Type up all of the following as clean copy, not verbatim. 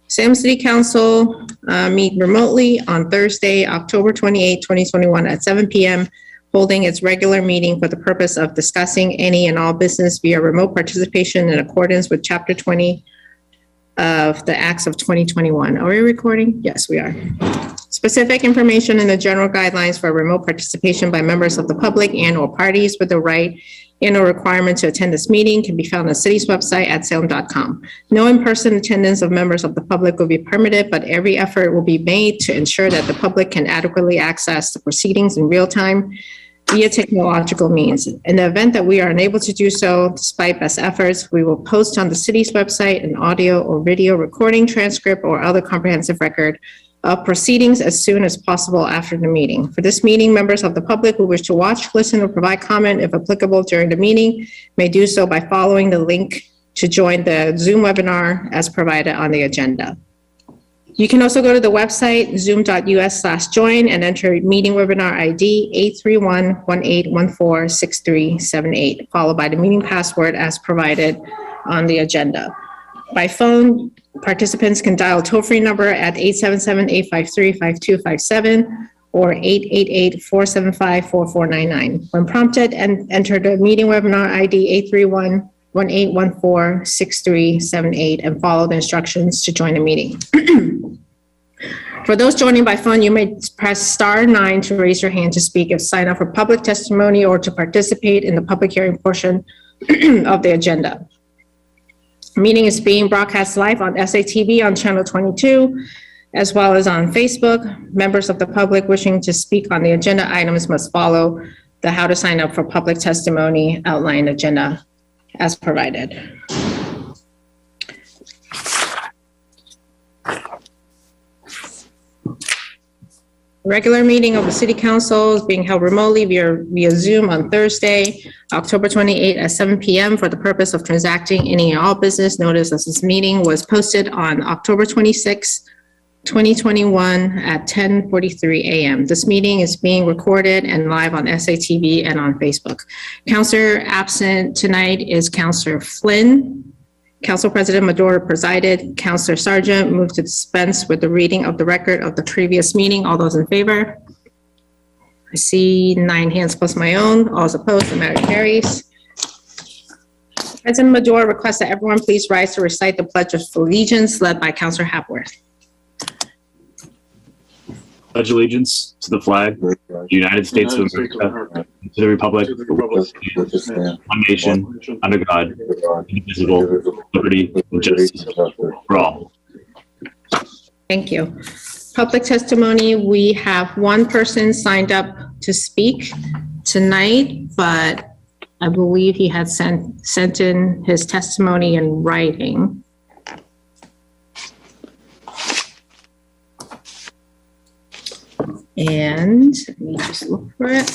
Salem City Council meet remotely on Thursday, October 28, 2021 at 7 p.m., holding its regular meeting for the purpose of discussing any and all business via remote participation in accordance with Chapter 20 of the Acts of 2021. Are we recording? Yes, we are. Specific information in the general guidelines for remote participation by members of the public and/or parties with the right and/or requirement to attend this meeting can be found on the city's website at salem.com. No in-person attendance of members of the public will be permitted, but every effort will be made to ensure that the public can adequately access the proceedings in real time via technological means. In the event that we are unable to do so, despite best efforts, we will post on the city's website an audio or video recording, transcript, or other comprehensive record of proceedings as soon as possible after the meeting. For this meeting, members of the public who wish to watch, listen, or provide comment, if applicable during the meeting, may do so by following the link to join the Zoom webinar as provided on the agenda. You can also go to the website, zoom.us/join, and enter meeting webinar ID 831-1814-6378, followed by the meeting password as provided on the agenda. By phone, participants can dial toll-free number at 877-853-5257 or 888-475-4499. When prompted, and enter the meeting webinar ID 831-1814-6378 and follow the instructions to join the meeting. For those joining by phone, you may press *9 to raise your hand to speak if sign up for public testimony or to participate in the public hearing portion of the agenda. Meeting is being broadcast live on SATV on channel 22, as well as on Facebook. Members of the public wishing to speak on the agenda items must follow the how to sign up for public testimony outline agenda as provided. Regular meeting of the City Council is being held remotely via Zoom on Thursday, October 28 at 7 p.m. for the purpose of transacting any and all business. Notice that this meeting was posted on October 26, 2021 at 10:43 a.m. This meeting is being recorded and live on SATV and on Facebook. Counselor absent tonight is Counselor Flynn. Council President Madore presided. Counselor Sargent moved to dispense with the reading of the record of the previous meeting. All those in favor? I see 9 hands plus my own. All those opposed, the matter carries. President Madore requests that everyone please rise to recite the Pledge of Allegiance led by Counselor Hapworth. Pledge allegiance to the flag of the United States of America, and to the republic for one nation, under God, indivisible, liberty and justice for all. Thank you. Public testimony, we have one person signed up to speak tonight, but I believe he had sent in his testimony in writing. And let me just look for it.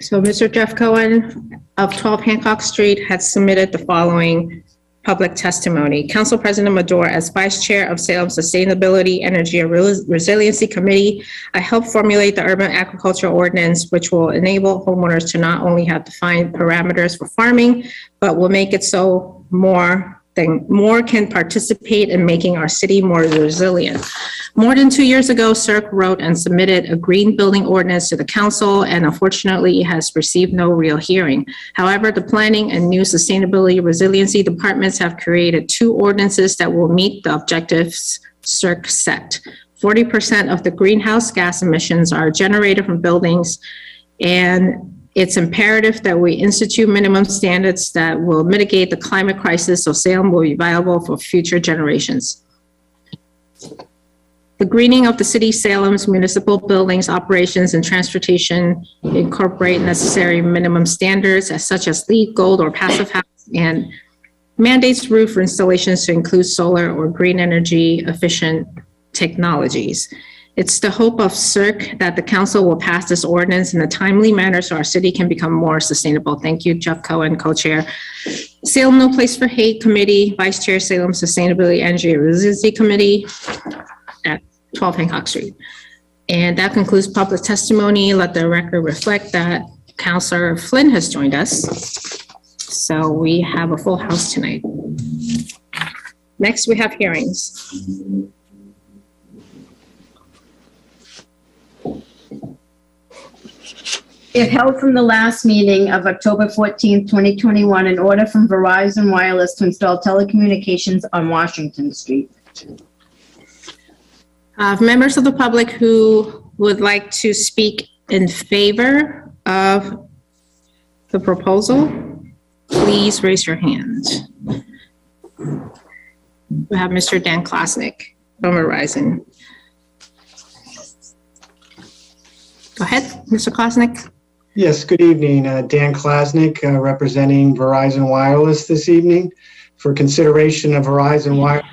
So Mr. Jeff Cohen of 12 Hancock Street had submitted the following public testimony. Council President Madore, as Vice Chair of Salem Sustainability, Energy, and Resiliency Committee, I helped formulate the Urban Agriculture Ordinance, which will enable homeowners to not only have defined parameters for farming, but will make it so more can participate in making our city more resilient. More than 2 years ago, CERC wrote and submitted a green building ordinance to the council, and unfortunately it has received no real hearing. However, the planning and new sustainability resiliency departments have created 2 ordinances that will meet the objectives CERC set. 40% of the greenhouse gas emissions are generated from buildings, and it's imperative that we institute minimum standards that will mitigate the climate crisis so Salem will be viable for future generations. The greening of the city Salem's municipal buildings, operations, and transportation incorporate necessary minimum standards such as LEED, Gold, or Passive House, and mandates roof installations to include solar or green energy efficient technologies. It's the hope of CERC that the council will pass this ordinance in a timely manner so our city can become more sustainable. Thank you, Jeff Cohen, co-chair. Salem No Place for Hate Committee, Vice Chair, Salem Sustainability, Energy, and Resiliency Committee at 12 Hancock Street. And that concludes public testimony. Let the record reflect that Councilor Flynn has joined us. So we have a full house tonight. Next, we have hearings. If held from the last meeting of October 14th, 2021, an order from Verizon Wireless to install telecommunications on Washington Street. Members of the public who would like to speak in favor of the proposal, please raise your hand. We have Mr. Dan Klasnick from Verizon. Go ahead, Mr. Klasnick. Yes, good evening. Dan Klasnick, representing Verizon Wireless this evening for consideration of Verizon Wireless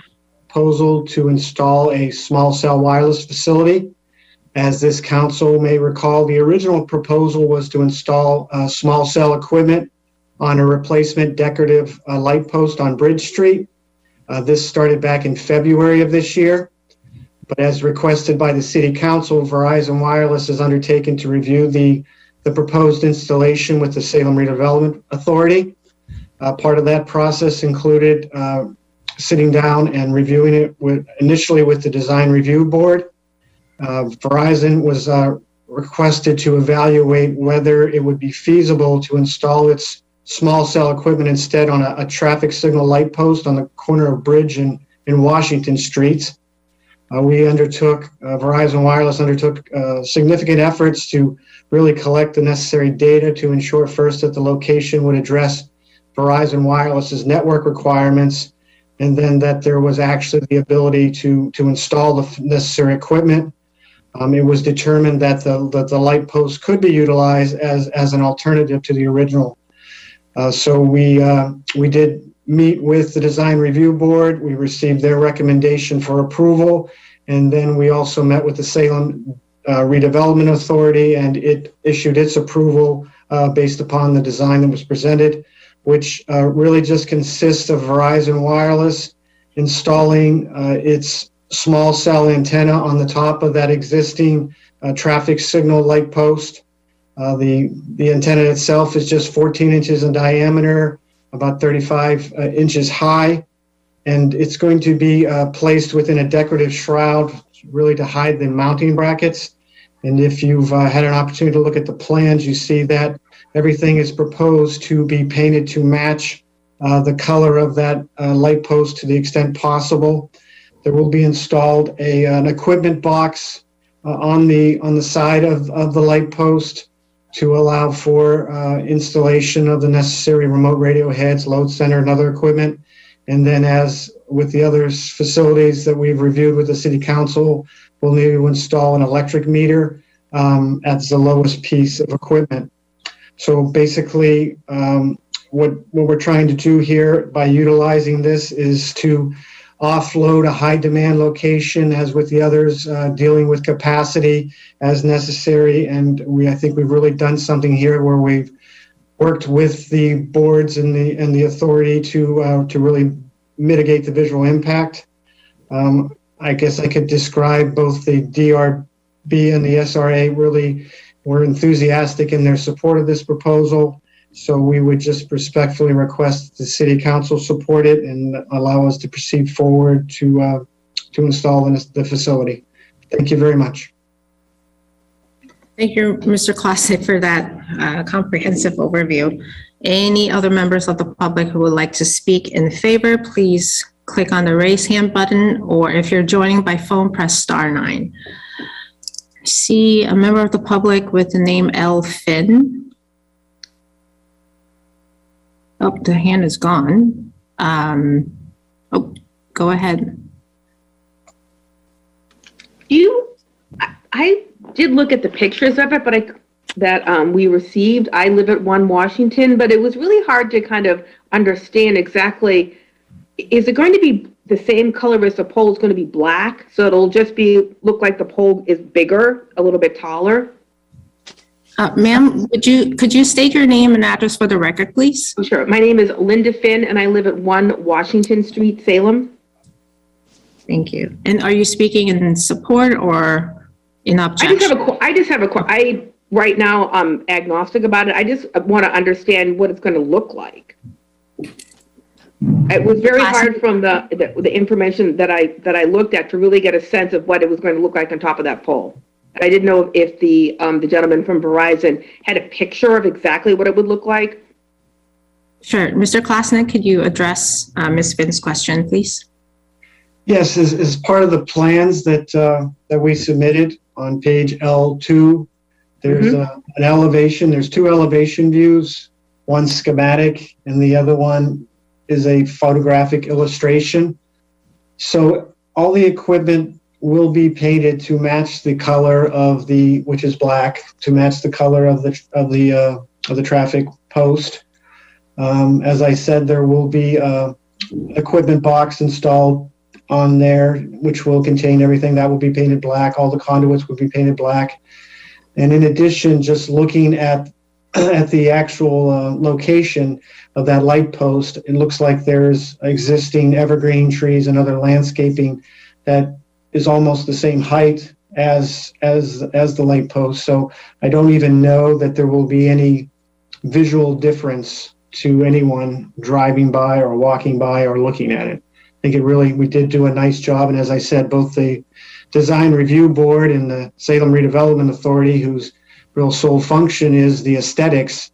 proposal to install a small cell wireless facility. As this council may recall, the original proposal was to install small cell equipment on a replacement decorative light post on Bridge Street. This started back in February of this year. But as requested by the City Council, Verizon Wireless has undertaken to review the proposed installation with the Salem Redevelopment Authority. Part of that process included sitting down and reviewing it initially with the Design Review Board. Verizon was requested to evaluate whether it would be feasible to install its small cell equipment instead on a traffic signal light post on the corner of Bridge and in Washington Streets. Verizon Wireless undertook significant efforts to really collect the necessary data to ensure first that the location would address Verizon Wireless's network requirements, and then that there was actually the ability to install the necessary equipment. It was determined that the light post could be utilized as an alternative to the original. So we did meet with the Design Review Board. We received their recommendation for approval, and then we also met with the Salem Redevelopment Authority, and it issued its approval based upon the design that was presented, which really just consists of Verizon Wireless installing its small cell antenna on the top of that existing traffic signal light post. The antenna itself is just 14 inches in diameter, about 35 inches high, and it's going to be placed within a decorative shroud, really to hide the mounting brackets. And if you've had an opportunity to look at the plans, you see that everything is proposed to be painted to match the color of that light post to the extent possible. There will be installed an equipment box on the side of the light post to allow for installation of the necessary remote radio heads, load center, and other equipment. And then, as with the other facilities that we've reviewed with the City Council, we'll need to install an electric meter as the lowest piece of equipment. So basically, what we're trying to do here by utilizing this is to offload a high demand location, as with the others, dealing with capacity as necessary. And I think we've really done something here where we've worked with the boards and the authority to really mitigate the visual impact. I guess I could describe both the DRB and the SRA really were enthusiastic in their support of this proposal. So we would just respectfully request the City Council support it and allow us to proceed forward to install the facility. Thank you very much. Thank you, Mr. Classic, for that comprehensive overview. Any other members of the public who would like to speak in favor, please click on the raise hand button, or if you're joining by phone, press *9. I see a member of the public with the name L. Finn. Oh, the hand is gone. Go ahead. I did look at the pictures of it, but we received. I live at 1 Washington, but it was really hard to kind of understand exactly, is it going to be the same color as the pole? Is going to be black, so it'll just look like the pole is bigger, a little bit taller? Ma'am, could you state your name and address for the record, please? Oh, sure. My name is Linda Finn, and I live at 1 Washington Street, Salem. Thank you. And are you speaking in support or in objection? right now I'm agnostic about it. I just want to understand what it's going to look like. It was very hard from the information that I looked at to really get a sense of what it was going to look like on top of that pole. And I didn't know if the gentleman from Verizon had a picture of exactly what it would look like. Sure. Mr. Klasnick, could you address Ms. Finn's question, please? Yes, as part of the plans that we submitted on page L2, there's an elevation. There's two elevation views, one schematic and the other one is a photographic illustration. So all the equipment will be painted to match the color of which is black, to match the color of the traffic post. As I said, there will be equipment box installed on there, which will contain everything that will be painted black. All the conduits will be painted black. And in addition, just looking at the actual location of that light post, it looks like there's existing evergreen trees and other landscaping that is almost the same height as the light post. So I don't even know that there will be any visual difference to anyone driving by or walking by or looking at it. I think we did do a nice job. And as I said, both the Design Review Board and the Salem Redevelopment Authority, whose real sole function is the aesthetics,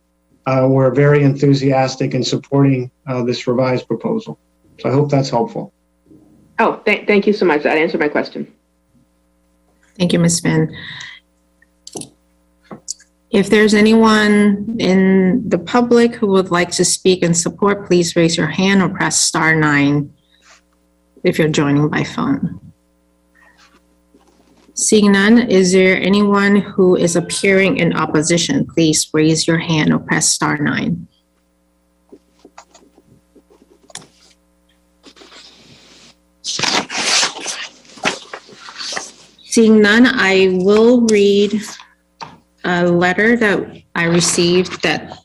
were very enthusiastic in supporting this revised proposal. So I hope that's helpful. Oh, thank you so much. That answered my question. Thank you, Ms. Finn. If there's anyone in the public who would like to speak in support, please raise your hand or press *9 if you're joining by phone. Seeing none, is there anyone who is appearing in opposition? Please raise your hand or press *9. Seeing none, I will read a letter that I received, that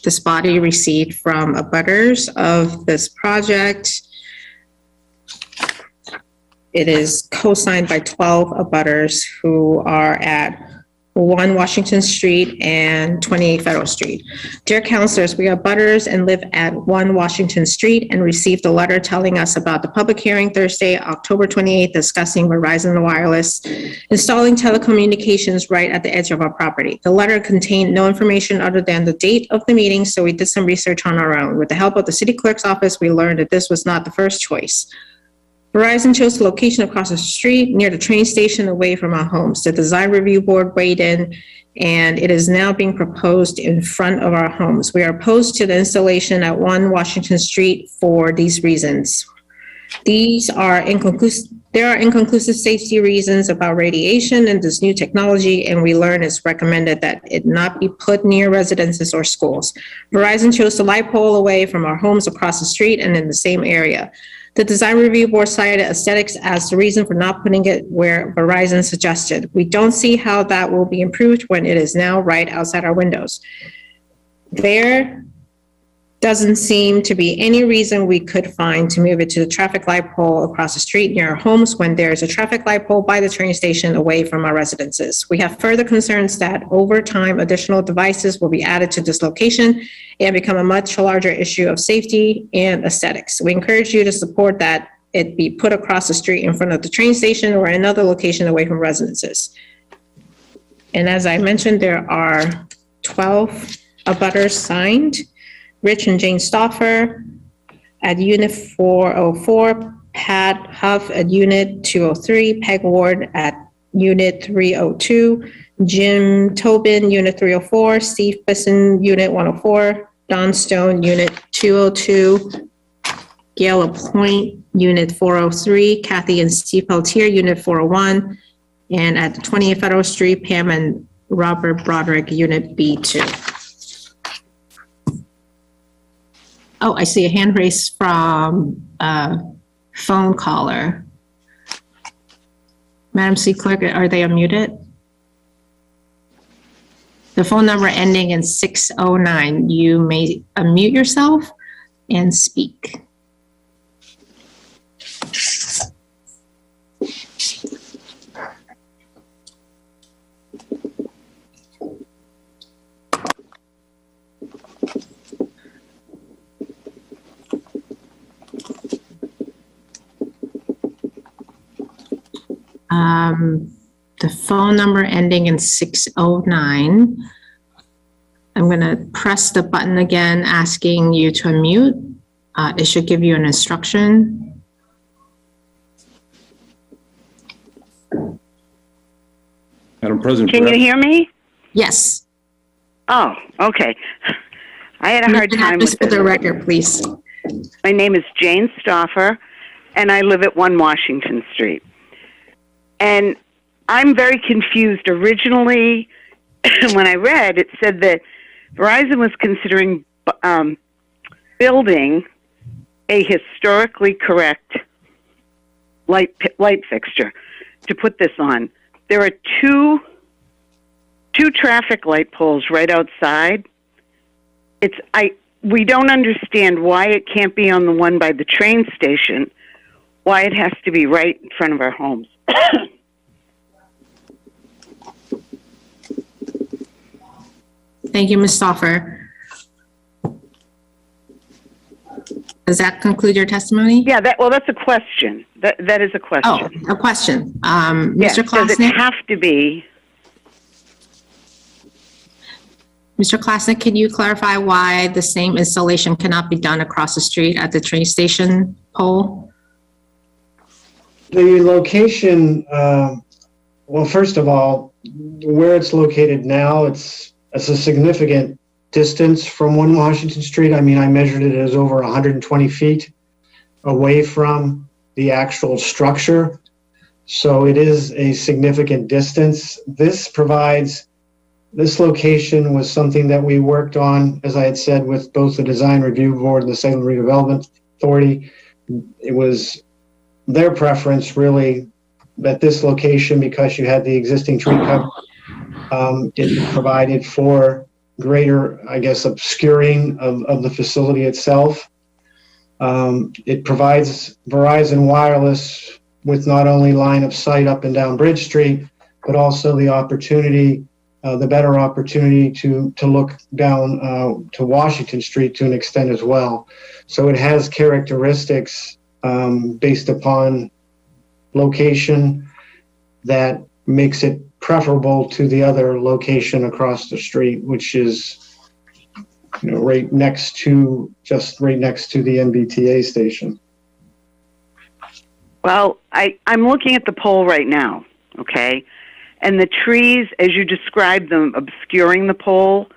this body received from abutters of this project. It is co-signed by 12 abutters who are at 1 Washington Street and 28 Federal Street. Dear councilors, we are abutters and live at 1 Washington Street and received a letter telling us about the public hearing Thursday, October 28th, discussing Verizon Wireless installing telecommunications right at the edge of our property. The letter contained no information other than the date of the meeting, so we did some research on our own. With the help of the city clerk's office, we learned that this was not the first choice. Verizon chose the location across the street near the train station away from our homes. The design review board weighed in, and it is now being proposed in front of our homes. We are opposed to the installation at 1 Washington Street for these reasons. There are inconclusive safety reasons about radiation and this new technology, and we learn it's recommended that it not be put near residences or schools. Verizon chose the light pole away from our homes across the street and in the same area. The design review board cited aesthetics as the reason for not putting it where Verizon suggested. We don't see how that will be improved when it is now right outside our windows. There doesn't seem to be any reason we could find to move it to the traffic light pole across the street near our homes when there's a traffic light pole by the train station away from our residences. We have further concerns that over time, additional devices will be added to this location and become a much larger issue of safety and aesthetics. We encourage you to support that it be put across the street in front of the train station or another location away from residences. And as I mentioned, there are 12 abutters signed. Rich and Jane Stauffer at Unit 404, Pat Huff at Unit 203, Peg Ward at Unit 302, Jim Tobin, Unit 304, Steve Bisson, Unit 104, Don Stone, Unit 202, Gail LaPointe, Unit 403, Kathy and Steve Peltier, Unit 401, and at 28 Federal Street, Pam and Robert Broderick, Unit B2. Oh, I see a hand raise from a phone caller. Madam C. Clerk, are they unmuted? The phone number ending in 609. You may unmute yourself and speak. The phone number ending in 609. I'm going to press the button again, asking you to unmute. It should give you an instruction. Madam President. Can you hear me? Yes. Oh, okay. I had a hard time with For the this. record, please. My name is Jane Stauffer, and I live at 1 Washington Street. And I'm very confused. Originally, when I read, it said that Verizon was considering building a historically correct light fixture to put this on. There are two traffic light poles right outside. We don't understand why it can't be on the one by the train station, why it has to be right in front of our homes. Thank you, Ms. Stauffer. Does that conclude your testimony? Yeah, that's a question. That is a question. Oh, a question. Yes, Mr. does it Klasnick? have to be? Mr. Klasnick, can you clarify why the same installation cannot be done across the street at the train station pole? The location, well, first of all, where it's located now, it's a significant distance from 1 Washington Street. I mean, I measured it as over 120 feet away from the actual structure. So it is a significant distance. This location was something that we worked on, as I had said, with both the Design Review Board and the Salem Redevelopment Authority. It was their preference, really, at this location, because you had the existing tree cover. It provided for greater, I guess, obscuring of the facility itself. It provides Verizon Wireless with not only line of sight up and down Bridge Street, but also the opportunity, the better opportunity to look down to Washington Street to an extent as well. So it has characteristics based upon location that makes it preferable to the other location across the street, which is, right next to the MBTA station. Well, I'm looking at the pole right now, okay? And the trees, as you described them, obscuring the pole,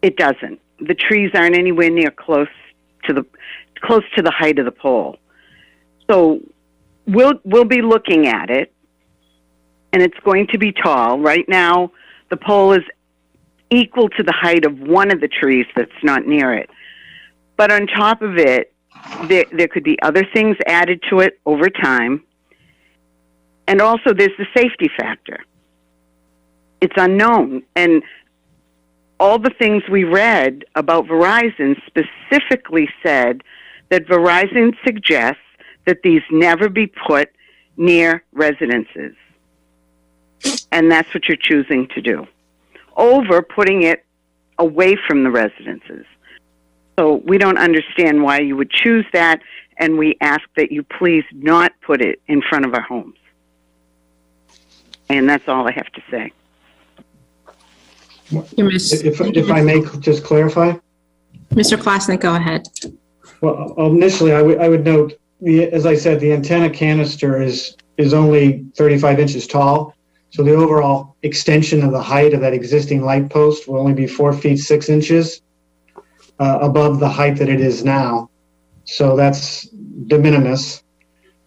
it doesn't. The trees aren't anywhere near close to the height of the pole. So we'll be looking at it, and it's going to be tall. Right now, the pole is equal to the height of one of the trees that's not near it. But on top of it, there could be other things added to it over time. And also there's the safety factor. It's unknown. And all the things we read about Verizon specifically said that Verizon suggests that these never be put near residences. And that's what you're choosing to do, over putting it away from the residences. So we don't understand why you would choose that, and we ask that you please not put it in front of our homes. And that's all I have to say. If I may just clarify? Mr. Klasnick, go ahead. Well, initially, I would note, as I said, the antenna canister is only 35 inches tall. So the overall extension of the height of that existing light post will only be 4 feet 6 inches above the height that it is now. So that's de minimis.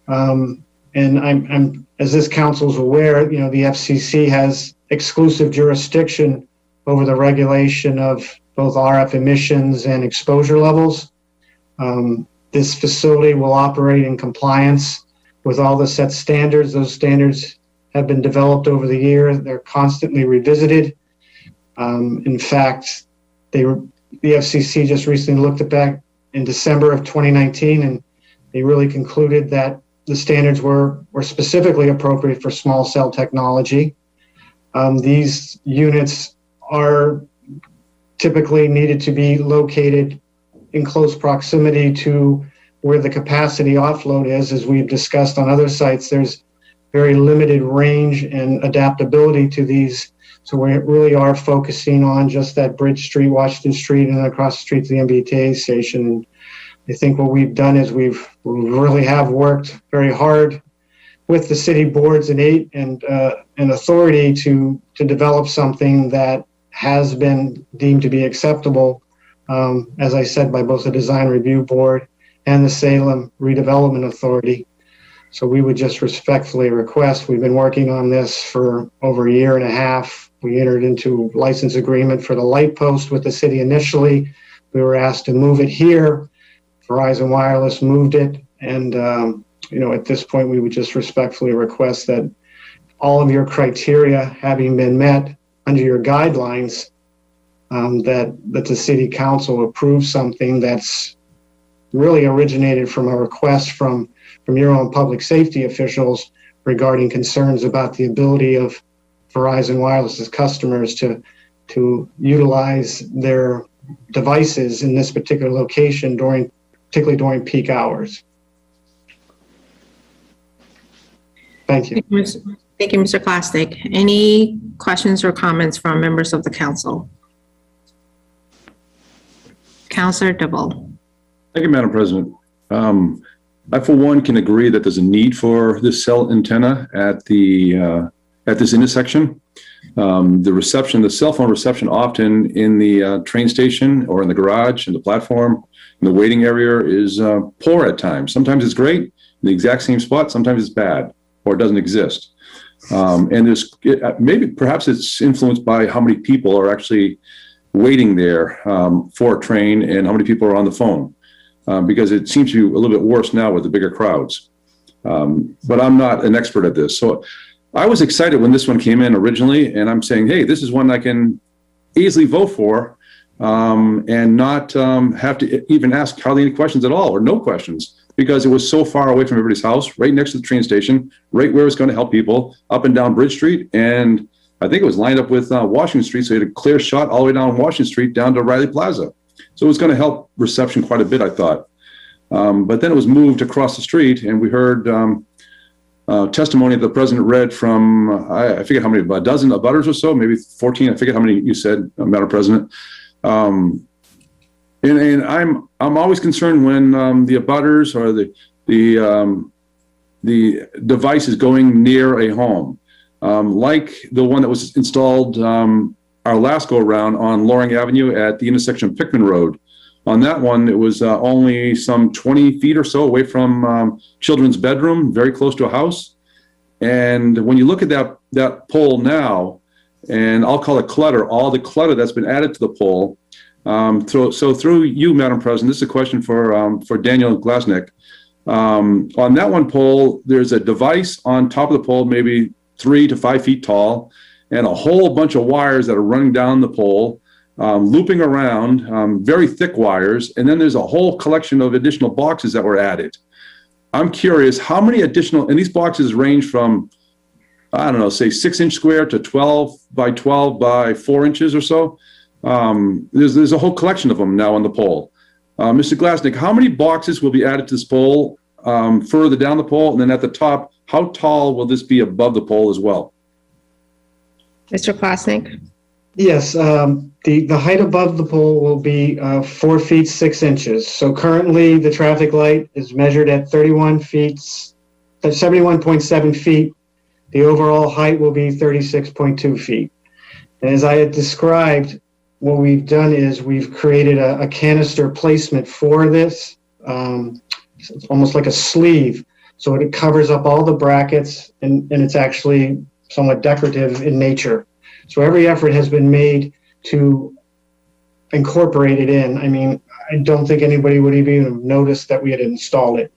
And I'm, as this council is aware, the FCC has exclusive jurisdiction over the regulation of both RF emissions and exposure levels. This facility will operate in compliance with all the set standards. Those standards have been developed over the years. They're constantly revisited. In fact, the FCC just recently looked at back in December of 2019, and they really concluded that the standards were specifically appropriate for small cell technology. These units are typically needed to be located in close proximity to where the capacity offload is. As we've discussed on other sites, there's very limited range and adaptability to these. So we really are focusing on just that Bridge Street, Washington Street, and across the street to the MBTA station. And I think what we've done is we really have worked very hard with the city boards and authority to develop something that has been deemed to be acceptable, as I said, by both the Design Review Board and the Salem Redevelopment Authority. So we would just respectfully request, we've been working on this for over a year and a half. We entered into a license agreement for the light post with the city initially. We were asked to move it here. Verizon Wireless moved it. And, at this point, we would just respectfully request that all of your criteria having been met under your guidelines, that the city council approves something that's really originated from a request from your own public safety officials regarding concerns about the ability of Verizon Wireless's customers to utilize their devices in this particular location particularly during peak hours. Thank you. Thank you, Mr. Klasnick. Any questions or comments from members of the council? Councilor DeVoe. Thank you, Madam President. I, for one, can agree that there's a need for this cell antenna at this intersection. The cell phone reception often in the train station or in the garage, in the platform, in the waiting area is poor at times. Sometimes it's great in the exact same spot. Sometimes it's bad or it doesn't exist. And perhaps it's influenced by how many people are actually waiting there for a train and how many people are on the phone, because it seems to be a little bit worse now with the bigger crowds. But I'm not an expert at this. So I was excited when this one came in originally, and I'm saying, hey, this is one I can easily vote for and not have to even ask hardly any questions at all or no questions, because it was so far away from everybody's house, right next to the train station, right where it's going to help people up and down Bridge Street. And I think it was lined up with Washington Street, so you had a clear shot all the way down Washington Street down to Riley Plaza. So it was going to help reception quite a bit, I thought. But then it was moved across the street, and we heard testimony that the president read from, I forget how many, about a dozen abutters or so, maybe 14, I forget how many you said, Madam President. And I'm always concerned when the abutters or the device is going near a home, like the one that was installed our last go around on Loring Avenue at the intersection of Pickman Road. On that one, it was only some 20 feet or so away from children's bedroom, very close to a house. And when you look at that pole now, and I'll call it clutter, all the clutter that's been added to the pole. Through you, Madam President, this is a question for Daniel Glasnick. On that one pole, there's a device on top of the pole, maybe 3 to 5 feet tall, and a whole bunch of wires that are running down the pole, looping around, very thick wires. And then there's a whole collection of additional boxes that were added. I'm curious how many additional, and these boxes range from, I don't know, say 6-inch square to 12 by 12 by 4 inches or so. There's a whole collection of them now on the pole. Mr. Glasnick, how many boxes will be added to this pole further down the pole? And then at the top, how tall will this be above the pole as well? Mr. Klasnick. Yes, the height above the pole will be 4 feet 6 inches. So currently the traffic light is measured at 71.7 feet. The overall height will be 36.2 feet. And as I had described, what we've done is we've created a canister placement for this. It's almost like a sleeve. So it covers up all the brackets, and it's actually somewhat decorative in nature. So every effort has been made to incorporate it in. I mean, I don't think anybody would even have noticed that we had installed it.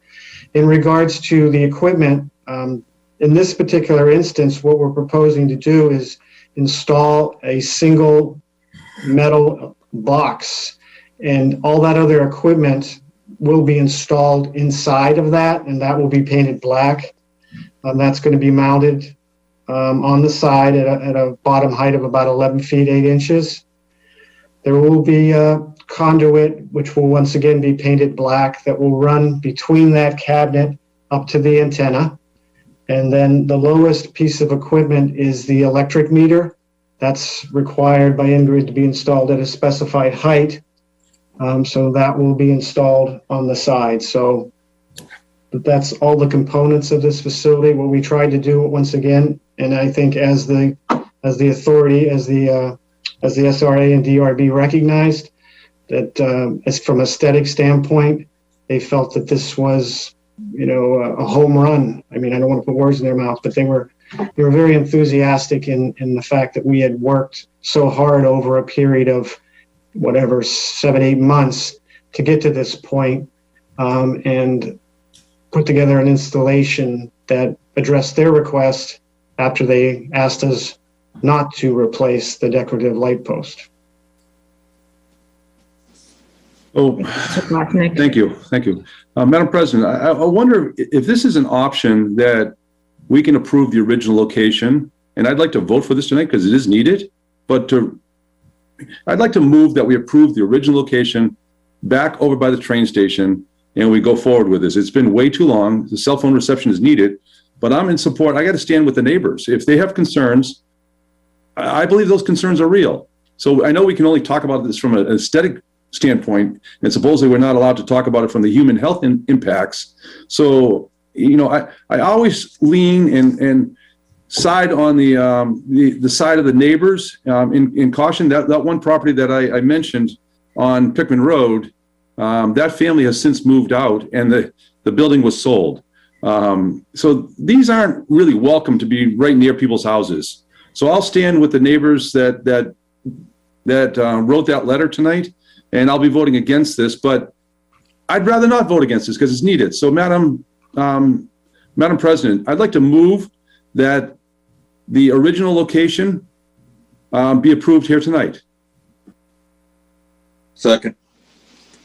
In regards to the equipment, in this particular instance, what we're proposing to do is install a single metal box, and all that other equipment will be installed inside of that, and that will be painted black. That's going to be mounted on the side at a bottom height of about 11 feet 8 inches. There will be a conduit, which will once again be painted black, that will run between that cabinet up to the antenna. And then the lowest piece of equipment is the electric meter. That's required by InGrid to be installed at a specified height. So that will be installed on the side. So that's all the components of this facility. What we tried to do once again, and I think as the authority, as the SRA and DRB recognized that as from aesthetic standpoint, they felt that this was, a home run. I mean, I don't want to put words in their mouth, but they were very enthusiastic in the fact that we had worked so hard over a period of 7-8 months to get to this point, and put together an installation that addressed their request after they asked us not to replace the decorative light post. Oh, thank you. Madam President, I wonder if this is an option that we can approve the original location, and I'd like to vote for this tonight because it is needed, but I'd like to move that we approve the original location back over by the train station and we go forward with this. It's been way too long. The cell phone reception is needed, but I'm in support. I got to stand with the neighbors. If they have concerns, I believe those concerns are real. So I know we can only talk about this from an aesthetic standpoint, and supposedly we're not allowed to talk about it from the human health impacts. So, I always lean and side on the side of the neighbors in caution. That one property that I mentioned on Pickman Road, that family has since moved out and the building was sold. So these aren't really welcome to be right near people's houses. So I'll stand with the neighbors that wrote that letter tonight, and I'll be voting against this, but I'd rather not vote against this because it's needed. So Madam President, I'd like to move that the original location be approved here tonight. Second.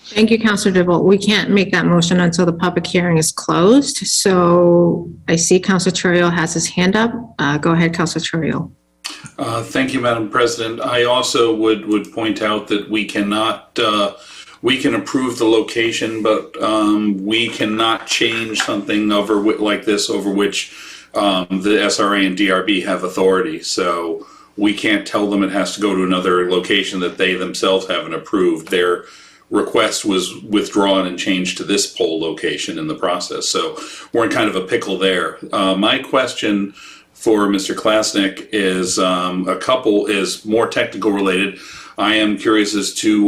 Thank you, Councilor DeVolt. We can't make that motion until the public hearing is closed. So I see Councilor Terrio has his hand up. Go ahead, Councilor Terrio. Thank you, Madam President. I also would point out that we cannot, we can approve the location, but we cannot change something like this over which the SRA and DRB have authority. So we can't tell them it has to go to another location that they themselves haven't approved. Their request was withdrawn and changed to this pole location in the process. So we're in kind of a pickle there. My question for Mr. Klasnick is more technical related. I am curious as to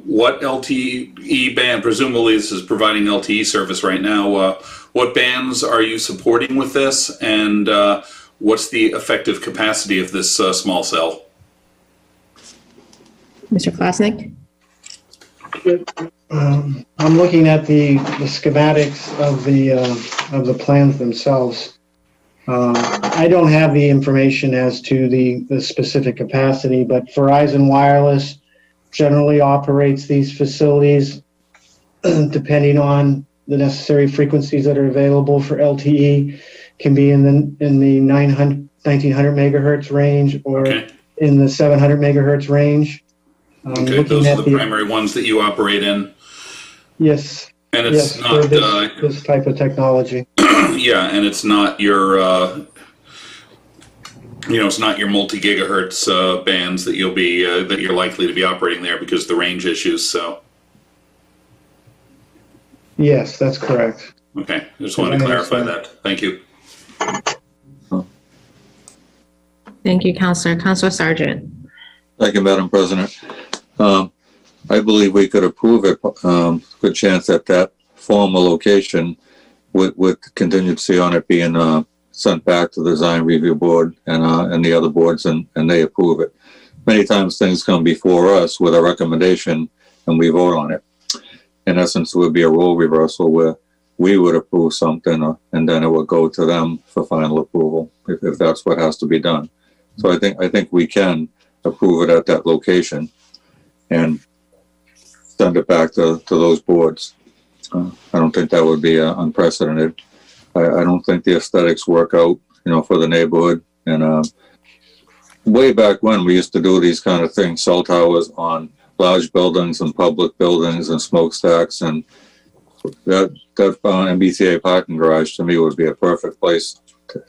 what LTE band, presumably this is providing LTE service right now, what bands are you supporting with this, and what's the effective capacity of this small cell? Mr. Klasnick? I'm looking at the schematics of the plans themselves. I don't have the information as to the specific capacity, but Verizon Wireless generally operates these facilities depending on the necessary frequencies that are available for LTE. Can be in the 1900 megahertz range or in the 700 megahertz range. Okay, those are the primary ones that you operate in. Yes. And it's not this type of technology. Yeah, and it's not your it's not your multi-gigahertz bands that you'll be that you're likely to be operating there because of the range issues. So. Yes, that's correct. Okay, I just wanted to clarify that. Thank you. Thank you, Councilor. Councilor Sargent. Thank you, Madam President. I believe we could approve it. Good chance that former location with contingency on it being sent back to the design review board and the other boards and they approve it. Many times things come before us with a recommendation and we vote on it. In essence, it would be a role reversal where we would approve something and then it would go to them for final approval if that's what has to be done. So I think we can approve it at that location and send it back to those boards. I don't think that would be unprecedented. I don't think the aesthetics work out, for the neighborhood. And way back when we used to do these kind of things, cell towers on large buildings and public buildings and smokestacks, and that MBTA parking garage to me would be a perfect place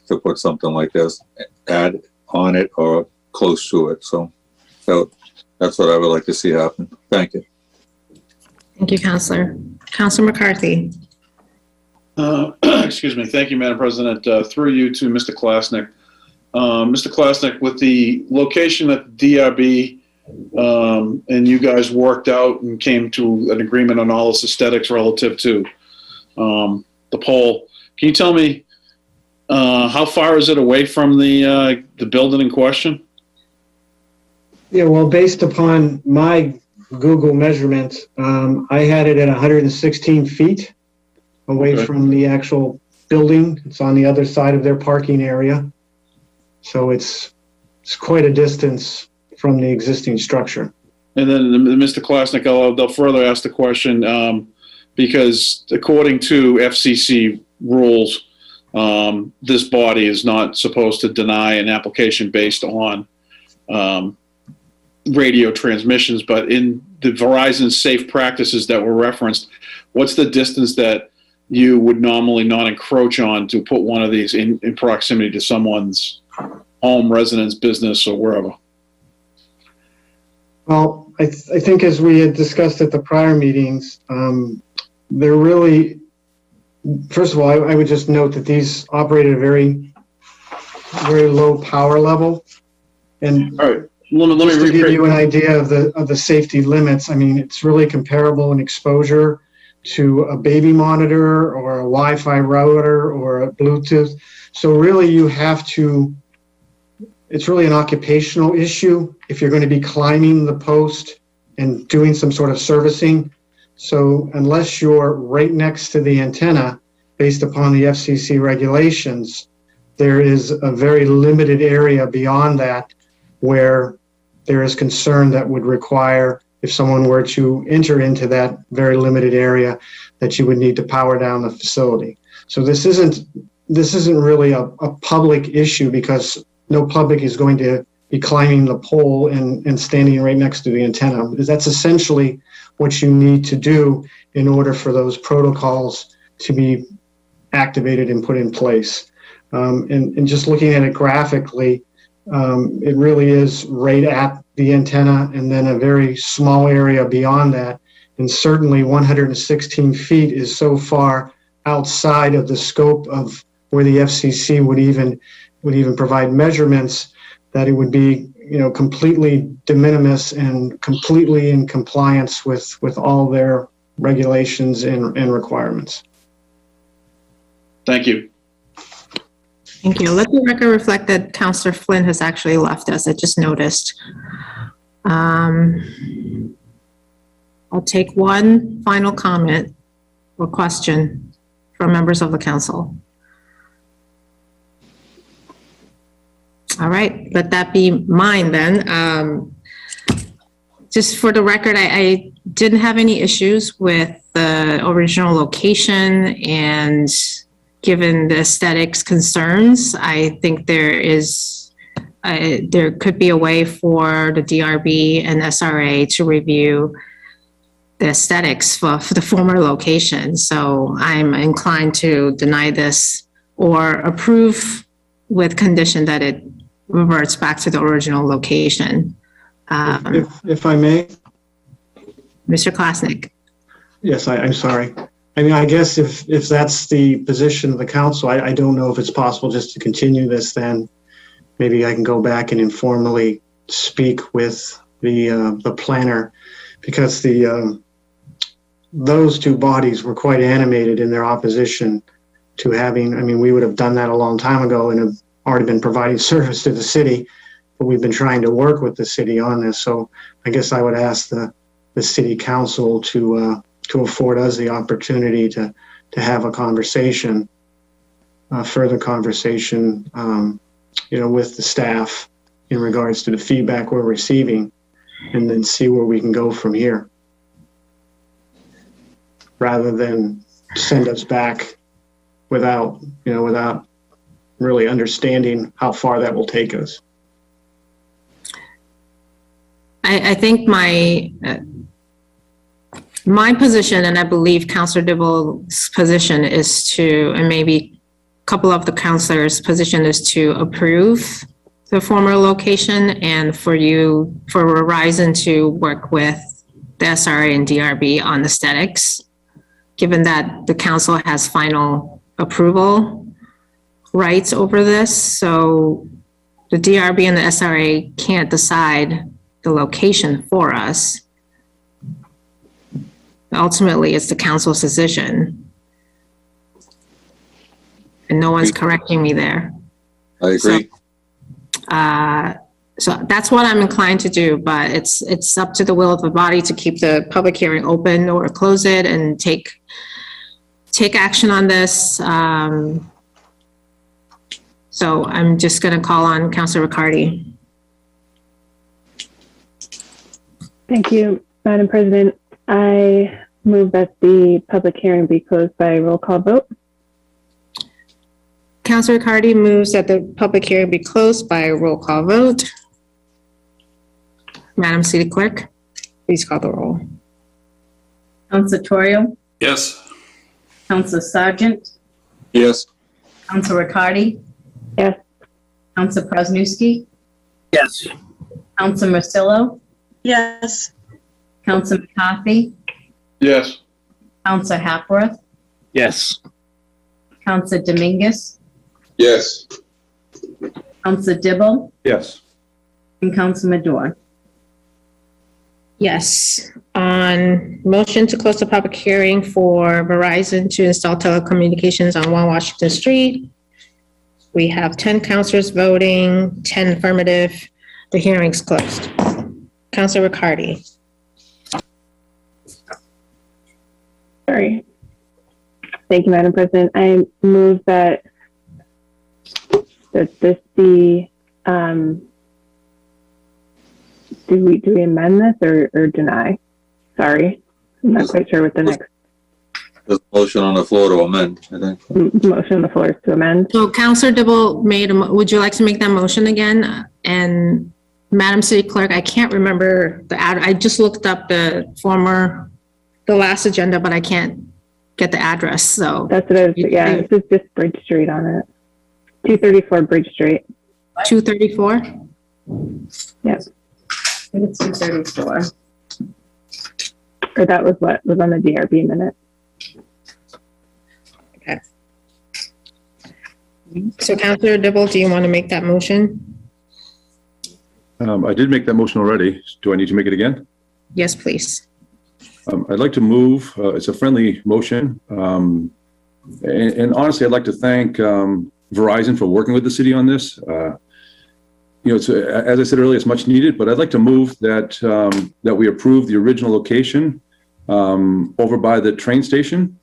to put something like this, add on it or close to it. So that's what I would like to see happen. Thank you. Thank you, Counselor. Counselor McCarthy. Excuse me. Thank you, Madam President. Through you to Mr. Klasnick. Mr. Klasnick, with the location at the DRB, and you guys worked out and came to an agreement on all this aesthetics relative to the pole. Can you tell me how far is it away from the building in question? Yeah, well, based upon my Google measurement, I had it at 116 feet away Okay. from the actual building. It's on the other side of their parking area. So it's quite a distance from the existing structure. And then Mr. Klasnick, they'll further ask the question because according to FCC rules, this body is not supposed to deny an application based on radio transmissions, but in the Verizon safe practices that were referenced, what's the distance that you would normally not encroach on to put one of these in proximity to someone's home, residence, business, or wherever? Well, I think as we had discussed at the prior meetings, they're really, first of all, I would just note that these operate at a very, very low power level. And All right. Let me just to give rephrase. you an idea of the safety limits, I mean, it's really comparable in exposure to a baby monitor or a Wi-Fi router or a Bluetooth. So really you have to, it's really an occupational issue if you're going to be climbing the post and doing some sort of servicing. So unless you're right next to the antenna, based upon the FCC regulations, there is a very limited area beyond that where there is concern that would require, if someone were to enter into that very limited area, that you would need to power down the facility. So this isn't really a public issue because no public is going to be climbing the pole and standing right next to the antenna. Because that's essentially what you need to do in order for those protocols to be activated and put in place. And just looking at it graphically, it really is right at the antenna and then a very small area beyond that. And certainly 116 feet is so far outside of the scope of where the FCC would even provide measurements that it would be, completely de minimis and completely in compliance with all their regulations and requirements. Thank you. Thank you. Let the record reflect that Counselor Flynn has actually left us. I just noticed. I'll take one final comment or question from members of the council. All right, let that be mine then. Just for the record, I didn't have any issues with the original location, and given the aesthetics concerns, I think there could be a way for the DRB and SRA to review the aesthetics for the former location. So I'm inclined to deny this or approve with condition that it reverts back to the original location. If I may? Mr. Klasnick. Yes, I'm sorry. I mean, I guess if that's the position of the council, I don't know if it's possible just to continue this, then maybe I can go back and informally speak with the planner, because those two bodies were quite animated in their opposition to having, I mean, we would have done that a long time ago and have already been providing service to the city, but we've been trying to work with the city on this. So I guess I would ask the city council to afford us the opportunity to have a conversation, further conversation, with the staff in regards to the feedback we're receiving, and then see where we can go from here, rather than send us back without really understanding how far that will take us. I think my position, and I believe Councilor Dibble's position, is to, and maybe couple of the counselors' position is to approve the former location and for Verizon to work with the SRA and DRB on aesthetics, given that the council has final approval rights over this. So the DRB and the SRA can't decide the location for us. Ultimately, it's the council's decision. And no one's correcting me there. I agree. So that's what I'm inclined to do, but it's up to the will of the body to keep the public hearing open or close it and take action on this. So I'm just going to call on Councilor Riccardi. Thank you, Madam President. I move that the public hearing be closed by roll call vote. Councilor Riccardi moves that the public hearing be closed by a roll call vote. Madam City Clerk, please call the roll. Councilor Torrio, Yes. Councilor Sargent, Yes. Councilor Riccardi, Yes. Councilor Presnowski, Yes. Councilor Marcillo, Yes. Councilor McCarthy, Yes. Councilor Hapworth, Yes. Councilor Dominguez, Yes. Councilor Dibble, Yes. and Councilor Madore. Yes. On motion to close the public hearing for Verizon to install telecommunications on 1 Washington Street, we have 10 councilors voting, 10 affirmative. The hearing's closed. Councilor Riccardi. Sorry. Thank you, Madam President. I move that this be, do we amend this or deny? Sorry, I'm not quite sure what the next There's a motion on the floor to amend, I think. motion on the floor is to amend. So Councilor Dibble would you like to make that motion again? And Madam City Clerk, I can't remember I just looked up the last agenda, but I can't get the address, so. That's what I was, yeah, this is just Bridge Street on it. 234 Bridge Street. 234? Yep. I think it's 234. Or that was what was on the DRB minute. Okay. So Councilor Dibble, do you want to make that motion? I did make that motion already. Do I need to make it again? Yes, please. I'd like to move, it's a friendly motion. And honestly, I'd like to thank Verizon for working with the city on this. It's, as I said earlier, it's much needed, but I'd like to move that that we approve the original location over by the train station.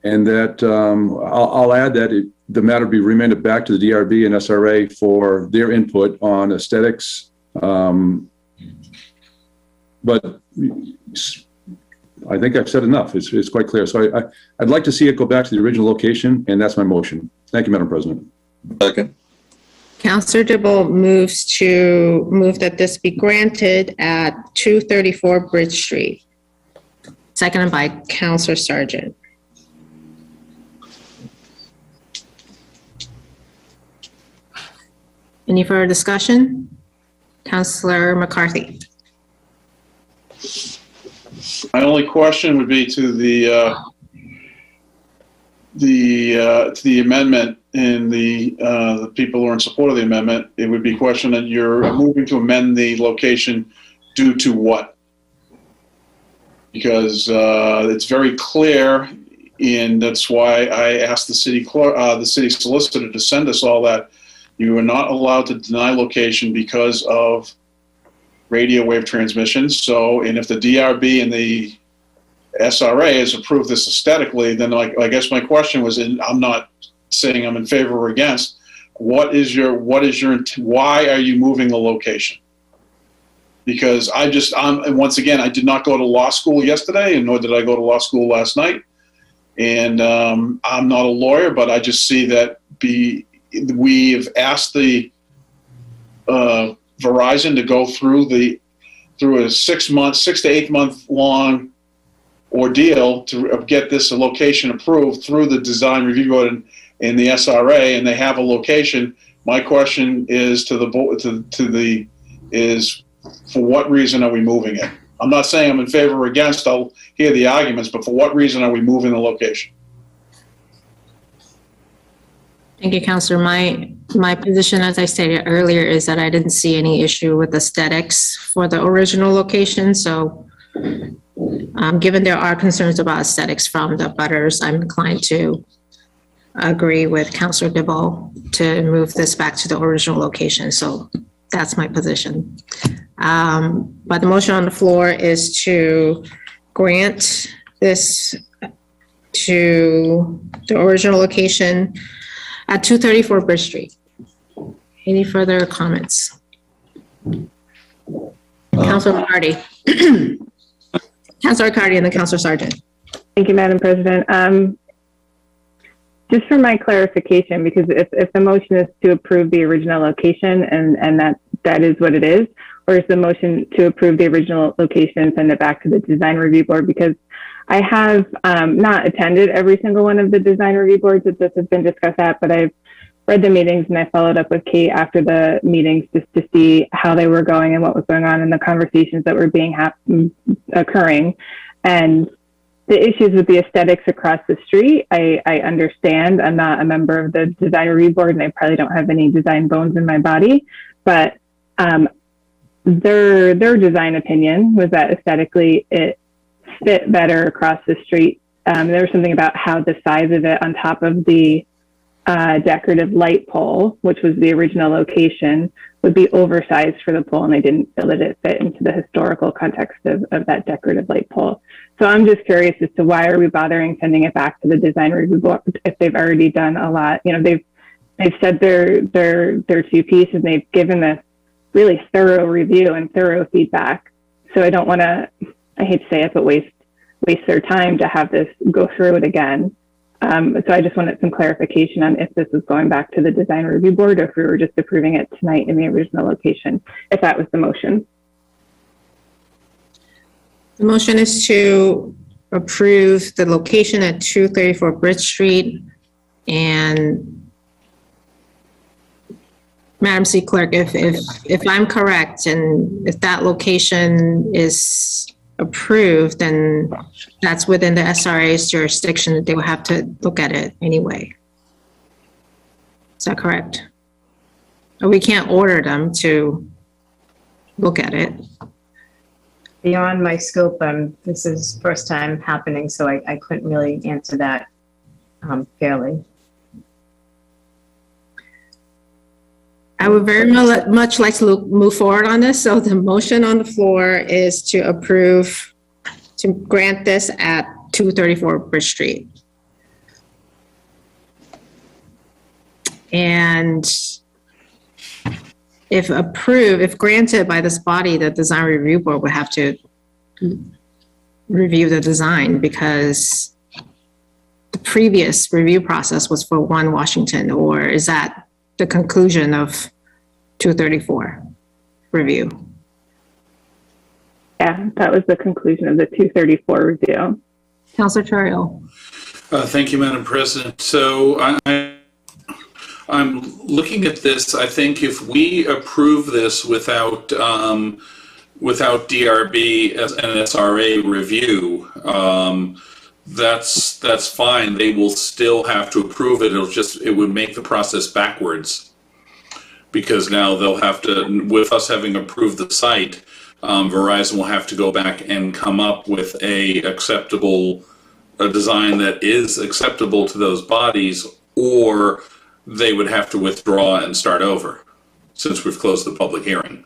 And that I'll add that the matter be remanded back to the DRB and SRA for their input on aesthetics. But I think I've said enough. It's quite clear. So I'd like to see it go back to the original location, and that's my motion. Thank you, Madam President. Second. Councilor Dibble moves that this be granted at 234 Bridge Street. Seconded by Councilor Sargent. Any further discussion? Councilor McCarthy. My only question would be to the amendment and the people who are in support of the amendment. It would be a question that you're moving to amend the location due to what? Because it's very clear, and that's why I asked the city clerk, the city solicitor to send us all that. You are not allowed to deny location because of radio wave transmissions. So, and if the DRB and the SRA has approved this aesthetically, then I guess my question was, and I'm not saying I'm in favor or against, why are you moving the location? Because once again, I did not go to law school yesterday, and nor did I go to law school last night. And I'm not a lawyer, but I just see that we've asked the Verizon to go through a 6 to 8 month long ordeal to get this location approved through the design review board in the SRA and they have a location. My question is to the board, is for what reason are we moving it? I'm not saying I'm in favor or against, I'll hear the arguments, but for what reason are we moving the location? Thank you, Counselor. My position, as I stated earlier, is that I didn't see any issue with aesthetics for the original location. So given there are concerns about aesthetics from the butters, I'm inclined to agree with Counselor DeVoe to move this back to the original location. So that's my position. But the motion on the floor is to grant this to the original location at 234 Bridge Street. Any further comments? Councilor Riccardi. Councilor Riccardi and then Councilor Sargent. Thank you, Madam President. Just for my clarification, because if the motion is to approve the original location and that is what it is, or is the motion to approve the original location and send it back to the design review board? Because I have not attended every single one of the design review boards that this has been discussed at, but I've read the meetings and I followed up with Kate after the meetings just to see how they were going and what was going on in the conversations that were occurring. And the issues with the aesthetics across the street, I understand. I'm not a member of the design review board and I probably don't have any design bones in my body, but their design opinion was that aesthetically it fit better across the street. There was something about how the size of it on top of the decorative light pole, which was the original location, would be oversized for the pole, and they didn't feel that it fit into the historical context of that decorative light pole. So I'm just curious as to why are we bothering sending it back to the design review board if they've already done a lot. You know, they've said their two pieces, and they've given this really thorough review and thorough feedback. So I don't want to, I hate to say it, but waste their time to have this go through it again. So I just wanted some clarification on if this was going back to the design review board or if we were just approving it tonight in the original location, if that was the motion. The motion is to approve the location at 234 Bridge Street. And Madam C. Clerk, if I'm correct, and if that location is approved, then that's within the SRA's jurisdiction that they will have to look at it anyway. Is that correct? Or we can't order them to look at it. Beyond my scope, this is first time happening, so I couldn't really answer that fairly. I would very much like to move forward on this. So the motion on the floor is to approve, to grant this at 234 Bridge Street. And if approved, if granted by this body, the design review board would have to review the design because the previous review process was for 1 Washington, or is that the conclusion of 234 review? Yeah, that was the conclusion of the 234 review. Councilor Chorio. Thank you, Madam President. So I'm looking at this. I think if we approve this without DRB as an SRA review, that's fine. They will still have to approve it. It would make the process backwards because now they'll have to, with us having approved the site, Verizon will have to go back and come up with a design that is acceptable to those bodies, or they would have to withdraw and start over since we've closed the public hearing.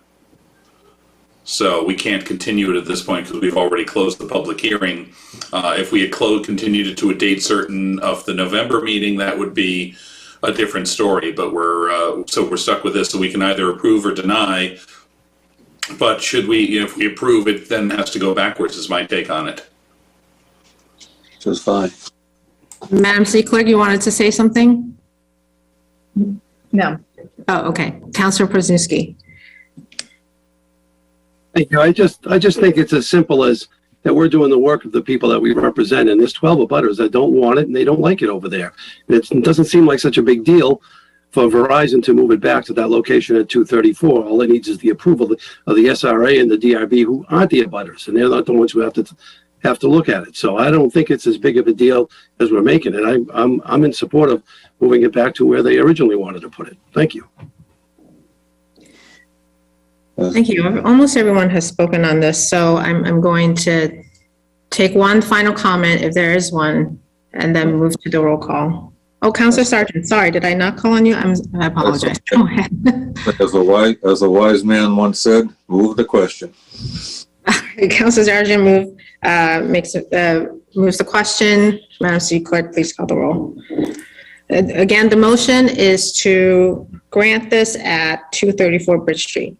So we can't continue it at this point because we've already closed the public hearing. If we had continued it to a date certain of the November meeting, that would be a different story. But we're stuck with this, so we can either approve or deny. But if we approve, it then has to go backwards. Is my take on it. Just fine. Madam C. Clerk, you wanted to say something? No. Oh, okay. Councilor Przewski. Thank you. I just think it's as simple as that we're doing the work of the people that we represent. And there's 12 abutters that don't want it and they don't like it over there. And it doesn't seem like such a big deal for Verizon to move it back to that location at 234. All it needs is the approval of the SRA and the DRB, who aren't the abutters, and they're not the ones who have to look at it. So I don't think it's as big of a deal as we're making it. I'm in support of moving it back to where they originally wanted to put it. Thank you. Thank you. Almost everyone has spoken on this, so I'm going to take one final comment, if there is one, and then move to the roll call. Oh, Councilor Sargent, sorry, did I not call on you? I apologize. Go ahead. As a wise man once said, move the question. Councilor Sargent moves the question. Madam City Clerk, please call the roll. Again, the motion is to grant this at 234 Bridge Street.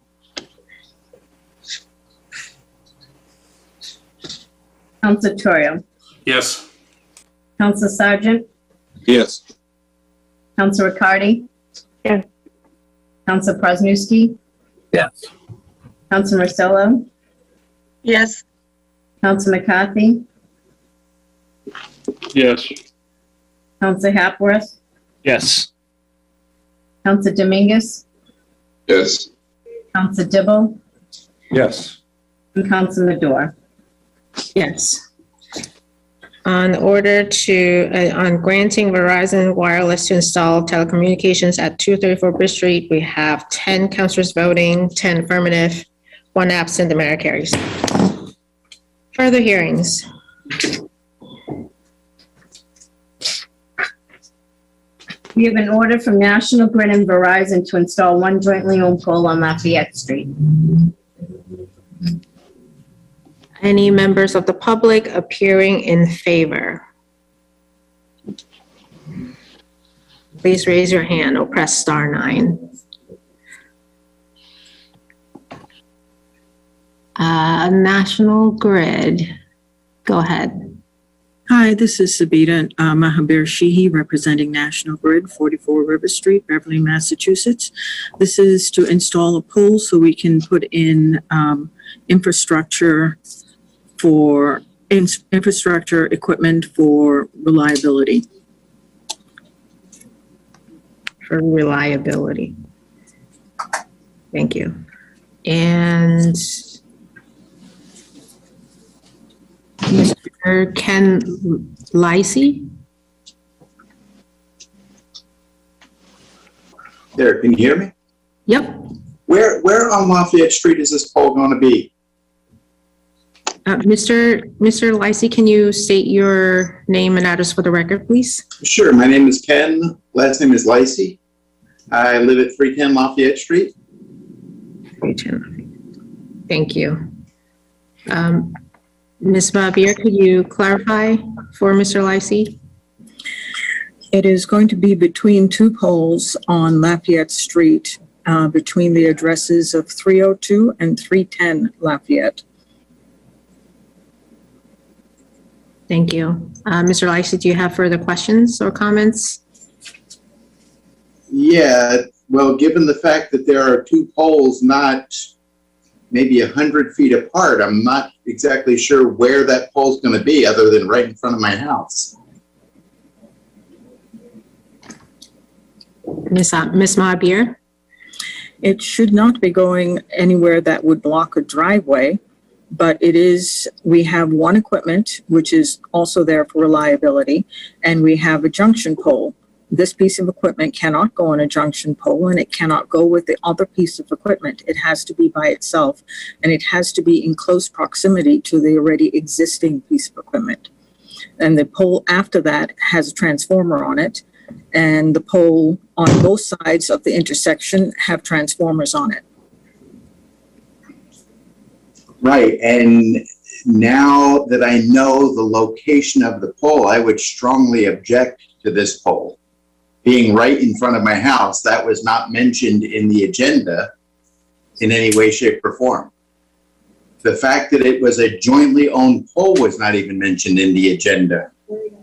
Councilor Torrio. Yes. Councilor Sargent. Yes. Councilor Riccardi. Yes. Councilor Presnowski. Yes. Councilor Marcello. Yes. Councilor McCarthy. Yes. Councilor Hapworth. Yes. Councilor Dominguez. Yes. Councilor Dibble. Yes. And Councilor Madore. Yes. On granting Verizon Wireless to install telecommunications at 234 Bridge Street, we have 10 councilors voting, 10 affirmative, 1 absent. The mayor carries. Further hearings. We have an order from National Grid and Verizon to install 1 jointly owned pole on Lafayette Street. Any members of the public appearing in favor? Please raise your hand or press *9. National Grid, go ahead. Hi, this is Sabita Mahabir Sheehy, representing National Grid, 44 River Street, Beverly, Massachusetts. This is to install a pole so we can put in infrastructure equipment for reliability. For reliability. Thank you. And Mr. Ken Lacey? There, can you hear me? Yep. Where on Lafayette Street is this pole going to be? Mr. Lacey, can you state your name and address for the record, please? Sure. My name is Ken. Last name is Lacey. I live at 310 Lafayette Street. 310. Thank you. Ms. Mahabir, could you clarify for Mr. Lacey? It is going to be between 2 poles on Lafayette Street, between the addresses of 302 and 310 Lafayette. Thank you. Mr. Lacey, do you have further questions or comments? Yeah, well, given the fact that there are 2 poles not maybe 100 feet apart, I'm not exactly sure where that pole's going to be other than right in front of my house. Ms. Mahabir? It should not be going anywhere that would block a driveway, but we have 1 equipment, which is also there for reliability, and we have a junction pole. This piece of equipment cannot go on a junction pole, and it cannot go with the other piece of equipment. It has to be by itself, and it has to be in close proximity to the already existing piece of equipment. And the pole after that has a transformer on it, and the pole on both sides of the intersection have transformers on it. Right, and now that I know the location of the pole, I would strongly object to this pole being right in front of my house. That was not mentioned in the agenda in any way, shape, or form. The fact that it was a jointly owned pole was not even mentioned in the agenda.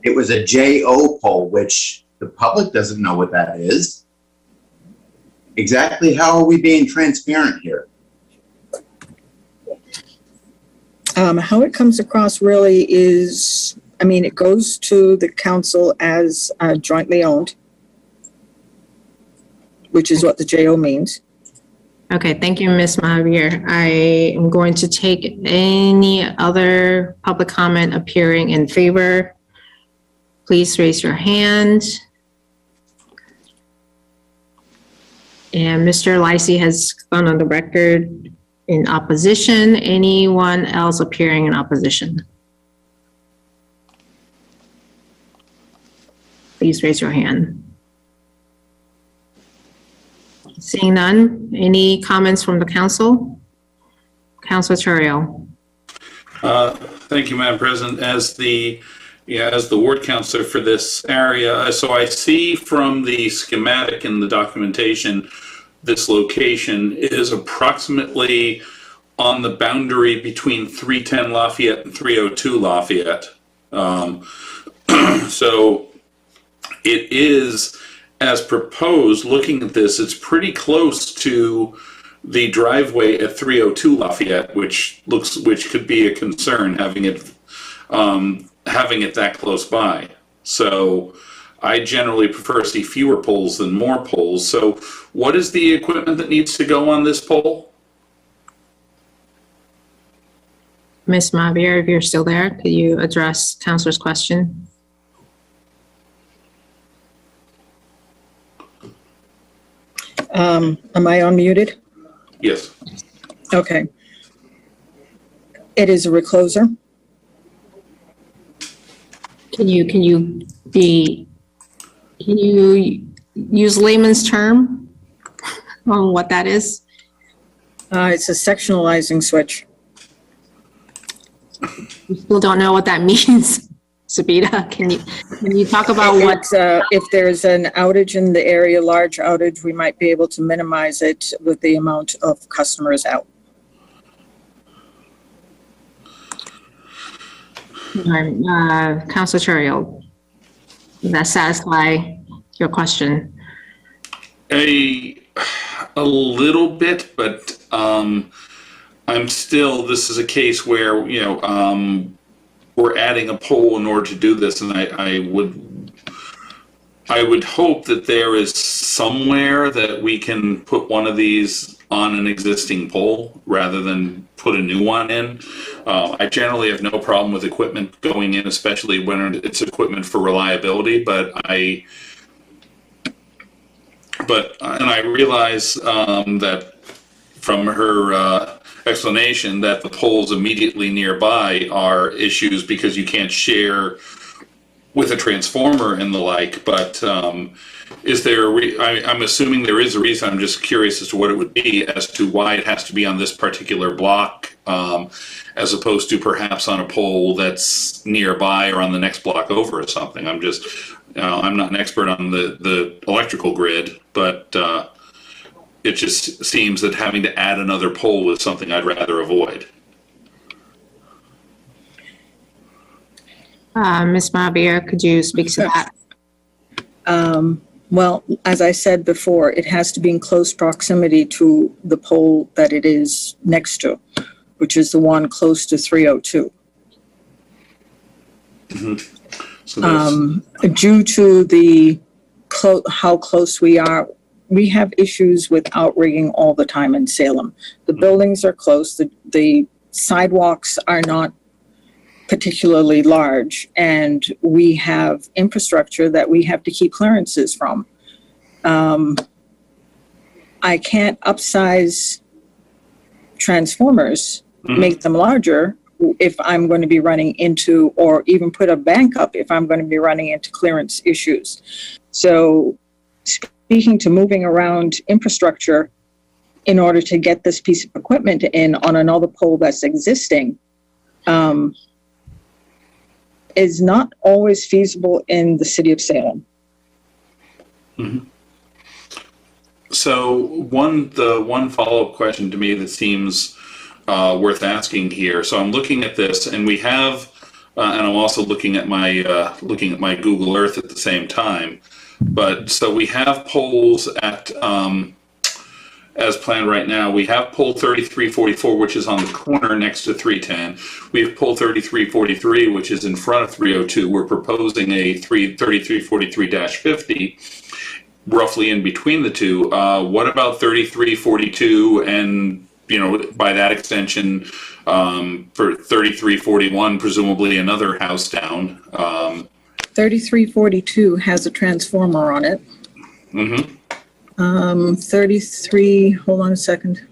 It was a JO pole, which the public doesn't know what that is. Exactly how are we being transparent here? How it comes across really is, I mean, it goes to the council as jointly owned, which is what the JO means. Okay, thank you, Ms. Mahabir. I am going to take any other public comment appearing in favor. Please raise your hand. And Mr. Lacey has gone on the record in opposition. Anyone else appearing in opposition? Please raise your hand. Seeing none, any comments from the council? Councilor Terrio. Thank you, Madam President. As the ward counselor for this area, so I see from the schematic in the documentation, this location is approximately on the boundary between 310 Lafayette and 302 Lafayette. So it is, as proposed, looking at this, it's pretty close to the driveway at 302 Lafayette, which could be a concern having it that close by. So I generally prefer to see fewer poles than more poles. So what is the equipment that needs to go on this pole? Ms. Mahabir, if you're still there, could you address Councilor's question? Am I unmuted? Yes. Okay. It is a recloser. Can you use layman's term on what that is? It's a sectionalizing switch. We still don't know what that means. Sabita, can you talk about what? If there's an outage in the area, large outage, we might be able to minimize it with the amount of customers out. Councilor Terrio, does that satisfy your question? A little bit, but I'm still, this is a case where, we're adding a pole in order to do this, and I would hope that there is somewhere that we can put one of these on an existing pole rather than put a new one in. I generally have no problem with equipment going in, especially when it's equipment for reliability, and I realize that from her explanation that the poles immediately nearby are issues because you can't share with a transformer and the like, but is there I'm assuming there is a reason. I'm just curious as to what it would be as to why it has to be on this particular block as opposed to perhaps on a pole that's nearby or on the next block over or something. I'm just, I'm not an expert on the electrical grid, but it just seems that having to add another pole is something I'd rather avoid. Ms. Mahabir, could you speak to that? Well, as I said before, it has to be in close proximity to the pole that it is next to, which is the one close to 302. Mm-hmm. So due to the how close we are, we have issues with outrigging all the time in Salem. The buildings are close, the sidewalks are not particularly large, and we have infrastructure that we have to keep clearances from. I can't upsize transformers, make them larger if I'm going to be running into, or even put a bank up if I'm going to be running into clearance issues. So speaking to moving around infrastructure in order to get this piece of equipment in on another pole that's existing, is not always feasible in the city of Salem. Mm-hmm. So the one follow-up question to me that seems worth asking here. So I'm looking at this, and we have, and I'm also looking at my Google Earth at the same time. But so we have poles at as planned right now. We have pole 3344, which is on the corner next to 310. We have pole 3343, which is in front of 302. We're proposing a 3343-50, roughly in between the two. What about 3342 and, by that extension, for 3341, presumably another house down? 3342 has a transformer on it. Mm-hmm. 33, hold on a second.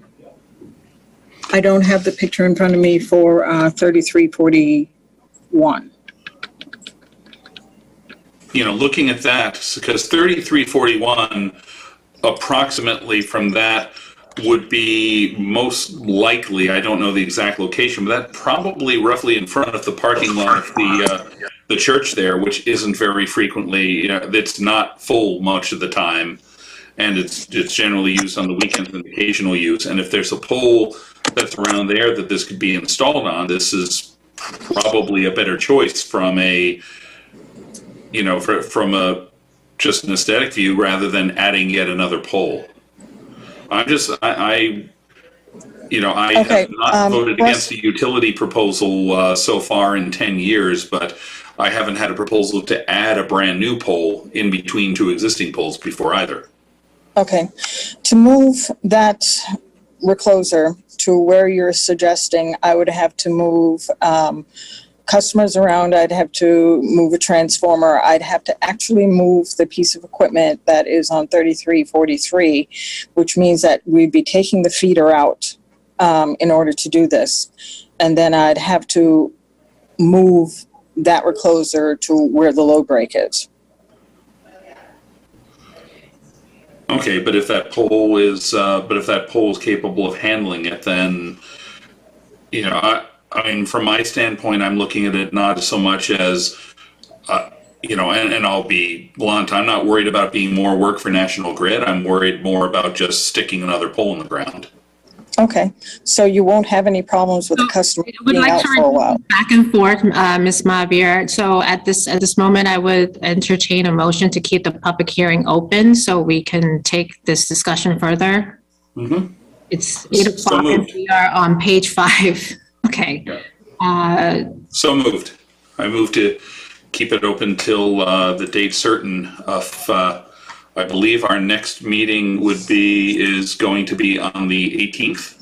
I don't have the picture in front of me for 3341. Looking at that, because 3341, approximately from that would be most likely, I don't know the exact location, but that probably roughly in front of the parking lot of the church there, which isn't very frequently, it's not full much of the time. And it's generally used on the weekends and occasional use. And if there's a pole that's around there that this could be installed on, this is probably a better choice from a, from a just an aesthetic view rather than adding yet another pole. I Okay, have not voted Russ- against the utility proposal so far in 10 years, but I haven't had a proposal to add a brand new pole in between two existing poles before either. Okay, to move that recloser to where you're suggesting, I would have to move customers around. I'd have to move a transformer. I'd have to actually move the piece of equipment that is on 3343, which means that we'd be taking the feeder out in order to do this. And then I'd have to move that recloser to where the low break is. Okay, but if that pole is capable of handling it, then, I mean, from my standpoint, I'm looking at it not so much as, and I'll be blunt, I'm not worried about being more work for National Grid. I'm worried more about just sticking another pole in the ground. Okay, so you won't have any problems with the customer being out for a while. Back and forth, Ms. Mavier. So at this moment, I would entertain a motion to keep the public hearing open so we can take this discussion further. Mm-hmm. It's 8 o'clock and we are on page 5. Okay. So moved. I move to keep it open till the date certain of, I believe our next meeting is going to be on the 18th.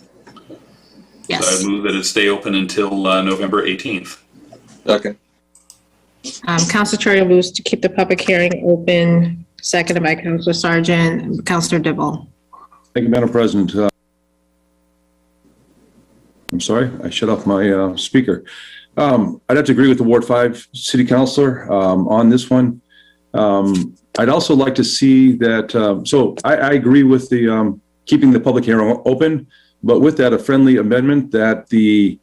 Yes. So I move that it stay open until November 18th. Second. Councilor Terry moves to keep the public hearing open, seconded by Councilor Sargent. Councilor Dibble. Thank you, Madam President. I'm sorry, I shut off my speaker. I'd have to agree with the Ward 5 City Councilor on this one. I'd also like to see that, so I agree with the keeping the public hearing open, but with that, a friendly amendment that the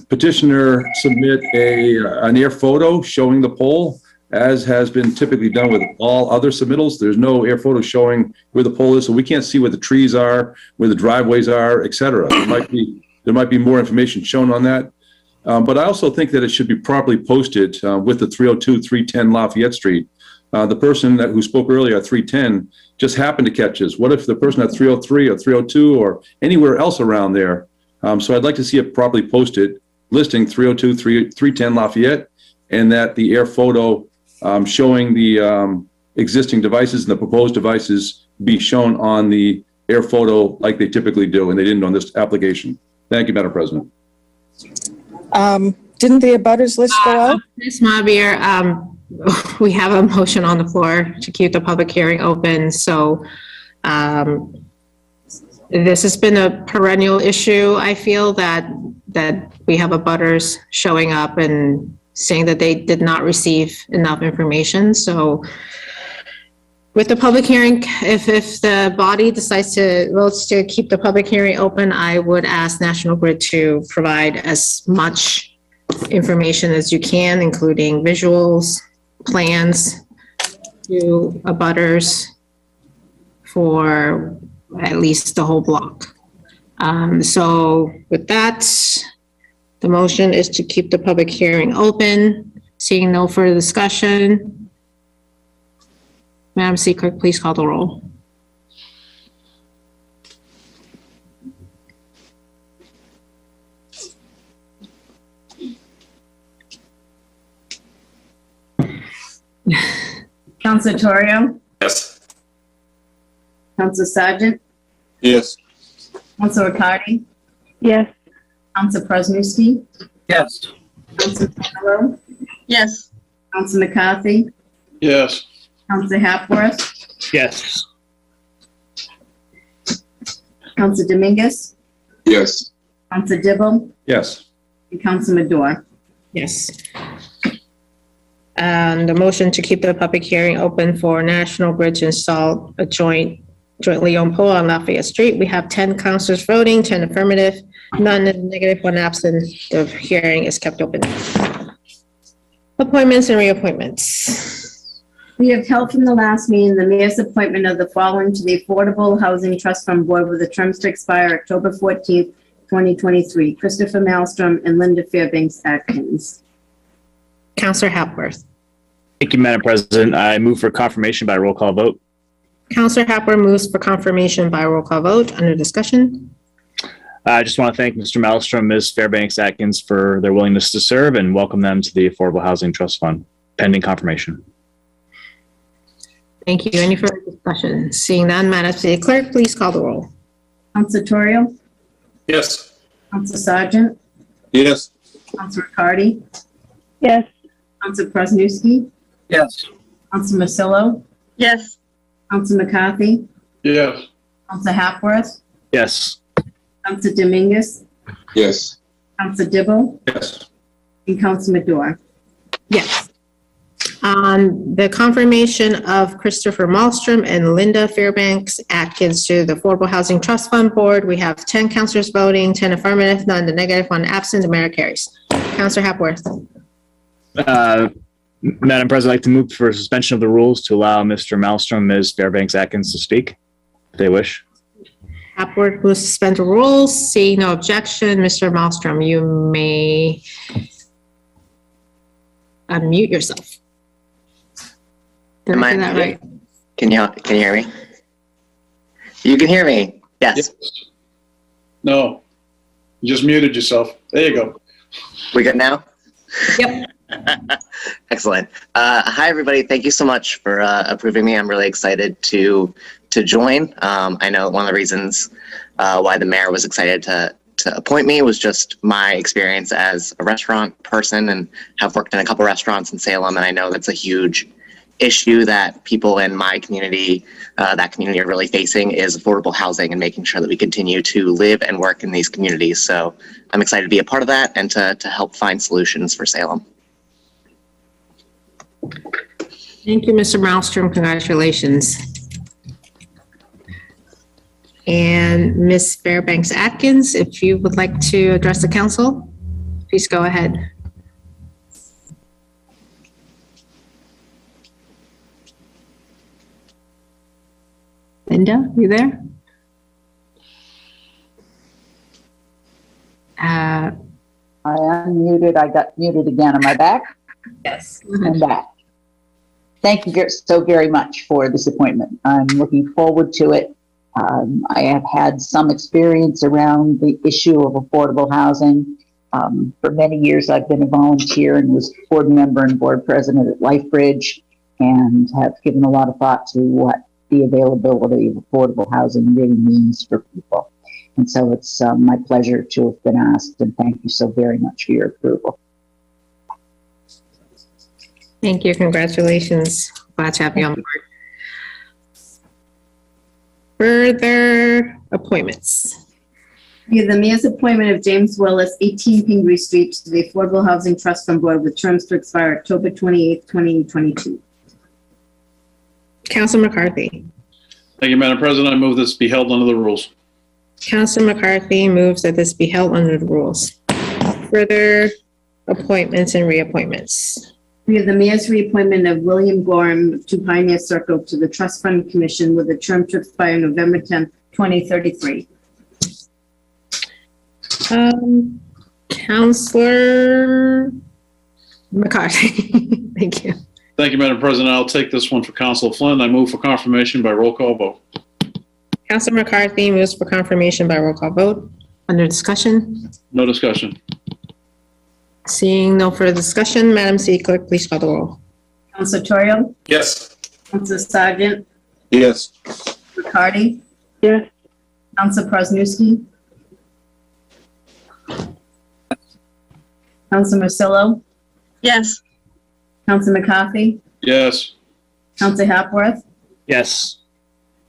petitioner submit an air photo showing the pole, as has been typically done with all other submittals. There's no air photo showing where the pole is, so we can't see where the trees are, where the driveways are, et cetera. There might be more information shown on that. But I also think that it should be properly posted with the 302, 310 Lafayette Street. The person who spoke earlier at 310 just happened to catch this. What if the person at 303 or 302 or anywhere else around there? So I'd like to see it properly posted, listing 302, 310 Lafayette, and that the air photo showing the existing devices and the proposed devices be shown on the air photo like they typically do, and they didn't on this application. Thank you, Madam President. Didn't the abutters list go out? Ms. Mavier, we have a motion on the floor to keep the public hearing open. So this has been a perennial issue. I feel that we have abutters showing up and saying that they did not receive enough information. So with the public hearing, if the body decides to vote to keep the public hearing open, I would ask National Grid to provide as much information as you can, including visuals, plans to abutters for at least the whole block. So with that, the motion is to keep the public hearing open. Seeing no further discussion, Madam Clerk, please call the roll. Counselor Torrio, Yes. Counselor Sargent, Yes. Counselor Riccardi, Yes. Counselor Presnowski, Yes. Counselor Canelo, Yes. Counselor McCarthy, Yes. Counselor Hapworth, Yes. Counselor Dominguez, Yes. Counselor Dibble, Yes. and Counselor Madore. Yes. And the motion to keep the public hearing open for National Grid to install a jointly owned pole on Lafayette Street. We have 10 councilors voting, 10 affirmative, none negative, 1 absent. The hearing is kept open. Appointments and reappointments. We have held from the last meeting the mayor's appointment of the following to the Affordable Housing Trust Fund Board with the terms to expire October 14th, 2023. Christopher Malmstrom and Linda Fairbanks Atkins. Counselor Hapworth. Thank you, Madam President. I move for confirmation by roll call vote. Counselor Hapworth moves for confirmation by roll call vote. Under discussion. I just want to thank Mr. Malmstrom, Ms. Fairbanks Atkins for their willingness to serve and welcome them to the Affordable Housing Trust Fund, pending confirmation. Thank you. Any further discussion? Seeing none, Madam City Clerk, please call the roll. Counselor Torrio, Yes. Counselor Sargent, Yes. Counselor Riccardi, Yes. Counselor Presnowski, Yes. Counselor Masillo, Yes. Counselor McCarthy, Yes. Counselor Hapworth, Yes. Counselor Dominguez, Yes. Counselor Dibble, Yes. and Counselor Madore. Yes. The confirmation of Christopher Malmstrom and Linda Fairbanks Atkins to the Affordable Housing Trust Fund Board. We have 10 councilors voting, 10 affirmative, none negative, 1 absent. The mayor carries. Counselor Hapworth. Madam President, I'd like to move for suspension of the rules to allow Mr. Malmstrom, Ms. Fairbanks Atkins to speak, if they wish. Hapworth will suspend the rules. Seeing no objection, Mr. Malmstrom, you may unmute yourself. Did I do that right? Can you hear me? You can hear me. Yes. No. You just muted yourself. There you go. We good now? Yep. Excellent. Hi, everybody. Thank you so much for approving me. I'm really excited to join. I know one of the reasons why the mayor was excited to appoint me was just my experience as a restaurant person and have worked in a couple restaurants in Salem. And I know that's a huge issue that people in my community, that community are really facing is affordable housing and making sure that we continue to live and work in these communities. So I'm excited to be a part of that and to help find solutions for Salem. Thank you, Mr. Malmstrom. Congratulations. And Ms. Fairbanks Atkins, if you would like to address the council, please go ahead. Linda, you there? I unmuted. I got muted again. Am I back? Yes. I'm back. Thank you so very much for this appointment. I'm looking forward to it. I have had some experience around the issue of affordable housing. For many years, I've been a volunteer and was board member and board president at LifeBridge and have given a lot of thought to what the availability of affordable housing really means for people. And so it's my pleasure to have been asked, and thank you so very much for your approval. Thank you. Congratulations. Glad to have you on board. Further appointments. We have the mayor's appointment of James Willis, 18 Pingree Street, to the Affordable Housing Trust Fund Board with terms to expire October 28th, 2022. Councilor McCarthy. Thank you, Madam President. I move this be held under the rules. Councilor McCarthy moves that this be held under the rules. Further appointments and reappointments. We have the mayor's reappointment of William Gorham to Pioneer Circle to the Trust Fund Commission with a term to expire November 10th, 2033. Councilor McCarthy. Thank you. Thank you, Madam President. I'll take this one for Council Flynn. I move for confirmation by roll call vote. Councilor McCarthy moves for confirmation by roll call vote. Under discussion? No discussion. Seeing no further discussion, Madam City Clerk, please call the roll. Counselor Toyo, Yes. Counselor Sargent, Yes. McCarty, Yes. Counselor Prosnowski, Counselor Marcillo, Yes. Counselor McCarthy, Yes. Counselor Hapworth, Yes.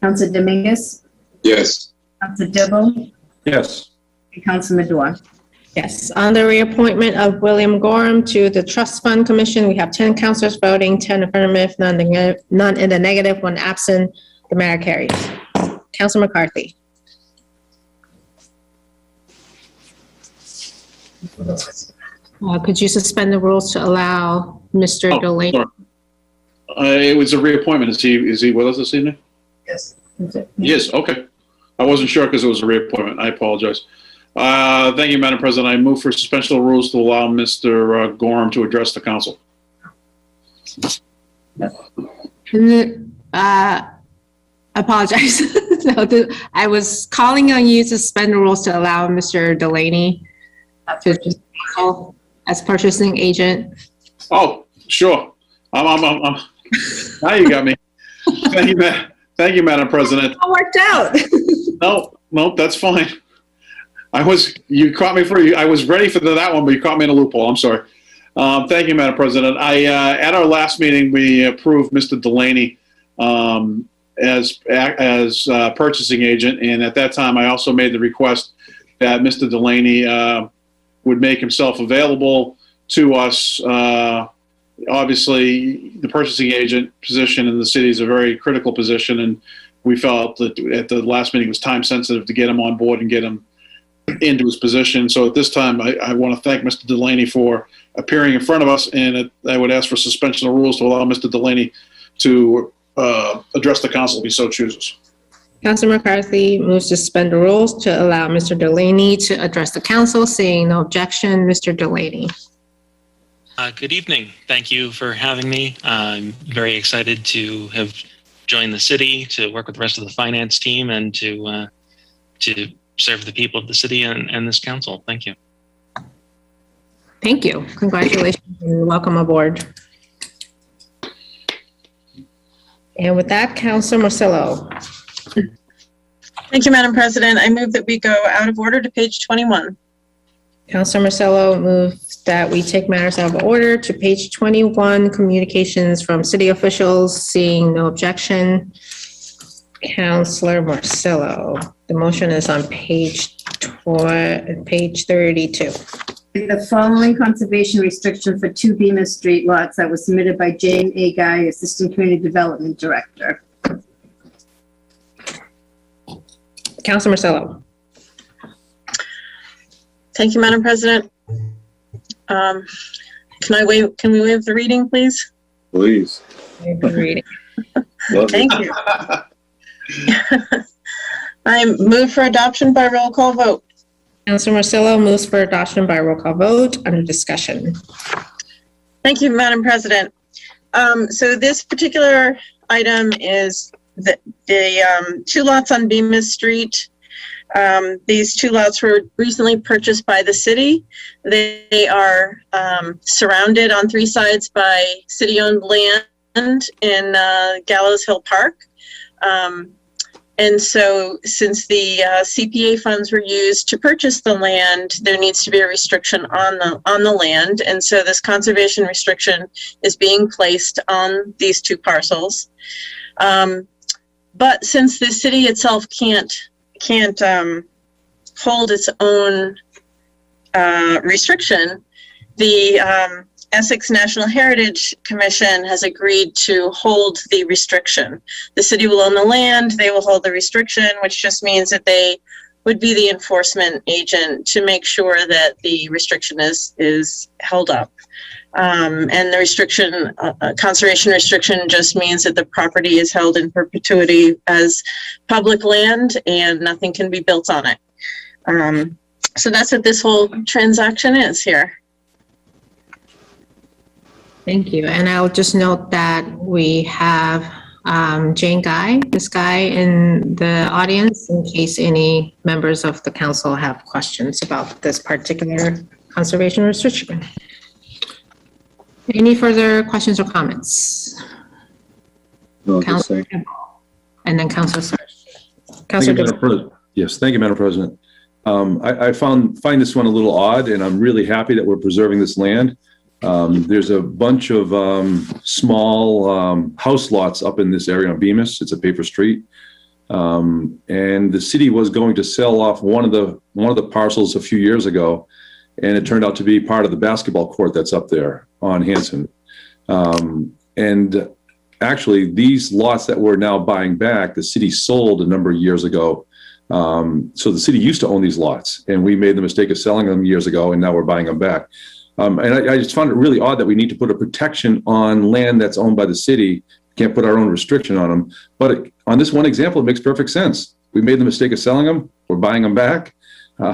Counselor Dominguez, Yes. Counselor Dibble, Yes. and Counselor Madore. Yes, on the reappointment of William Gorham to the Trust Fund Commission, we have 10 councilors voting, 10 affirmative, none in the negative, 1 absent. The matter carries. Councilor McCarthy. Could you suspend the rules to allow Mr. Delaney? Sorry. It was a reappointment. Is he with us this evening? Yes. Yes, okay. I wasn't sure because it was a reappointment. I apologize. Thank you, Madam President. I move for suspension of rules to allow Mr. Gorham to address the council. Apologize. No, I was calling on you to suspend the rules to allow Mr. Delaney to address the council as purchasing agent. Oh, sure. I'm now you got me. Thank you, Madam President. All worked out. No, that's fine. You caught me I was ready for that one, but you caught me in a loophole. I'm sorry. Thank you, Madam President. At our last meeting, we approved Mr. Delaney as purchasing agent, and at that time, I also made the request that Mr. Delaney would make himself available to us. Obviously, the purchasing agent position in the city is a very critical position, and we felt that at the last meeting it was time sensitive to get him on board and get him into his position. So at this time, I want to thank Mr. Delaney for appearing in front of us, and I would ask for suspension of rules to allow Mr. Delaney to address the council if he so chooses. Councilor McCarthy moves to suspend the rules to allow Mr. Delaney to address the council. Seeing no objection, Mr. Delaney. Good evening. Thank you for having me. I'm very excited to have joined the city, to work with the rest of the finance team, and to serve the people of the city and this council. Thank you. Thank you. Congratulations and welcome aboard. And with that, Councilor Marcillo. Thank you, Madam President. I move that we go out of order to page 21. Councilor Marcillo moves that we take matters out of order to page 21, communications from city officials. Seeing no objection. Councilor Marcillo. The motion is on page 32. The following conservation restriction for 2 Bemis Street lots that was submitted by Jane A. Guy, Assistant Community Development Director. Councilor Marcillo. Thank you, Madam President. Can we waive the reading, please? Please. Reading. Thank you. I move for adoption by roll call vote. Councilor Marcillo moves for adoption by roll call vote. Under discussion. Thank you, Madam President. So this particular item is the 2 lots on Bemis Street. These 2 lots were recently purchased by the city. They are surrounded on 3 sides by city-owned land in Gallows Hill Park. And so since the CPA funds were used to purchase the land, there needs to be a restriction on the land. And so this conservation restriction is being placed on these 2 parcels. But since the city itself can't hold its own restriction, the Essex National Heritage Commission has agreed to hold the restriction. The city will own the land, they will hold the restriction, which just means that they would be the enforcement agent to make sure that the restriction is held up. And the restriction, conservation restriction, just means that the property is held in perpetuity as public land and nothing can be built on it. So that's what this whole transaction is here. Thank you. And I'll just note that we have Jane Guy, this guy in the audience, in case any members of the council have questions about this particular conservation restriction. Any further questions or comments? No, just saying. And then Councilor Sargent. Thank you, Councilor Madam President. Yes, thank you, Madam President. I find this one a little odd, and I'm really happy that we're preserving this land. There's a bunch of small house lots up in this area on Bemis. It's a paper street. And the city was going to sell off one of the parcels a few years ago, and it turned out to be part of the basketball court that's up there on Hanson. And actually, these lots that we're now buying back, the city sold a number of years ago. So the city used to own these lots, and we made the mistake of selling them years ago, and now we're buying them back. And I just found it really odd that we need to put a protection on land that's owned by the city. Can't put our own restriction on them. But on this one example, it makes perfect sense. We made the mistake of selling them. We're buying them back. I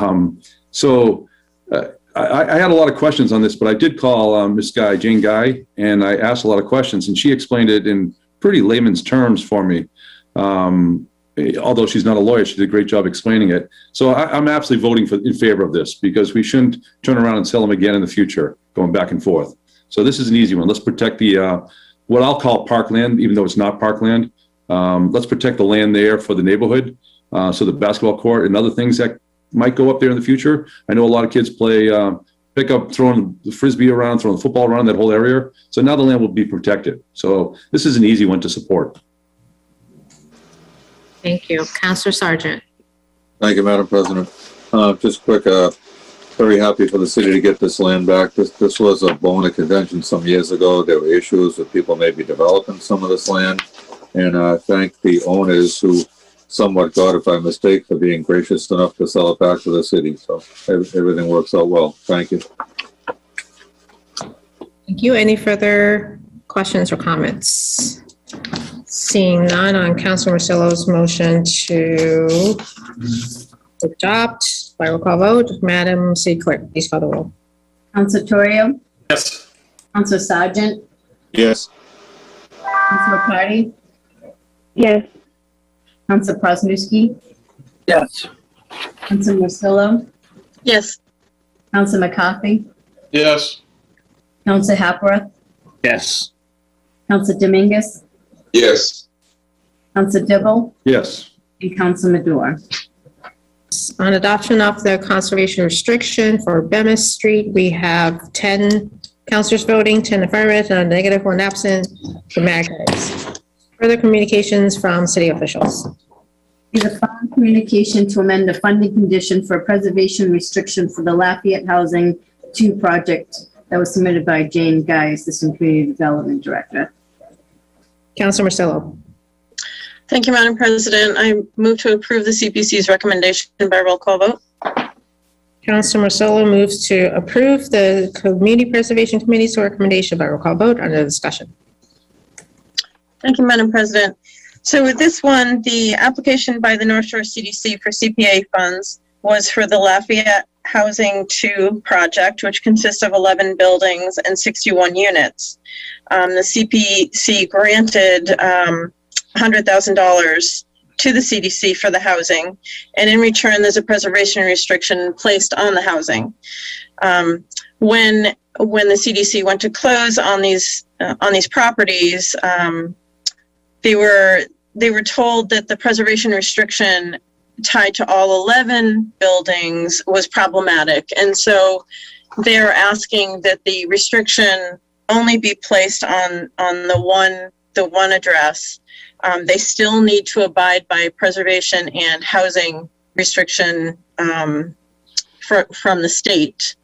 had a lot of questions on this, but I did call Jane Guy, and I asked a lot of questions, and she explained it in pretty layman's terms for me. Although she's not a lawyer, she did a great job explaining it. So I'm absolutely voting in favor of this, because we shouldn't turn around and sell them again in the future, going back and forth. So this is an easy one. Let's protect the what I'll call parkland, even though it's not parkland. Let's protect the land there for the neighborhood, so the basketball court and other things that might go up there in the future. I know a lot of kids play pickup, throwing the frisbee around, throwing the football around that whole area. So now the land will be protected. So this is an easy one to support. Thank you. Councilor Sargent. Thank you, Madam President. Just quick, very happy for the city to get this land back. This was a bone of contention some years ago. There were issues with people maybe developing some of this land. And thank the owners who somewhat got it by mistake for being gracious enough to sell it back to the city. So everything works out well. Thank you. Thank you. Any further questions or comments? Seeing none on Councilor Marcello's motion to adopt by roll call vote, Madam City Clerk, please call the roll. Councilor Torrio? Yes. Councilor Sargent? Yes. Councilor Cardy? Yes. Councilor Prosnowski? Yes. Councilor Marcillo? Yes. Councilor McCarthy? Yes. Councilor Hapworth? Yes. Councilor Dominguez? Yes. Councilor Dibble? Yes. And Councilor Madore. On adoption of the conservation restriction for Bemis Street, we have 10 councilors voting, 10 affirmative, and a negative, 1 absent. The mayor carries. Further communications from city officials. Is a following communication to amend the funding condition for a preservation restriction for the Lafayette Housing 2 project that was submitted by Jane Guy, Assistant Community Development Director. Councilor Marcello. Thank you, Madam President. I move to approve the CPC's recommendation by roll call vote. Councilor Marcello moves to approve the Community Preservation Committee's recommendation by roll call vote. Under discussion. Thank you, Madam President. So with this one, the application by the North Shore CDC for CPA funds was for the Lafayette Housing 2 project, which consists of 11 buildings and 61 units. The CPC granted $100,000 to the CDC for the housing, and in return, there's a preservation restriction placed on the housing. When the CDC went to close on these properties, they were told that the preservation restriction tied to all 11 buildings was problematic, and so they're asking that the restriction only be placed on the one address. They still need to abide by preservation and housing restriction from the state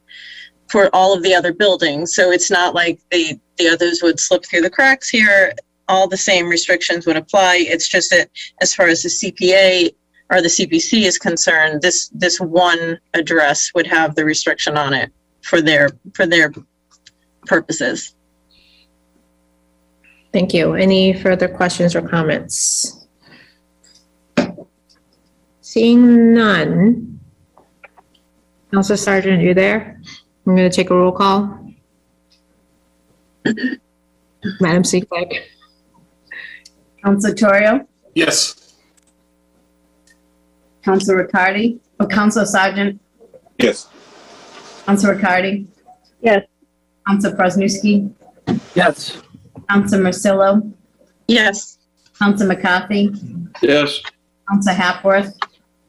for all of the other buildings. So it's not like the others would slip through the cracks here. All the same restrictions would apply. It's just that as far as the CPA or the CPC is concerned, this one address would have the restriction on it for their purposes. Thank you. Any further questions or comments? Seeing none. Councilor Sargent, you there? I'm going to take a roll call. Madam City Clerk. Councilor Torrio? Yes. Councilor Riccardi? Oh, Councilor Sargent? Yes. Councilor Riccardi? Yes. Councilor Prosnowski? Yes. Council Marcillo, Yes. Council McCarthy, Yes. Council Hapworth,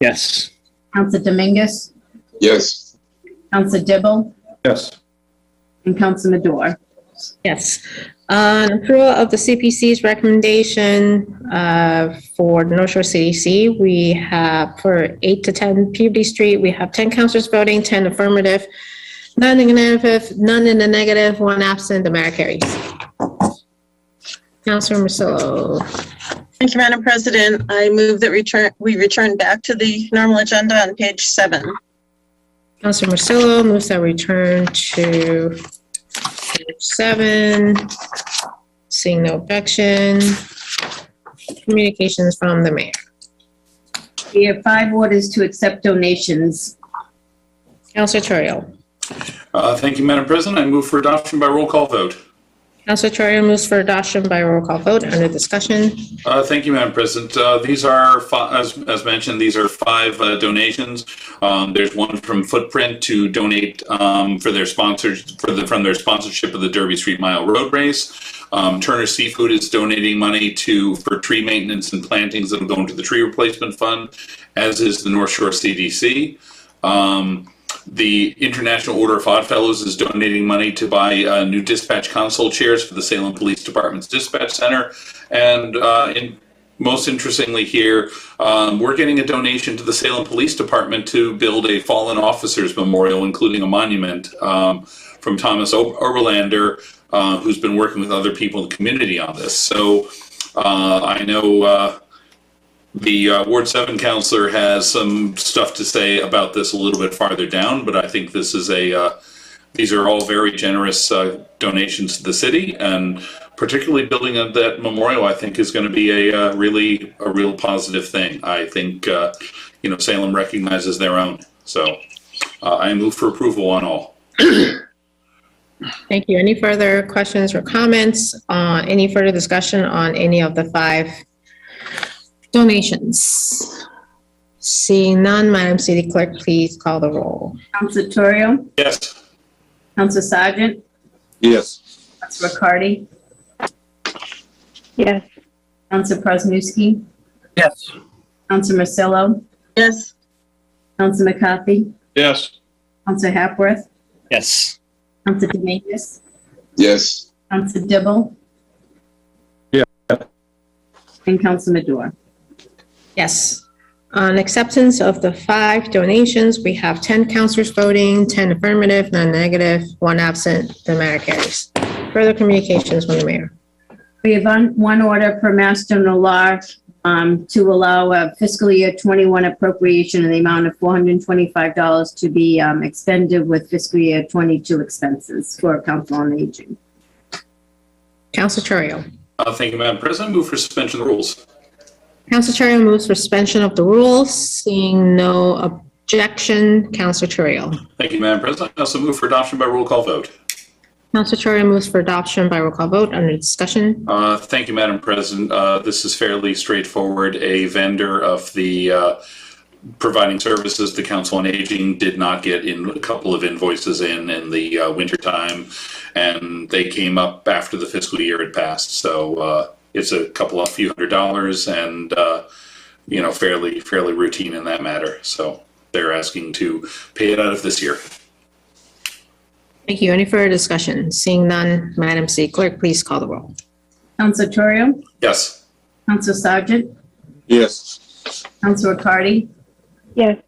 Yes. Council Dominguez, Yes. Council Dibble, Yes. and Council Madore. Yes. On approval of the CPC's recommendation for North Shore CDC, we have for 8 to 10 Peabody Street, we have 10 councilors voting, 10 affirmative, none in the negative, 1 absent. The mayor carries. Councilor Marcillo. Thank you, Madam President. I move that we return back to the normal agenda on page 7. Councilor Marcillo moves that return to page 7. Seeing no objection. Communications from the mayor. We have 5 orders to accept donations. Councilor Chorio. Thank you, Madam President. I move for adoption by roll call vote. Councilor Chorio moves for adoption by roll call vote. Under discussion. Thank you, Madam President. These are, as mentioned, these are 5 donations. There's one from Footprint to donate for their from their sponsorship of the Derby Street Mile Road Race. Turner Seafood is donating money for tree maintenance and plantings that will go into the tree replacement fund, as is the North Shore CDC. The International Order of Oddfellows is donating money to buy new dispatch console chairs for the Salem Police Department's dispatch center. And most interestingly here, we're getting a donation to the Salem Police Department to build a fallen officers memorial, including a monument from Thomas Oberlander, who's been working with other people in the community on this. So I know the Ward 7 councilor has some stuff to say about this a little bit farther down, but I think this is these are all very generous donations to the city, and particularly building that memorial, I think, is going to be a real positive thing. I think, Salem recognizes their own. So I move for approval on all. Thank you. Any further questions or comments? Any further discussion on any of the 5 donations? Seeing none, Madam City Clerk, please call the roll. Council Torrio, Yes. Council Sargent, Yes. Council Riccardi, Yes. Council Prosnewski, Yes. Council Marcillo, Yes. Council McCarthy, Yes. Council Hapworth, Yes. Council Dominguez, Yes. Council Dibble, Yeah. and Council Madore. Yes. On acceptance of the 5 donations, we have 10 councilors voting, 10 affirmative, none negative, 1 absent. The matter carries. Further communications from the mayor. We have one order per Mass General Law to allow a fiscal year 21 appropriation in the amount of $425 to be expended with fiscal year 22 expenses for Council on Aging. Councilor Chorio. Thank you, Madam President. Move for suspension of the rules. Councilor Chorio moves for suspension of the rules. Seeing no objection, Councilor Chorio. Thank you, Madam President. I also move for adoption by roll call vote. Councilor Chorio moves for adoption by roll call vote. Under discussion. Thank you, Madam President. This is fairly straightforward. A vendor of the providing services to Council on Aging did not get in a couple of invoices in the winter time, and they came up after the fiscal year had passed. So it's a few $100s, and fairly routine in that matter. So they're asking to pay it out of this year. Thank you. Any further discussion? Seeing none, Madam City Clerk, please call the roll. Council Torrio, Yes. Council Sargent, Yes. Council Riccardi, Yes.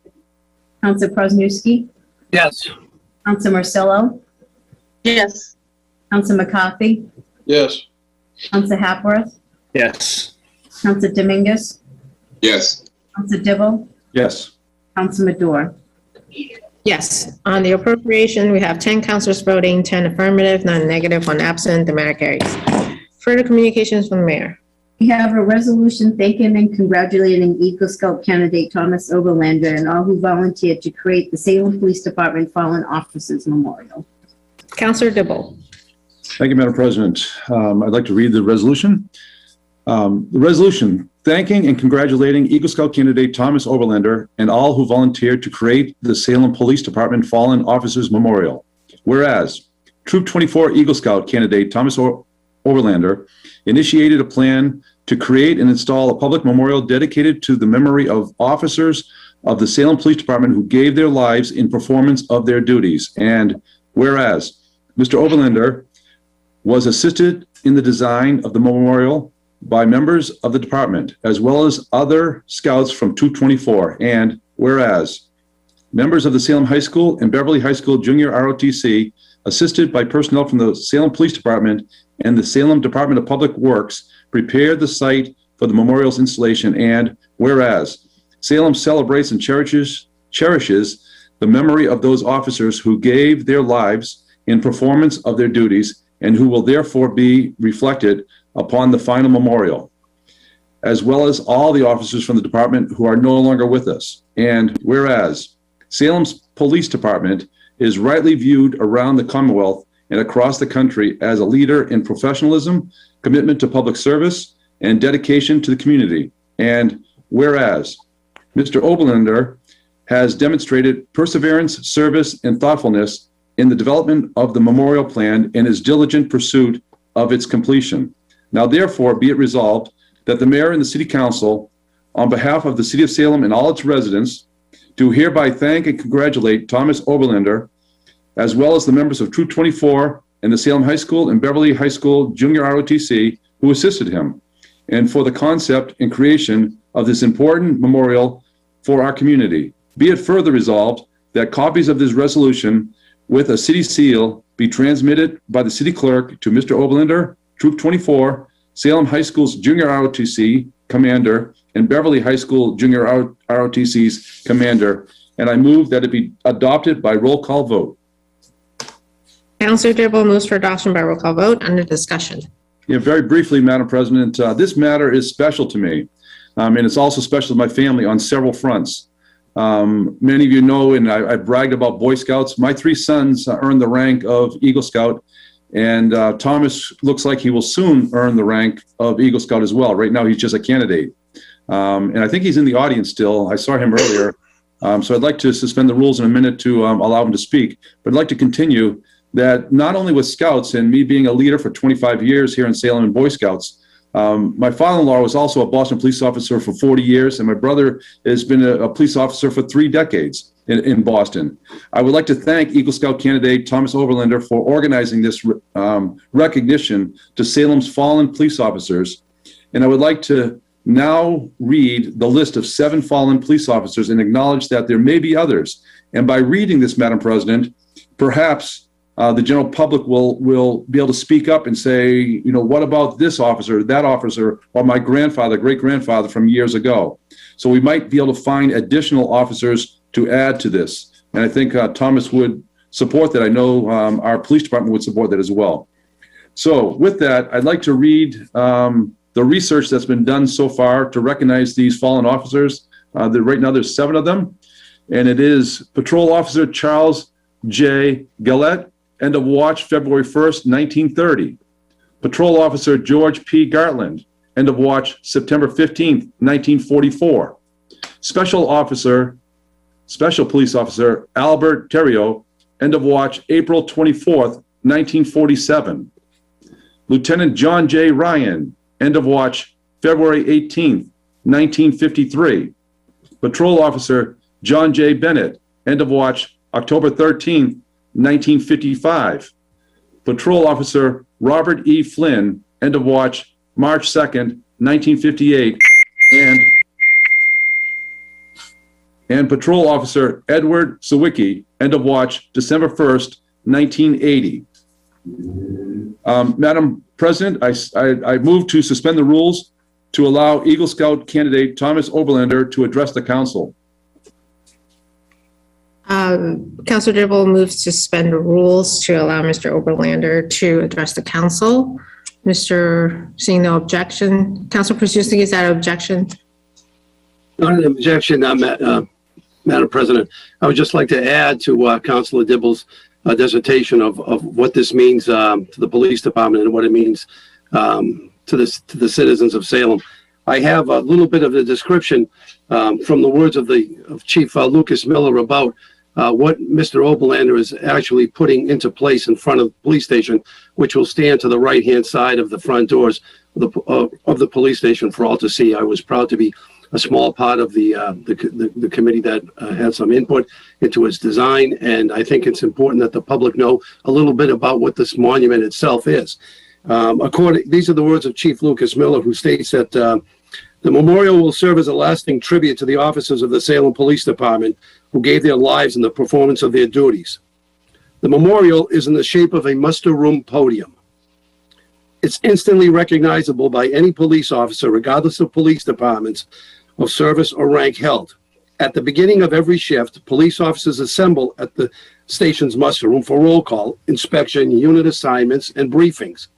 Council Prosnewski, Yes. Council Marcillo, Yes. Council McCarthy, Yes. Council Hapworth, Yes. Council Dominguez, Yes. Council Dibble, Yes. Council Madore. Yes. On the appropriation, we have 10 councilors voting, 10 affirmative, none negative, 1 absent. The matter carries. Further communications from the mayor. We have a resolution thanking and congratulating Eagle Scout candidate Thomas Oberlander and all who volunteered to create the Salem Police Department Fallen Officers Memorial. Councilor Dibble. Thank you, Madam President. I'd like to read the resolution. The resolution thanking and congratulating Eagle Scout candidate Thomas Oberlander and all who volunteered to create the Salem Police Department Fallen Officers Memorial. Whereas Troop 24 Eagle Scout candidate Thomas Overlander initiated a plan to create and install a public memorial dedicated to the memory of officers of the Salem Police Department who gave their lives in performance of their duties. And whereas Mr. Overlander was assisted in the design of the memorial by members of the department, as well as other scouts from Troop 24. And whereas members of the Salem High School and Beverly High School Junior ROTC, assisted by personnel from the Salem Police Department and the Salem Department of Public Works, prepared the site for the memorial's installation. And whereas Salem celebrates and cherishes the memory of those officers who gave their lives in performance of their duties and who will therefore be reflected upon the final memorial, as well as all the officers from the department who are no longer with us. And whereas Salem's police department is rightly viewed around the Commonwealth and across the country as a leader in professionalism, commitment to public service, and dedication to the community. And whereas Mr. Oberlander has demonstrated perseverance, service, and thoughtfulness in the development of the memorial plan and his diligent pursuit of its completion. Now, therefore, be it resolved that the mayor and the city council, on behalf of the city of Salem and all its residents, do hereby thank and congratulate Thomas Oberlander, as well as the members of Troop 24 and the Salem High School and Beverly High School Junior ROTC who assisted him, and for the concept and creation of this important memorial for our community. Be it further resolved that copies of this resolution with a city seal be transmitted by the city clerk to Mr. Oberlander, Troop 24, Salem High School's Junior ROTC Commander, and Beverly High School Junior ROTC's Commander. And I move that it be adopted by roll call vote. Councilor Dibble moves for adoption by roll call vote. Under discussion. Yeah, very briefly, Madam President, this matter is special to me, and it's also special to my family on several fronts. Many of you know, and I bragged about Boy Scouts. My three sons earned the rank of Eagle Scout, and Thomas looks like he will soon earn the rank of Eagle Scout as well. Right now, he's just a candidate. And I think he's in the audience still. I saw him earlier. So I'd like to suspend the rules in a minute to allow him to speak. But I'd like to continue that not only with Scouts and me being a leader for 25 years here in Salem and Boy Scouts, my father-in-law was also a Boston police officer for 40 years, and my brother has been a police officer for 3 decades in Boston. I would like to thank Eagle Scout candidate Thomas Oberlander for organizing this recognition to Salem's fallen police officers. And I would like to now read the list of 7 fallen police officers and acknowledge that there may be others. And by reading this, Madam President, perhaps the general public will be able to speak up and say, you know, what about this officer, that officer, or my grandfather, great-grandfather from years ago? So we might be able to find additional officers to add to this. And I think Thomas would support that. I know our police department would support that as well. So with that, I'd like to read the research that's been done so far to recognize these fallen officers. Right now there's 7 of them. And it is Patrol Officer Charles J. Gillette, end of watch February 1st, 1930. Patrol Officer George P. Gartland, end of watch September 15th, 1944. Special Police Officer Albert Terrio, end of watch April 24th, 1947. Lieutenant John J. Ryan, end of watch February 18th, 1953. Patrol Officer John J. Bennett, end of watch October 13th, 1955. Patrol Officer Robert E. Flynn, end of watch March 2nd, 1958. And Patrol Officer Edward Sawicki, end of watch December 1st, 1980. Madam President, I move to suspend the rules to allow Eagle Scout candidate Thomas Oberlander to address the council. Councilor Dibble moves to suspend the rules to allow Mr. Oberlander to address the council. Seeing no objection. Councilor Prasuski, is that an objection? Not an objection, Madam President. I would just like to add to Councilor Dibble's dissertation of what this means to the police department and what it means to the citizens of Salem. I have a little bit of a description from the words of Chief Lucas Miller about what Mr. Oberlander is actually putting into place in front of the police station, which will stand to the right-hand side of the front doors of the police station for all to see. I was proud to be a small part of the committee that had some input into its design, and I think it's important that the public know a little bit about what this monument itself is. These are the words of Chief Lucas Miller, who states that the memorial will serve as a lasting tribute to the officers of the Salem Police Department who gave their lives in the performance of their duties. The memorial is in the shape of a muster room podium. It's instantly recognizable by any police officer, regardless of police departments of service or rank held. At the beginning of every shift, police officers assemble at the station's muster room for roll call, inspection, unit assignments, and briefings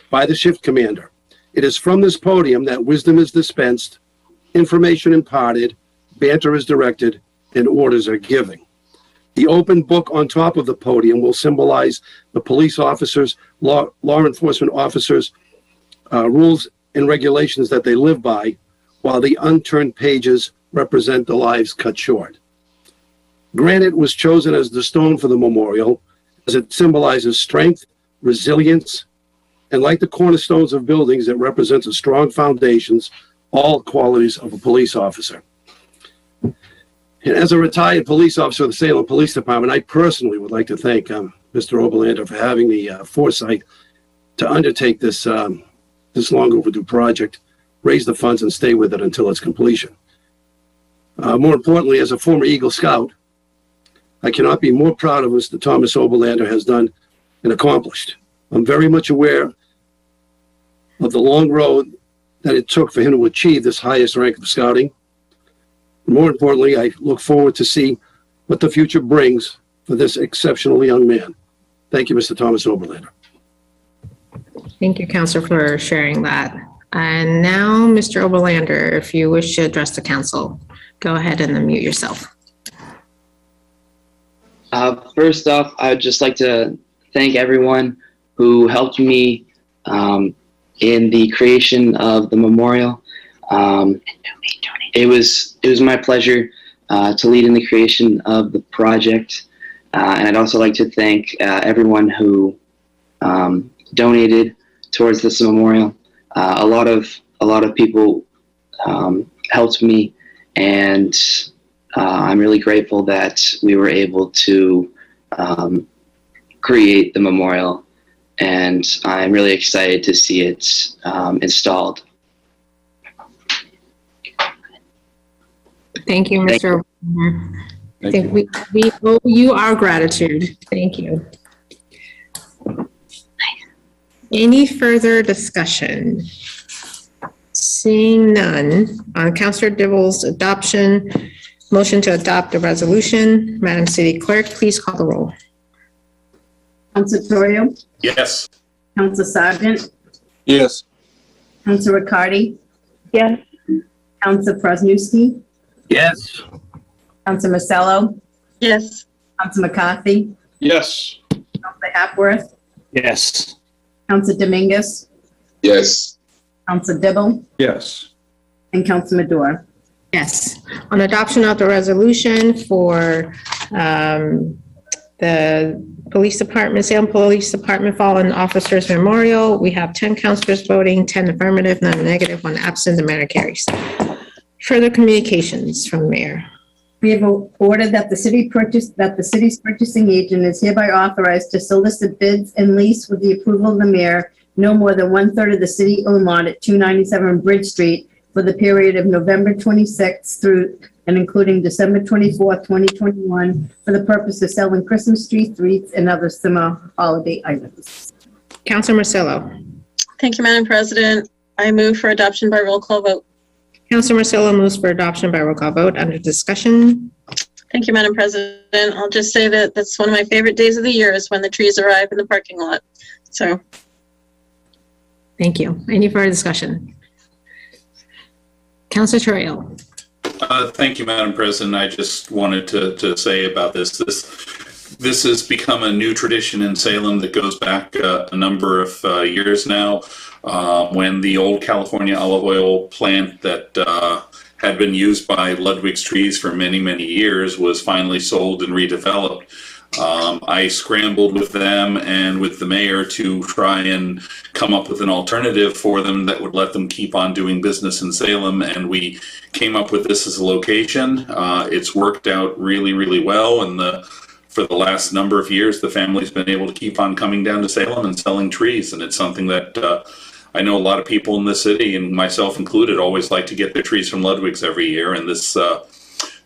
by the shift commander. It is from this podium that wisdom is dispensed, information imparted, banter is directed, and orders are given. The open book on top of the podium will symbolize the police officers, law enforcement officers, rules and regulations that they live by, while the unturned pages represent the lives cut short. Granite was chosen as the stone for the memorial, as it symbolizes strength, resilience, and like the cornerstones of buildings, it represents a strong foundations, all qualities of a police officer. And as a retired police officer of the Salem Police Department, I personally would like to thank Mr. Oberlander for having the foresight to undertake this this long overdue project, raise the funds, and stay with it until its completion. More importantly, as a former Eagle Scout, I cannot be more proud of what Mr. Thomas Oberlander has done and accomplished. I'm very much aware of the long road that it took for him to achieve this highest rank of scouting. More importantly, I look forward to see what the future brings for this exceptional young man. Thank you, Mr. Thomas Oberlander. Thank you, Councilor, for sharing that. And now, Mr. Oberlander, if you wish to address the council, go ahead and unmute yourself. First off, I'd just like to thank everyone who helped me in the creation of the memorial. It was my pleasure to lead in the creation of the project, and I'd also like to thank everyone who donated towards this memorial. A lot of people helped me, and I'm really grateful that we were able to create the memorial, and I'm really excited to see it installed. Thank you, Mr. Oberlander. I think we owe you our gratitude. Thank you. Any further discussion? Seeing none, on Councilor Dibble's motion to adopt the resolution, Madam City Clerk, please call the roll. Councilor Torrio? Yes. Councilor Sargent? Yes. Councilor Riccardi? Yes. Councilor Presnowski? Yes. Councilor Marcello? Yes. Councilor McCarthy? Yes. Councilor Hapworth? Yes. Councilor Dominguez? Yes. Councilor Dibble? Yes. And Councilor Madore? Yes. On adoption of the resolution for the Police Department, Salem Police Department Fallen Officers Memorial, we have 10 councilors voting, 10 affirmative, none negative, 1 absent. The matter carries. Further communications from the mayor. We have ordered that the city's purchasing agent is hereby authorized to solicit bids and lease with the approval of the mayor no more than 1/3 of the city-owned lot at 297 Bridge Street for the period of November 26th through and including December 24th, 2021, for the purpose of selling Christmas trees, wreaths, and other similar holiday items. Councilor Marcello. Thank you, Madam President. I move for adoption by roll call vote. Councilor Marcello moves for adoption by roll call vote. Under discussion. Thank you, Madam President. I'll just say that that's one of my favorite days of the year is when the trees arrive in the parking lot. So. Thank you. Any further discussion? Councilor Torrio. Thank you, Madam President. I just wanted to say about this. This has become a new tradition in Salem that goes back a number of years now. When the old California olive oil plant that had been used by Ludwig's Trees for many, many years was finally sold and redeveloped. I scrambled with them and with the mayor to try and come up with an alternative for them that would let them keep on doing business in Salem, and we came up with this as a location. It's worked out really, really well, and for the last number of years, the family's been able to keep on coming down to Salem and selling trees, and it's something that I know a lot of people in the city, and myself included, always like to get their trees from Ludwig's every year, and this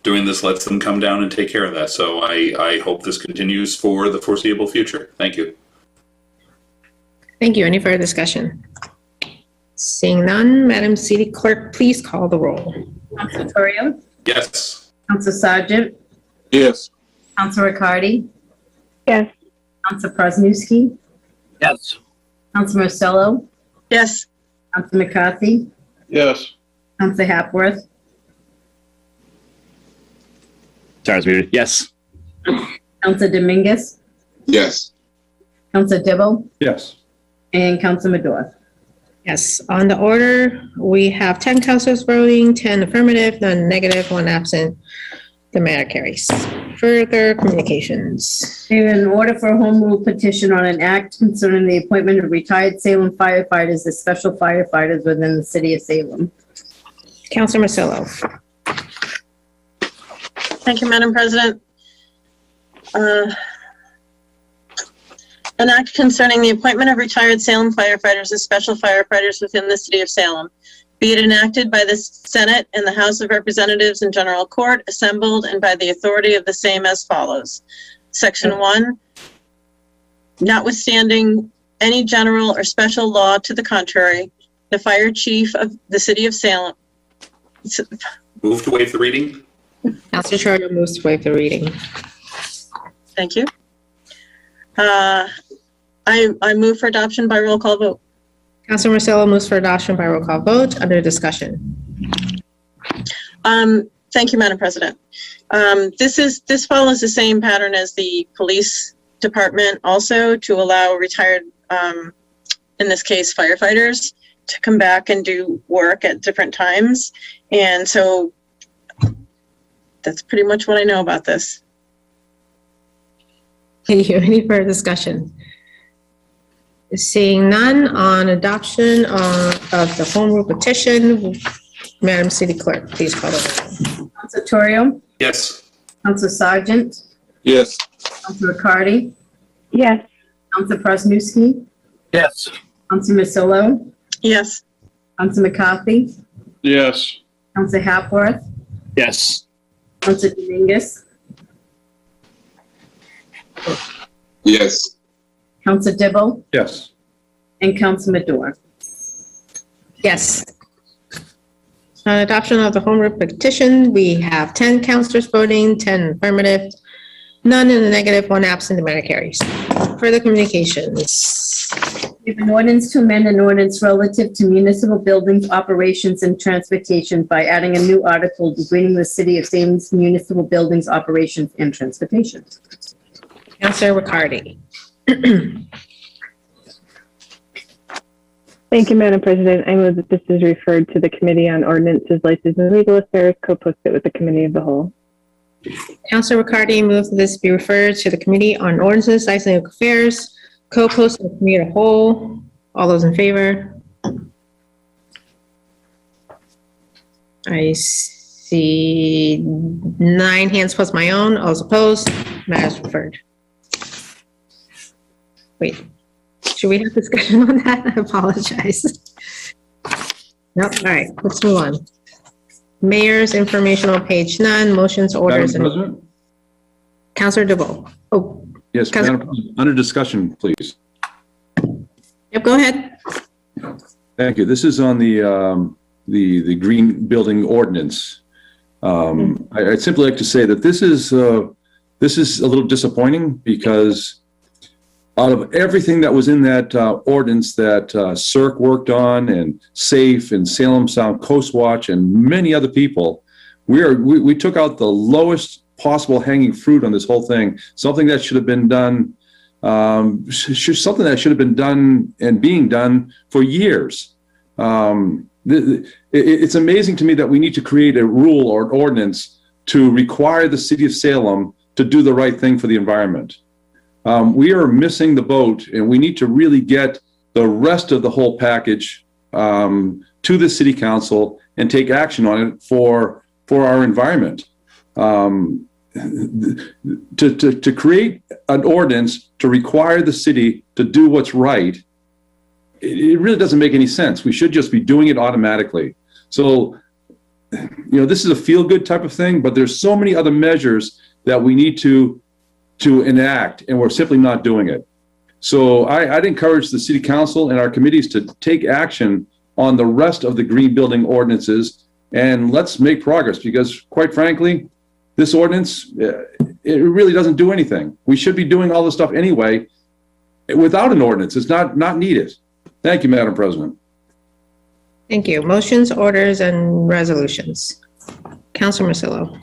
doing this lets them come down and take care of that. So I hope this continues for the foreseeable future. Thank you. Thank you. Any further discussion? Seeing none, Madam City Clerk, please call the roll. Council Torrio, Yes. Council Sargent, Yes. Council Riccardi, Yes. Council Presnowski, Yes. Council Marcello, Yes. Council McCarthy, Yes. Council Hapworth, Sorry, I was muted. Yes. Council Dominguez, Yes. Council Dibble, Yes. and Council Madore. Yes, on the order, we have 10 councilors voting, 10 affirmative, none negative, 1 absent. The matter carries. Further communications. In order for a home rule petition on an act concerning the appointment of retired Salem firefighters as special firefighters within the city of Salem. Councilor Marcello. Thank you, Madam President. An act concerning the appointment of retired Salem firefighters as special firefighters within the city of Salem. Be it enacted by the Senate and the House of Representatives in General Court, assembled and by the authority of the same as follows. Section 1, notwithstanding any general or special law to the contrary, the fire chief of the city of Salem. Move to waive the reading. Councilor Troyer moves to waive the reading. Thank you. I move for adoption by roll call vote. Councilor Marcello moves for adoption by roll call vote. Under discussion. Thank you, Madam President. This follows the same pattern as the police department, also to allow retired, in this case, firefighters to come back and do work at different times. And so that's pretty much what I know about this. Thank you. Any further discussion? Seeing none, on adoption of the home rule petition, Madam City Clerk, please call the roll. Council Torrio, Yes. Council Sargent, Yes. Council Riccardi, Yes. Council Presnowski, Yes. Council Marcello, Yes. Council McCarthy, Yes. Council Hapworth, Yes. Council Dominguez, Yes. Council Dibble, Yes. and Council Madore. Yes. On adoption of the home rule petition, we have 10 councilors voting, 10 affirmative, none in the negative, 1 absent. The matter carries. Further communications. We have an ordinance to amend an ordinance relative to municipal buildings, operations, and transportation by adding a new article degreening the city of Salem's municipal buildings, operations, and transportation. Councilor Riccardi. Thank you, Madam President. I move that this is referred to the Committee on Ordinances, Licenses, and Legal Affairs, co-posted with the Committee of the Whole. Councilor Riccardi moves that this be referred to the Committee on Ordinances, Licenses, and Legal Affairs, co-posted with the Committee of the Whole. All those in favor? I see 9 hands plus my own. All those opposed? Matter is referred. Wait, should we have discussion on that? I apologize. Nope, all right, let's move on. Mayor's informational, page 9, motions, orders, Madam and President? Councilor DeVoe. Oh, Yes, Councilor- Madam President, under discussion, please. yep, go ahead. Thank you. This is on the green building ordinance. I'd simply like to say that this is a little disappointing because out of everything that was in that ordinance that CERC worked on, and SAFE and Salem Sound Coast Watch and many other people, we took out the lowest possible hanging fruit on this whole thing. Something that should have been done, something that should have been done and being done for years. it's amazing to me that we need to create a rule or an ordinance to require the city of Salem to do the right thing for the environment. We are missing the boat, and we need to really get the rest of the whole package to the city council and take action on it for our environment. To create an ordinance to require the city to do what's right, it really doesn't make any sense. We should just be doing it automatically. So, this is a feel-good type of thing, but there's so many other measures that we need to enact, and we're simply not doing it. So I'd encourage the city council and our committees to take action on the rest of the green building ordinances, and let's make progress, because quite frankly, this ordinance, it really doesn't do anything. We should be doing all this stuff anyway. Without an ordinance, it's not needed. Thank you, Madam President. Thank you. Motions, orders, and resolutions. Councilor Marcillo.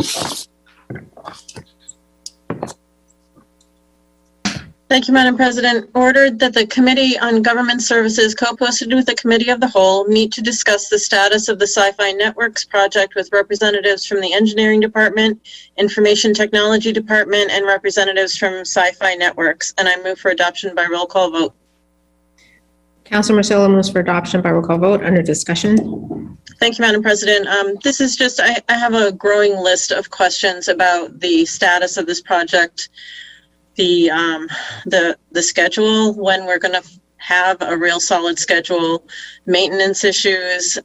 Thank you, Madam President. Ordered that the Committee on Government Services, co-posted with the Committee of the Whole, meet to discuss the status of the Sci-Fi Networks project with representatives from the Engineering Department, Information Technology Department, and representatives from Sci-Fi Networks. And I move for adoption by roll call vote. Councilor Marcillo moves for adoption by roll call vote. Under discussion. Thank you, Madam President. This is just, I have a growing list of questions about the status of this project, the schedule, when we're going to have a real solid schedule, maintenance issues.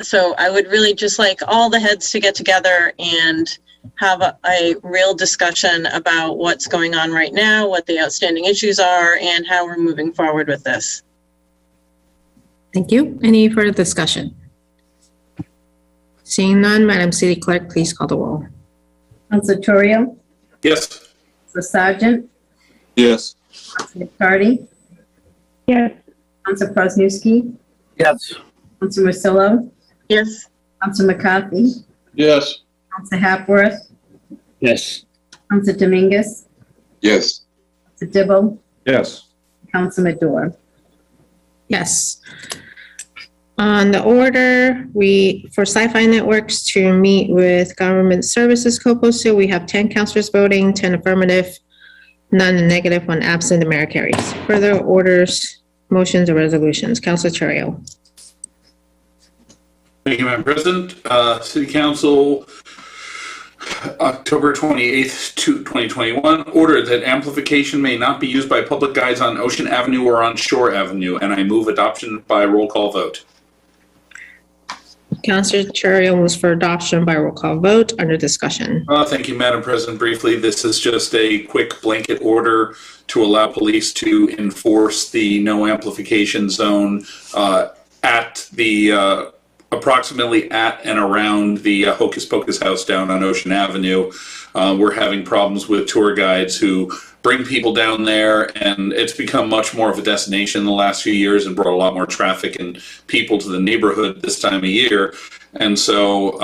So I would really just like all the heads to get together and have a real discussion about what's going on right now, what the outstanding issues are, and how we're moving forward with this. Thank you. Any further discussion? Seeing none, Madam City Clerk, please call the roll. Councilor Torrio. Yes. Councilor Sargent. Yes. Councilor McCarty. Yes. Councilor Prosnewski. Yes. Councilor Marcillo. Yes. Councilor McCarthy. Yes. Councilor Hapworth. Yes. Councilor Dominguez. Yes. Councilor Dibble. Yes. Councilor Madore. Yes. On the order, for Sci-Fi Networks to meet with Government Services co-posted, we have 10 councilors voting, 10 affirmative, none negative, 1 absent. The mayor carries. Further orders, motions, or resolutions. Councilor Terrio. Thank you, Madam President. City Council, October 28th, 2021, ordered that amplification may not be used by public guides on Ocean Avenue or on Shore Avenue, and I move adoption by roll call vote. Councilor Terrio moves for adoption by roll call vote. Under discussion. Thank you, Madam President. Briefly, this is just a quick blanket order to allow police to enforce the no amplification zone at the approximately at and around the Hocus Pocus house down on Ocean Avenue. We're having problems with tour guides who bring people down there, and it's become much more of a destination in the last few years and brought a lot more traffic and people to the neighborhood this time of year. And so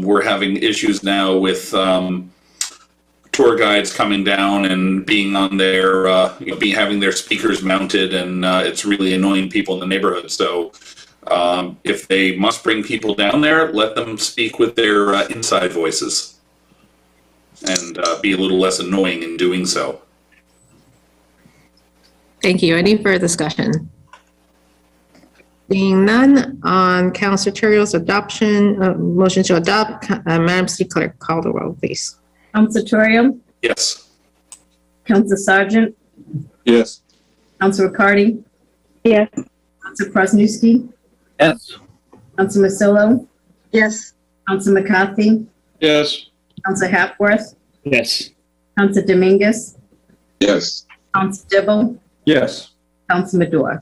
we're having issues now with tour guides coming down and being on their, having their speakers mounted, and it's really annoying people in the neighborhood. So if they must bring people down there, let them speak with their inside voices and be a little less annoying in doing so. Thank you. Any further discussion? Being none, on Councilor Terrio's adoption, motion to adopt, Madam City Clerk, call the roll, please. Councilor Torrio. Yes. Councilor Sargent. Yes. Councilor Riccardi. Yes. Councilor Prosnewski. Yes. Councilor Marcillo. Yes. Councilor McCarthy. Yes. Councilor Hapworth. Yes. Councilor Dominguez. Yes. Councilor Dibble. Yes. Councilor Madore.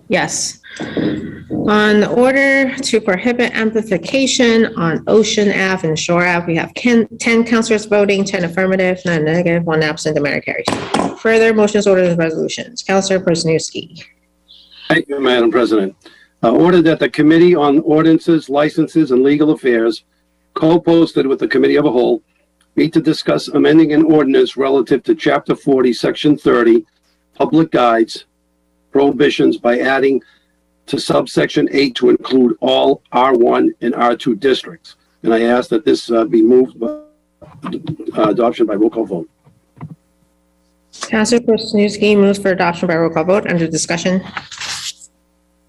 Yes. On the order to prohibit amplification on Ocean Ave and Shore Ave, we have 10 councilors voting, 10 affirmative, none negative, 1 absent. The mayor carries. Further motions, orders, and resolutions. Councilor Prosnewski. Thank you, Madam President. Ordered that the Committee on Ordinances, Licenses, and Legal Affairs, co-posted with the Committee of a Whole, meet to discuss amending an ordinance relative to Chapter 40, Section 30, Public Guides, Prohibitions, by adding to subsection 8 to include all R1 and R2 districts. And I ask that this be moved by adoption by roll call vote. Councilor Krasinski moves for adoption by roll call vote. Under discussion.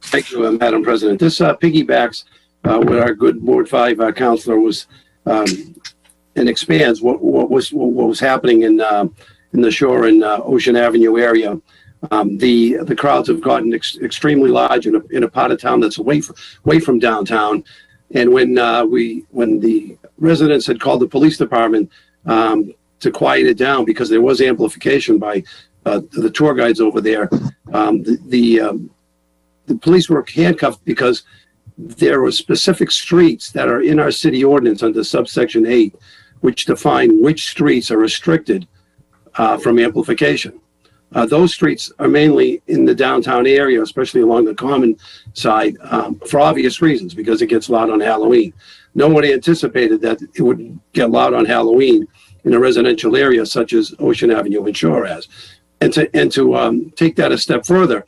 Thank you, Madam President. This piggybacks what our good Ward 5 councilor was and expands what was happening in the Shore and Ocean Avenue area. The crowds have gotten extremely large in a part of town that's away from downtown. And when the residents had called the police department to quiet it down because there was amplification by the tour guides over there, the police were handcuffed because there were specific streets that are in our city ordinance under subsection 8, which define which streets are restricted from amplification. Those streets are mainly in the downtown area, especially along the common side, for obvious reasons, because it gets loud on Halloween. No one anticipated that it would get loud on Halloween in a residential area such as Ocean Avenue and Shore has. And to take that a step further,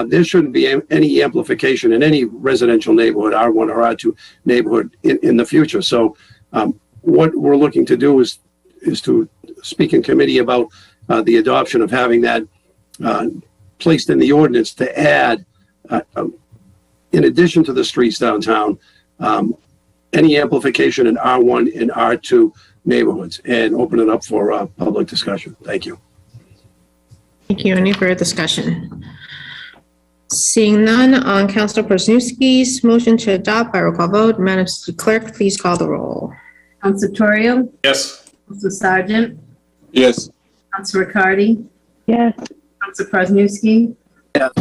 there shouldn't be any amplification in any residential neighborhood, R1 or R2 neighborhood in the future. So what we're looking to do is to speak in committee about the adoption of having that placed in the ordinance to add, in addition to the streets downtown, any amplification in R1 and R2 neighborhoods, and open it up for public discussion. Thank you. Thank you. Any further discussion? Seeing none, on Councilor Krasinski's motion to adopt by roll call vote, Madam City Clerk, please call the roll. Council Torrio. Yes. Council Sargent. Yes. Council Riccardi. Yes. Council Krasinski. Yes.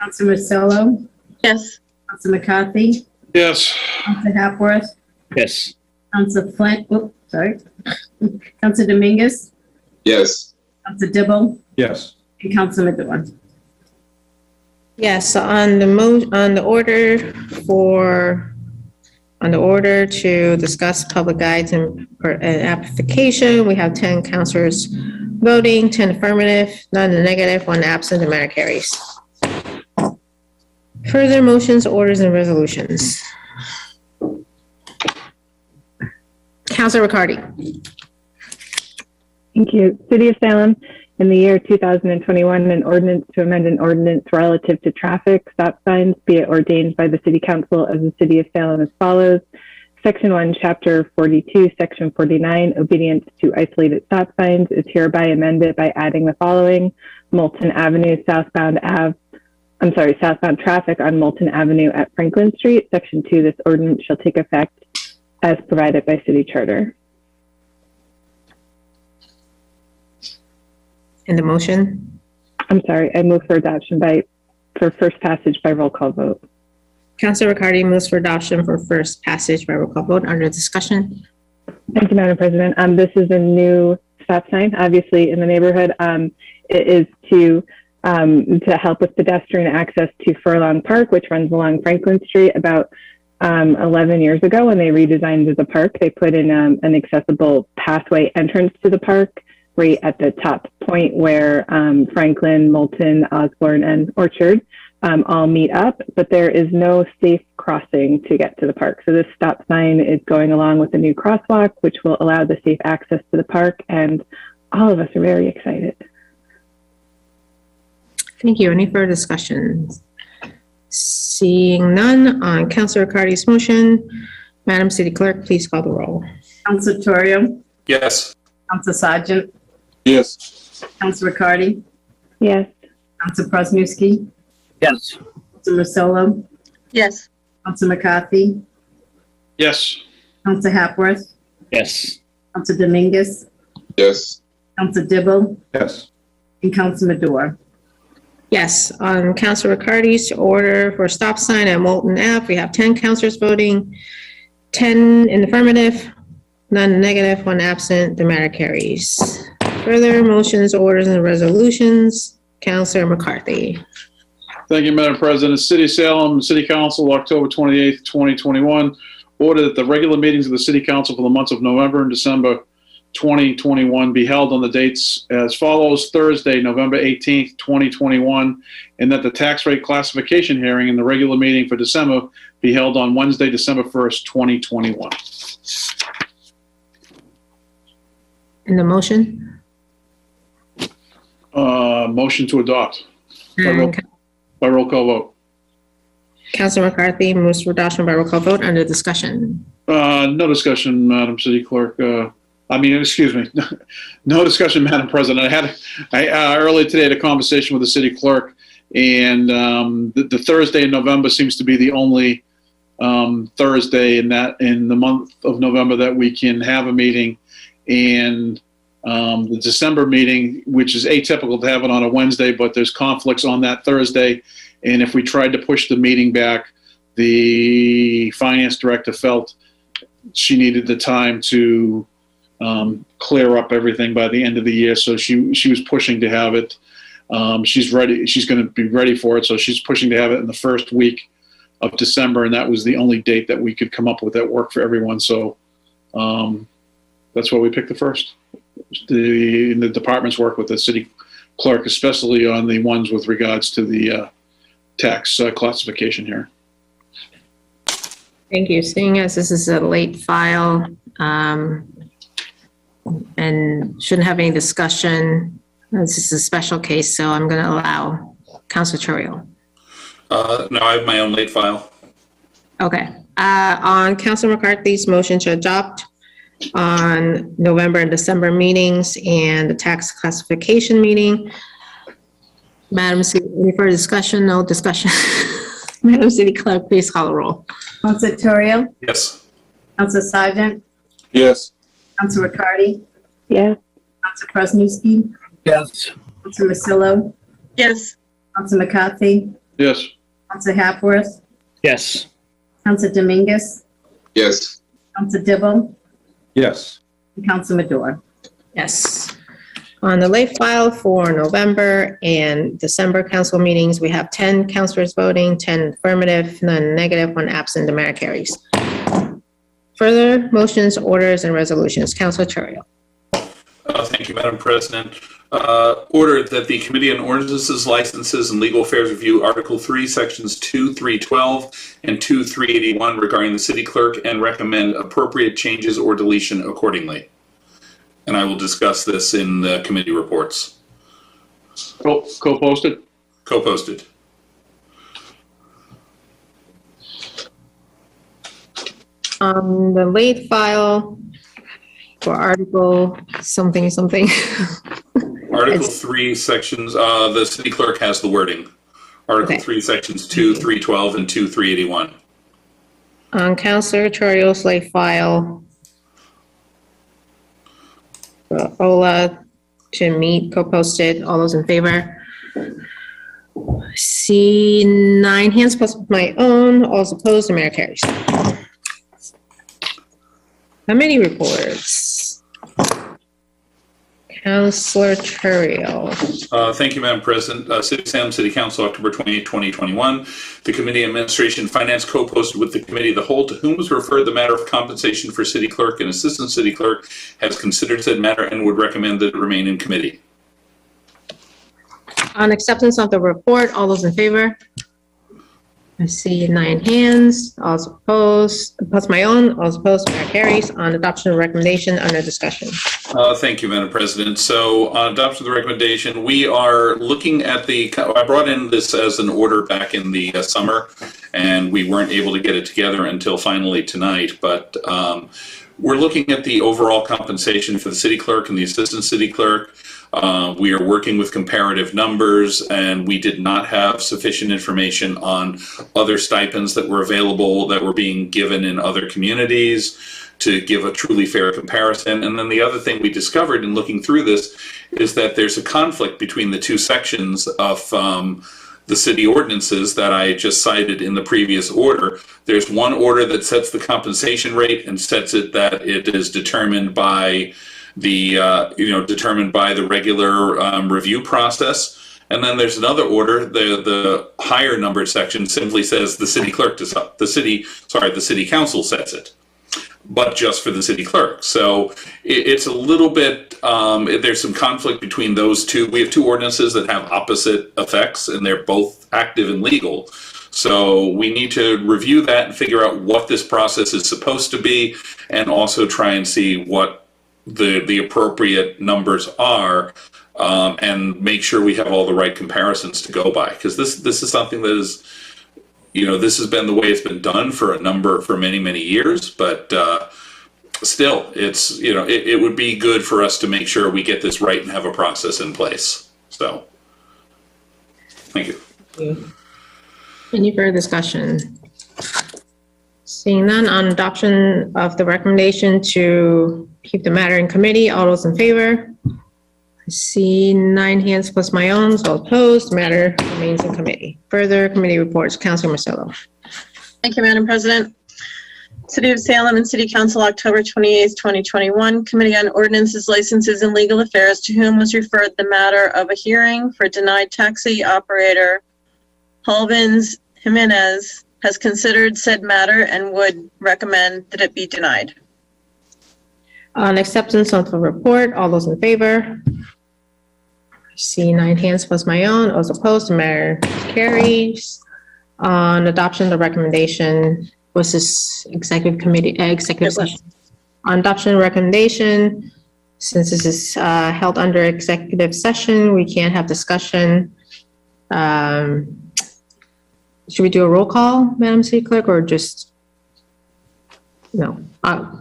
Council Marcello. Yes. Council McCarthy. Yes. Council Hapworth. Yes. Council Flint. Council Dominguez. Yes. Council Dibble. Yes. And Council Madore. Yes, on the order to discuss public guides and application, we have 10 councilors voting, 10 affirmative, none negative, 1 absent, the matter carries. Further motions, orders, and resolutions. Councilor Riccardi. Thank you. City of Salem, in the year 2021, an ordinance to amend an ordinance relative to traffic stop signs be it ordained by the City Council of the City of Salem as follows. Section 1, Chapter 42, Section 49, obedience to isolated stop signs is hereby amended by adding the following. Moulton Avenue, southbound traffic on Moulton Avenue at Franklin Street. Section 2, this ordinance shall take effect as provided by City Charter. In the motion? I'm sorry, I move for adoption for first passage by roll call vote. Councilor Riccardi moves for adoption for first passage by roll call vote. Under discussion. Thank you, Madam President. This is a new stop sign, obviously, in the neighborhood. It is to help with pedestrian access to Furlong Park, which runs along Franklin Street. About 11 years ago, when they redesigned the park, they put in an accessible pathway entrance to the park right at the top point where Franklin, Moulton, Osborne, and Orchard all meet up, but there is no safe crossing to get to the park. So this stop sign is going along with a new crosswalk, which will allow the safe access to the park, and all of us are very excited. Thank you. Any further discussion? Seeing none, on Councilor Riccardi's motion, Madam City Clerk, please call the roll. Council Torrio. Yes. Council Sargent. Yes. Council Riccardi. Yes. Council Krasinski. Yes. Council Marcello. Yes. Council McCarthy. Yes. Council Hapworth. Yes. Council Dominguez. Yes. Council Dibble. Yes. And Council Madore. Yes, on Councilor Riccardi's order for stop sign at Moulton Ave, we have 10 councilors voting, 10 in the affirmative, none negative, 1 absent. The matter carries. Further motions, orders, and resolutions. Councilor McCarthy. Thank you, Madam President. City of Salem, City Council, October 28th, 2021. Order that the regular meetings of the City Council for the months of November and December 2021 be held on the dates as follows: Thursday, November 18th, 2021, and that the tax rate classification hearing in the regular meeting for December be held on Wednesday, December 1st, 2021. In the motion? Motion to adopt by roll call vote. Councilor McCarthy moves for adoption by roll call vote. Under discussion. No discussion, Madam City Clerk. Excuse me. No discussion, Madam President. I earlier today had a conversation with the city clerk, and the Thursday in November seems to be the only Thursday in the month of November that we can have a meeting, and the December meeting, which is atypical to have it on a Wednesday, but there's conflicts on that Thursday, and if we tried to push the meeting back, the finance director felt she needed the time to clear up everything by the end of the year, so she was pushing to have it. She's ready. She's going to be ready for it, so she's pushing to have it in the first week of December, and that was the only date that we could come up with that worked for everyone. So that's why we picked the first. The departments work with the city clerk, especially on the ones with regards to the tax classification here. Thank you. Seeing as this is a late file and shouldn't have any discussion, this is a special case, so I'm going to allow Councilor Chorio. No, I have my own late file. Okay. On Councilor McCarthy's motion to adopt on November and December meetings and the tax classification meeting, Madam City, any further discussion? No discussion. Madam City Clerk, please call the roll. Councilor Torrio? Yes. Councilor Sargent? Yes. Councilor Riccardi? Yes. Councilor Kwasniewski? Yes. Councilor Masillo? Yes. Councilor McCarthy? Yes. Councilor Hapworth? Yes. Councilor Dominguez? Yes. Councilor Dibble? Yes. And Councilor Madore? Yes. On the late file for November and December council meetings, we have 10 councilors voting, 10 affirmative, none negative, 1 absent. The mayor carries. Further motions, orders, and resolutions. Councilor Chorio. Thank you, Madam President. Ordered that the Committee on Ordinances, Licenses, and Legal Affairs review Article 3, Sections 2, 312, and 2, 381 regarding the city clerk and recommend appropriate changes or deletion accordingly. And I will discuss this in the committee reports. Co-posted? Co-posted. The late file for Article something. Article 3, sections, the city clerk has the wording. Article 3, sections 2, 312, and 2, 381. On Councilor Chorio's late file, Ola to meet, co-posted. All those in favor? See 9 hands plus my own. All those opposed, the mayor carries. Committee reports. Councilor Chorio. Thank you, Madam President. Salem City Council, October 28, 2021. The Committee on Administration and Finance co-posted with the Committee of the Whole, to whom was referred the matter of compensation for City Clerk and Assistant City Clerk, has considered said matter and would recommend that it remain in committee. On acceptance of the report, all those in favor? I see 9 hands. All those opposed, plus my own. All those opposed, mayor carries. On adoption of recommendation, under discussion. Thank you, Madam President. So on adoption of the recommendation, we are looking at I brought in this as an order back in the summer, and we weren't able to get it together until finally tonight. But we're looking at the overall compensation for the city clerk and the assistant city clerk. We are working with comparative numbers, and we did not have sufficient information on other stipends that were available that were being given in other communities to give a truly fair comparison. And then the other thing we discovered in looking through this is that there's a conflict between the 2 sections of the city ordinances that I just cited in the previous order. There's one order that sets the compensation rate and sets it that it is determined by the determined by the regular review process. And then there's another order, the higher numbered section simply says the city council sets it. but just for the city clerk. So it's a little bit, there's some conflict between those two. We have two ordinances that have opposite effects, and they're both active and legal. So we need to review that and figure out what this process is supposed to be, and also try and see what the appropriate numbers are, and make sure we have all the right comparisons to go by. Because this is something that is, this has been the way it's been done for many, many years, but still, it's, it would be good for us to make sure we get this right and have a process in place. So, thank you. Any further discussion? Seeing none, on adoption of the recommendation to keep the matter in committee, all those in favor? I see 9 hands plus my own, so opposed. The matter remains in committee. Further committee reports, Councilor Marcelo. Thank you, Madam President. City of Salem and City Council, October 28th, 2021. Committee on Ordinances, Licenses, and Legal Affairs, to whom was referred the matter of a hearing for denied taxi operator Holvins Jimenez, has considered said matter and would recommend that it be denied. On acceptance of the report, all those in favor? I see 9 hands plus my own. All those opposed, the matter carries. On adoption of the recommendation, was this executive session? On adoption of recommendation, since this is held under executive session, we can't have discussion. Should we do a roll call, Madam City Clerk, or just, no,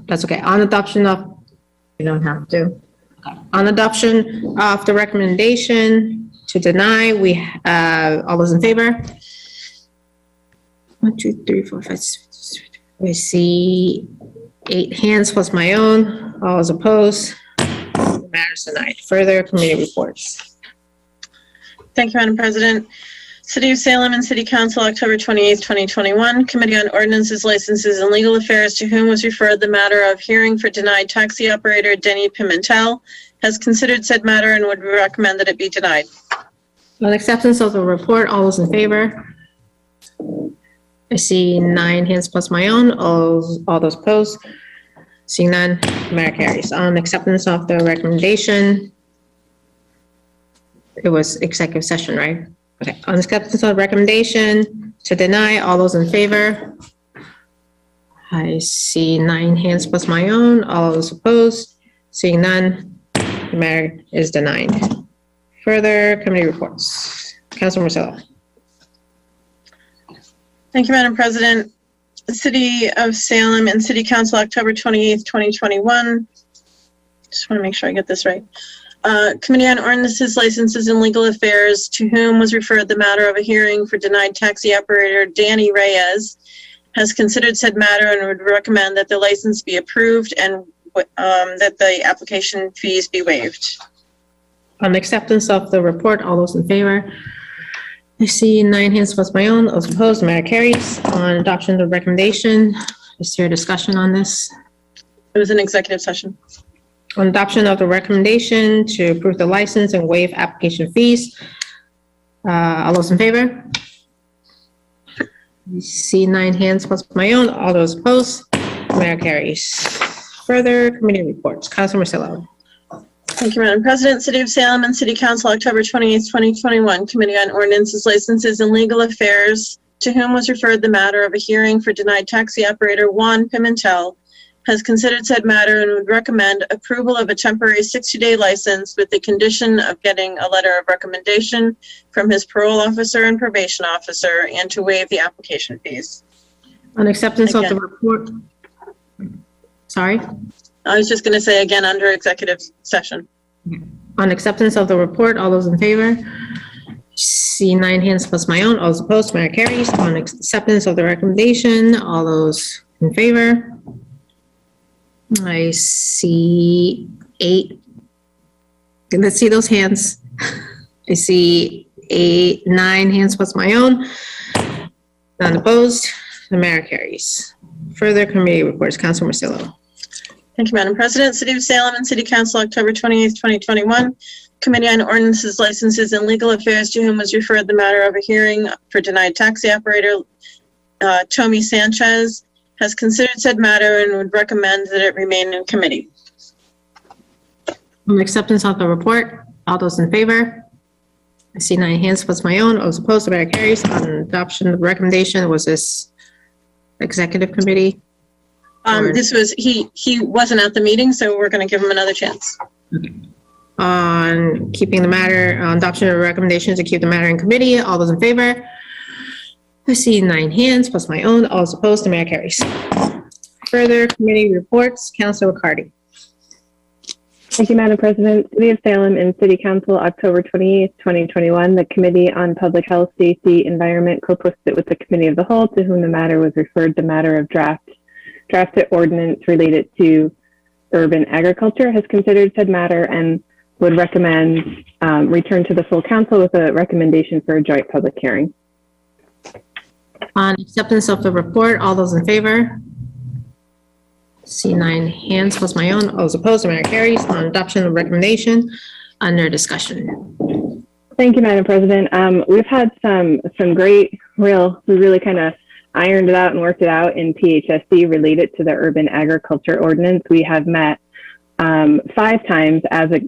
that's okay. On adoption of, you don't have to. Okay. On adoption of the recommendation to deny, we all those in favor? 1, 2, 3, 4, 5, 6. We see 8 hands plus my own. All those opposed. The matter is denied. Further committee reports. Thank you, Madam President. City of Salem and City Council, October 28th, 2021. Committee on Ordinances, Licenses, and Legal Affairs, to whom was referred the matter of hearing for denied taxi operator Denny Pimentel, has considered said matter and would recommend that it be denied. On acceptance of the report, all those in favor? I see 9 hands plus my own. All those opposed? Seeing none, matter carries. On acceptance of the recommendation, it was executive session, right? Okay. On acceptance of the recommendation to deny, all those in favor? I see 9 hands plus my own. All those opposed? Seeing none, the matter is denied. Further committee reports. Councilor Marcelo. Thank you, Madam President. The City of Salem and City Council, October 28th, 2021. Just want to make sure I get this right. Committee on Ordinances, Licenses, and Legal Affairs, to whom was referred the matter of a hearing for denied taxi operator Danny Reyes, has considered said matter and would recommend that the license be approved and that the application fees be waived. On acceptance of the report, all those in favor? I see 9 hands plus my own. Those opposed, the matter carries. On adoption of the recommendation, is there a discussion on this? It was an executive session. On adoption of the recommendation to approve the license and waive application fees, all those in favor? I see 9 hands plus my own. All those opposed, the matter carries. Further committee reports. Councilor Marcelo. Thank you, Madam President. City of Salem and City Council, October 28th, 2021. Committee on Ordinances, Licenses, and Legal Affairs, to whom was referred the matter of a hearing for denied taxi operator Juan Pimentel, has considered said matter and would recommend approval of a temporary 60-day license with the condition of getting a letter of recommendation from his parole officer and probation officer, and to waive the application fees. On acceptance of the report. Sorry? I was just going to say again under executive session. On acceptance of the report, all those in favor? See 9 hands plus my own. All those opposed, matter carries. On acceptance of the recommendation, all those in favor? I see 8. Let's see those hands. I see 9 hands plus my own. None opposed. The matter carries. Further committee reports. Councilor Marcelo. Thank you, Madam President. City of Salem and City Council, October 28th, 2021. Committee on Ordinances, Licenses, and Legal Affairs, to whom was referred the matter of a hearing for denied taxi operator Tommy Sanchez, has considered said matter and would recommend that it remain in committee. On acceptance of the report, all those in favor? I see 9 hands plus my own. All those opposed, the matter carries. On adoption of the recommendation, was this executive committee? This was, he wasn't at the meeting, so we're going to give him another chance. On keeping the matter, on adoption of the recommendation to keep the matter in committee, all those in favor? I see 9 hands plus my own. All those opposed, the matter carries. Further committee reports, Councilor Riccardi. Thank you, Madam President. City of Salem and City Council, October 28th, 2021. The Committee on Public Health, Safety, Environment co-posted with the Committee of the Whole, to whom the matter was referred. The matter of drafted ordinance related to urban agriculture has considered said matter and would recommend return to the full council with a recommendation for a joint public hearing. On acceptance of the report, all those in favor? See 9 hands plus my own. All those opposed, the matter carries. On adoption of the recommendation, under discussion. Thank you, Madam President. We've had some great, we really kind of ironed it out and worked it out in PHSD related to the urban agriculture ordinance. We have met 5 times as a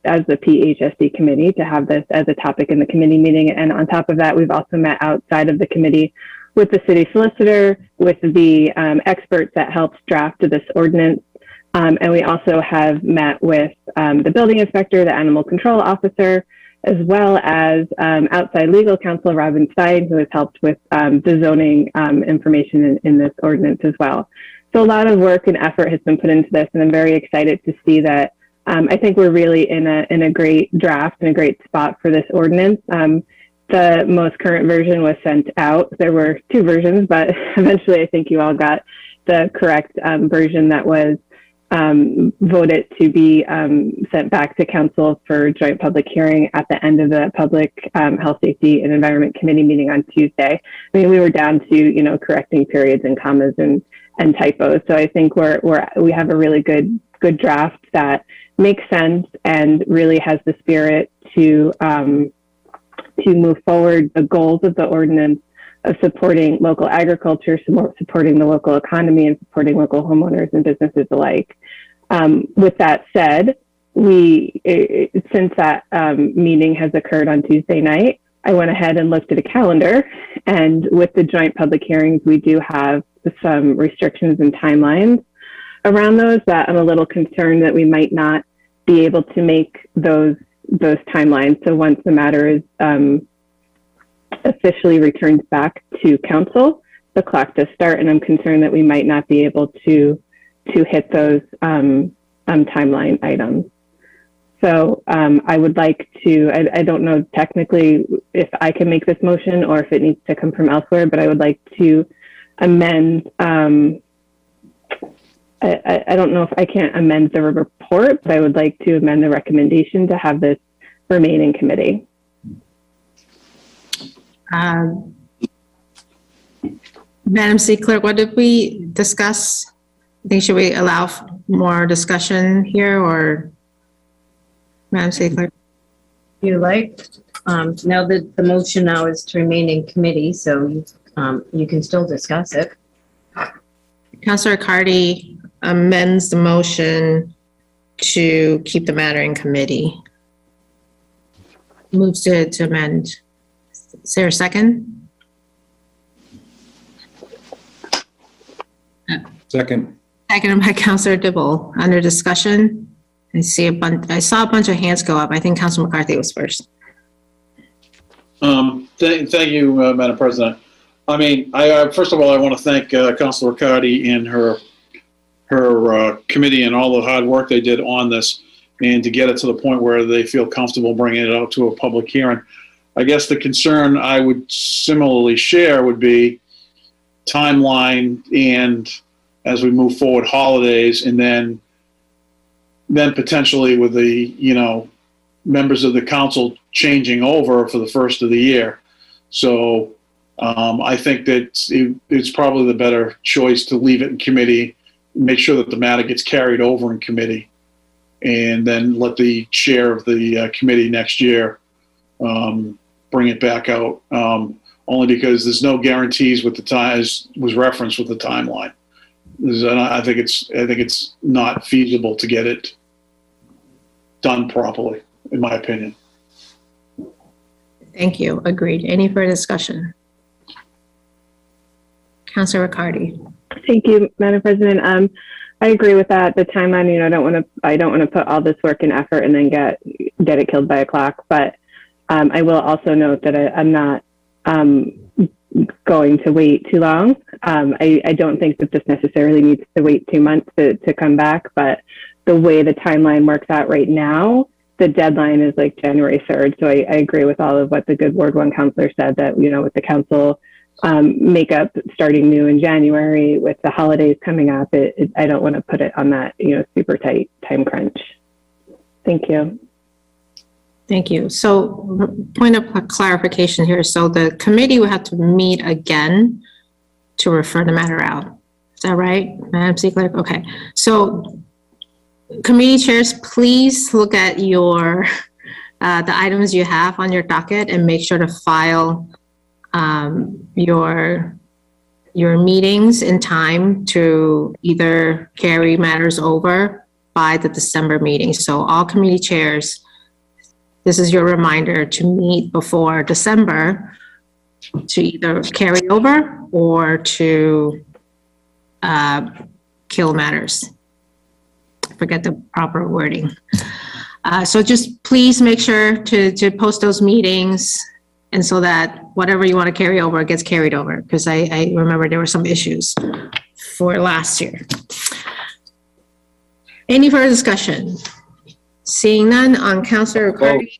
PHSD committee to have this as a topic in the committee meeting. And on top of that, we've also met outside of the committee with the city solicitor, with the experts that helped draft this ordinance. And we also have met with the building inspector, the animal control officer, as well as outside legal counsel, Robin Stein, who has helped with the zoning information in this ordinance as well. So a lot of work and effort has been put into this, and I'm very excited to see that. I think we're really in a great draft and a great spot for this ordinance. The most current version was sent out. There were 2 versions, but eventually I think you all got the correct version that was voted to be sent back to council for joint public hearing at the end of the Public Health, Safety, and Environment Committee meeting on Tuesday. I mean, we were down to, correcting periods and commas and typos. So I think we have a really good draft that makes sense and really has the spirit to move forward the goals of the ordinance of supporting local agriculture, supporting the local economy, and supporting local homeowners and businesses alike. With that said, since that meeting has occurred on Tuesday night, I went ahead and looked at a calendar, and with the joint public hearings, we do have some restrictions and timelines around those that I'm a little concerned that we might not be able to make those timelines. So once the matter is officially returned back to council, the clock does start, and I'm concerned that we might not be able to hit those timeline items. So I would like to, I don't know technically if I can make this motion or if it needs to come from elsewhere, but I would like to amend, I don't know if I can't amend the report, but I would like to amend the recommendation to have this remain in committee. Madam City Clerk, what did we discuss? I think should we allow more discussion here, or Madam City Clerk? You like, now that the motion now is to remain in committee, so you can still discuss it. Councilor Riccardi amends the motion to keep the matter in committee. Moves to amend. Is there a second? Second. Seconded by Councilor Dibble. Under discussion, I saw a bunch of hands go up. I think Councilor McCarthy was first. Thank you, Madam President. I mean, first of all, I want to thank Councilor Riccardi and her committee and all the hard work they did on this, and to get it to the point where they feel comfortable bringing it out to a public hearing. I guess the concern I would similarly share would be timeline, and as we move forward, holidays, and then potentially with the members of the council changing over for the first of the year. So I think that it's probably the better choice to leave it in committee, make sure that the matter gets carried over in committee, and then let the chair of the committee next year bring it back out, only because there's no guarantees with the time, as was referenced with the timeline. I think it's not feasible to get it done properly, in my opinion. Thank you. Agreed. Any further discussion? Councilor Riccardi. Thank you, Madam President. I agree with that. The timeline, I don't want to put all this work and effort and then get it killed by a clock. But I will also note that I'm not going to wait too long. I don't think that this necessarily needs to wait 2 months to come back. But the way the timeline works out right now, the deadline is like January 3rd. So I agree with all of what the good Ward 1 councilor said, that, with the council makeup starting new in January with the holidays coming up, I don't want to put it on that, super tight time crunch. Thank you. Thank you. So point of clarification here. So the committee will have to meet again to refer the matter out. Is that right, Madam City Clerk? Okay. So committee chairs, please look at your the items you have on your docket and make sure to file your meetings in time to either carry matters over by the December meeting. So all committee chairs, this is your reminder to meet before December to either carry over or to kill matters. Forget the proper wording. So just please make sure to post those meetings, and so that whatever you want to carry over gets carried over, because I remember there were some issues for last year. Any further discussion? Seeing none on Councilor Riccardi.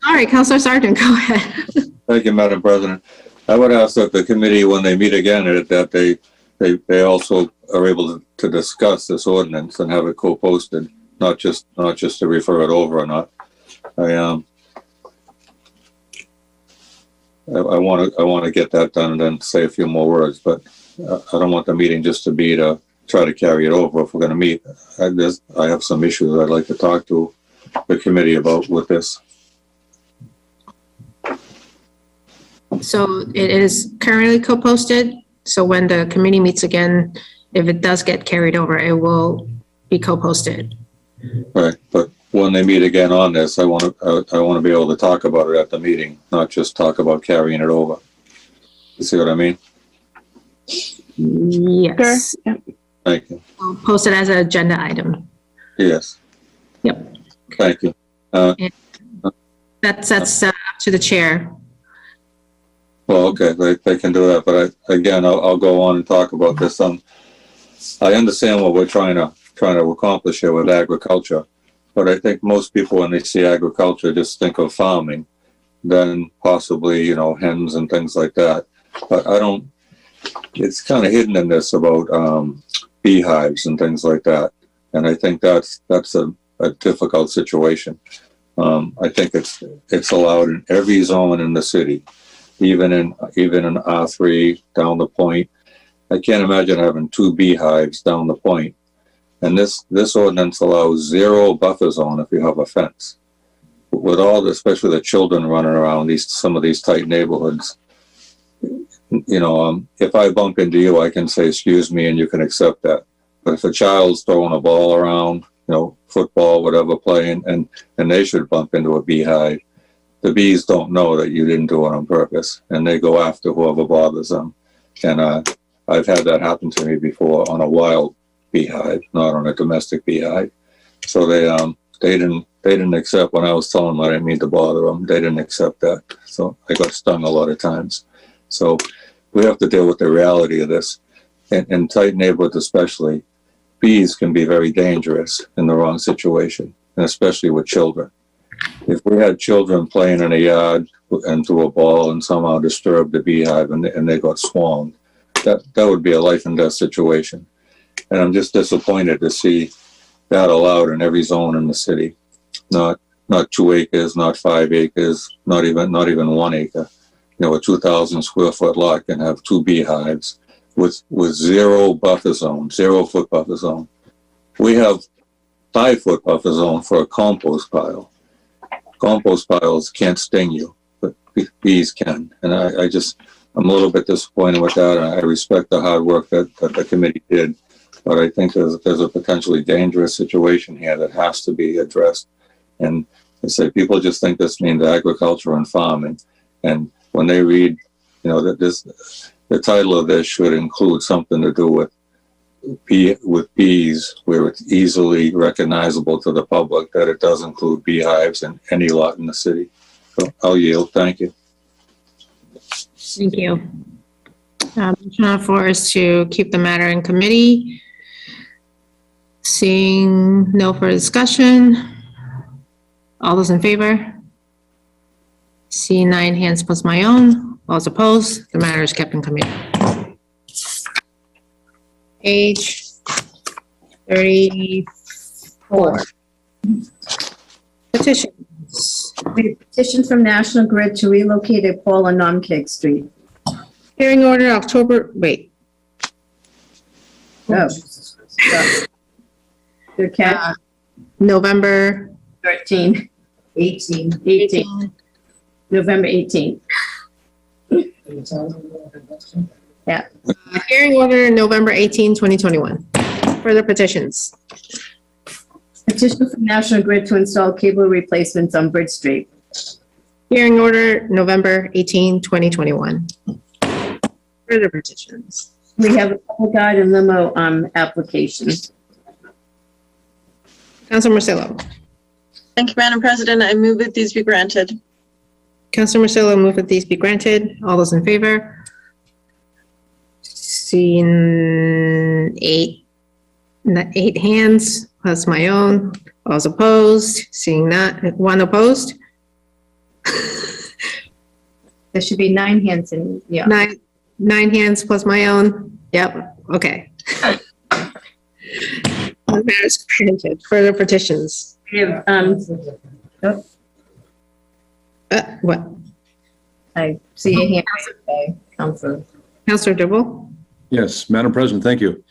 Sorry, Councilor Sargent, go ahead. Thank you, Madam President. I would ask that the committee, when they meet again, that they also are able to discuss this ordinance and have it co-posted, not just to refer it over or not. I want to get that done and then say a few more words, but I don't want the meeting just to be to try to carry it over. If we're going to meet, I have some issues I'd like to talk to the committee about with this. So it is currently co-posted. So when the committee meets again, if it does get carried over, it will be co-posted. Right, but when they meet again on this, I want to be able to talk about it at the meeting, not just talk about carrying it over. You see what I mean? Yes. Sure. Yep. Thank you. I'll post it as an agenda item. Yes. Yep. Thank you. That's up to the chair. Well, okay, they can do that, but I'll go on and talk about this. I understand what we're trying to accomplish here with agriculture, but I think most people, when they see agriculture, just think of farming, then possibly, hens and things like that. But it's kind of hidden in this about beehives and things like that. And I think that's a difficult situation. I think it's allowed in every zone in the city, even in R3 down the point. I can't imagine having 2 beehives down the point. And this ordinance allows 0 buffer zone if you have a fence. With all, especially the children running around some of these tight neighborhoods, if I bump into you, I can say, excuse me, and you can accept that. But if a child's throwing a ball around, football, whatever, playing, and they should bump into a beehive, the bees don't know that you didn't do it on purpose, and they go after whoever bothers them. And I've had that happen to me before on a wild beehive, not on a domestic beehive. So they didn't accept when I was telling them I didn't mean to bother them. They didn't accept that. So I got stung a lot of times. So we have to deal with the reality of this. In tight neighborhoods especially, bees can be very dangerous in the wrong situation, and especially with children. If we had children playing in a yard and threw a ball and somehow disturbed the beehive and they got swarmed, that would be a life and death situation. And I'm just disappointed to see that allowed in every zone in the city. Not 2 acres, not 5 acres, not even 1 acre. A 2,000 square foot lot can have 2 beehives with 0 buffer zone, 0 foot buffer zone. We have 5 foot buffer zone for a compost pile. Compost piles can't sting you, but bees can. And I just I'm a little bit disappointed with that. I respect the hard work that the committee did, but I think there's a potentially dangerous situation here that has to be addressed. And I say people just think this means agriculture and farming, and when they read, that the title of this should include something to do with bees, where it's easily recognizable to the public that it does include beehives in any lot in the city. So I'll yield. Thank you. Thank you. Motion on the floor is to keep the matter in committee. Seeing no further discussion. All those in favor? See 9 hands plus my own. All those opposed? The matter is kept in committee. Page 34. Petitions. We have petition from National Grid to relocate a pole on Nomkig Street. Hearing order October, wait. Oh. Good catch. November 18. November 18th. Yeah. Hearing order November 18, 2021. Further petitions. Petition from National Grid to install cable replacements on Bridge Street. Hearing order November 18, 2021. Further petitions. We have a public guide and limo application. Councilor Marcelo. Thank you, Madam President. I move that these be granted. Councilor Marcelo, move that these be granted. All those in favor? Seeing 8 hands plus my own. All those opposed? Seeing not, 1 opposed? There should be 9 hands in, yeah. 9 hands plus my own. Yep, okay. The matter is granted. Further petitions. We have, What? I see a hand. Okay, Councilor. Councilor Dibble? Yes, Madam President, thank you.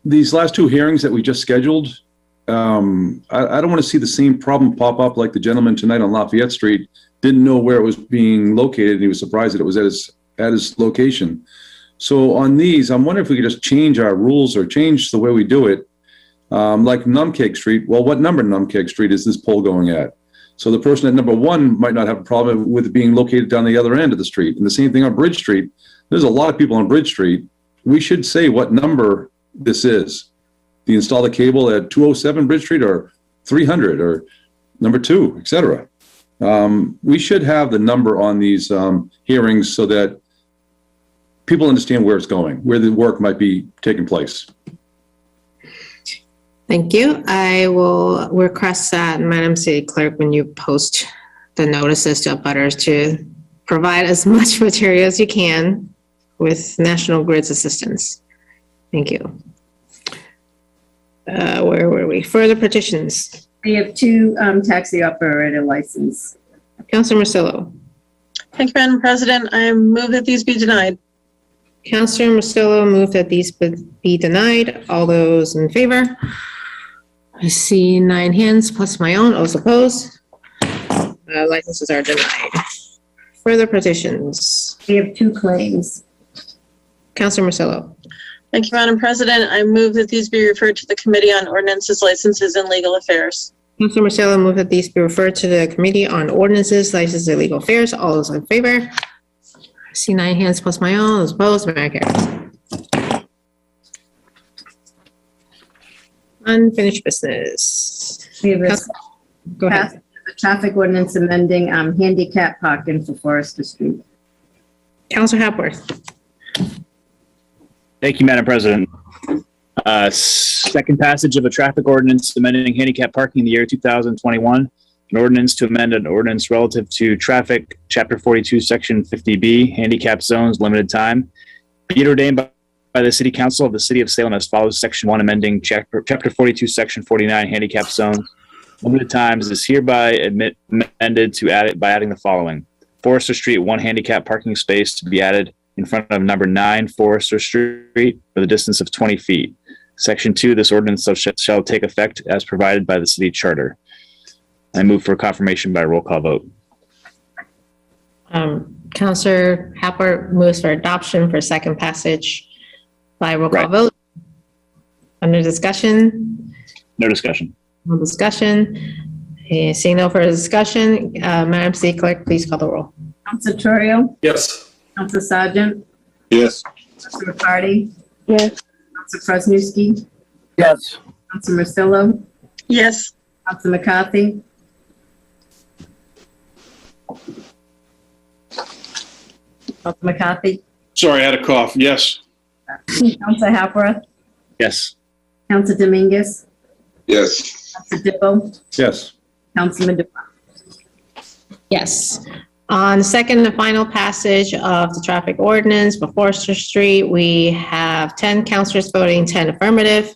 These last 2 hearings that we just scheduled, I don't want to see the same problem pop up like the gentleman tonight on Lafayette Street didn't know where it was being located, and he was surprised that it was at his location. So on these, I'm wondering if we could just change our rules or change the way we do it. Like Numcake Street, well, what number Numcake Street is this pole going at? So the person at number 1 might not have a problem with it being located down the other end of the street. And the same thing on Bridge Street. There's a lot of people on Bridge Street. We should say what number this is. Do you install the cable at 207 Bridge Street or 300 or number 2, et cetera? We should have the number on these hearings so that people understand where it's going, where the work might be taking place. Thank you. I will request that, Madam City Clerk, when you post the notices to abutters, to provide as much material as you can with National Grid's assistance. Thank you. Where were we? Further petitions. We have 2 taxi operator license. Councilor Marcelo. Thank you, Madam President. I move that these be denied. Councilor Marcelo, move that these be denied. All those in favor? I see 9 hands plus my own. All those opposed? Licenses are denied. Further petitions. We have 2 claims. Councilor Marcelo. Thank you, Madam President. I move that these be referred to the Committee on Ordinances, Licenses, and Legal Affairs. Councilor Marcelo, move that these be referred to the Committee on Ordinances, Licenses, and Legal Affairs. All those in favor? I see 9 hands plus my own. All those opposed? Matter carries. Unfinished business. We have a Go ahead. The traffic ordinance amending handicap parking for Forester Street. Councilor Hapworth. Thank you, Madam President. Second passage of a traffic ordinance amending handicap parking in the year 2021. An ordinance to amend an ordinance relative to traffic, Chapter 42, Section 50B, handicap zones, limited time. Be it ordained by the City Council of the City of Salem as follows: Section 1, amending Chapter 42, Section 49, handicap zones, limited times, is hereby amended to add it by adding the following: Forester Street, 1 handicap parking space to be added in front of number 9 Forester Street with a distance of 20 feet. Section 2, this ordinance shall take effect as provided by the city charter. I move for confirmation by roll call vote. Counselor Happer moves for adoption for second passage by roll call vote. Under discussion? No discussion. No discussion. Seeing no further discussion, Madam City Clerk, please call the roll. Council Terrio. Yes. Council Sargent. Yes. Council Riccardi. Yes. Council Presnewski. Yes. Council Marcillo. Yes. Council McCarthy. Council McCarthy. Sorry, I had a cough. Yes. Council Hapworth. Yes. Council Dominguez. Yes. Council DeVoe. Yes. Council Maduro. Yes. On second and final passage of the traffic ordinance for Forester Street, we have 10 councilors voting, 10 affirmative,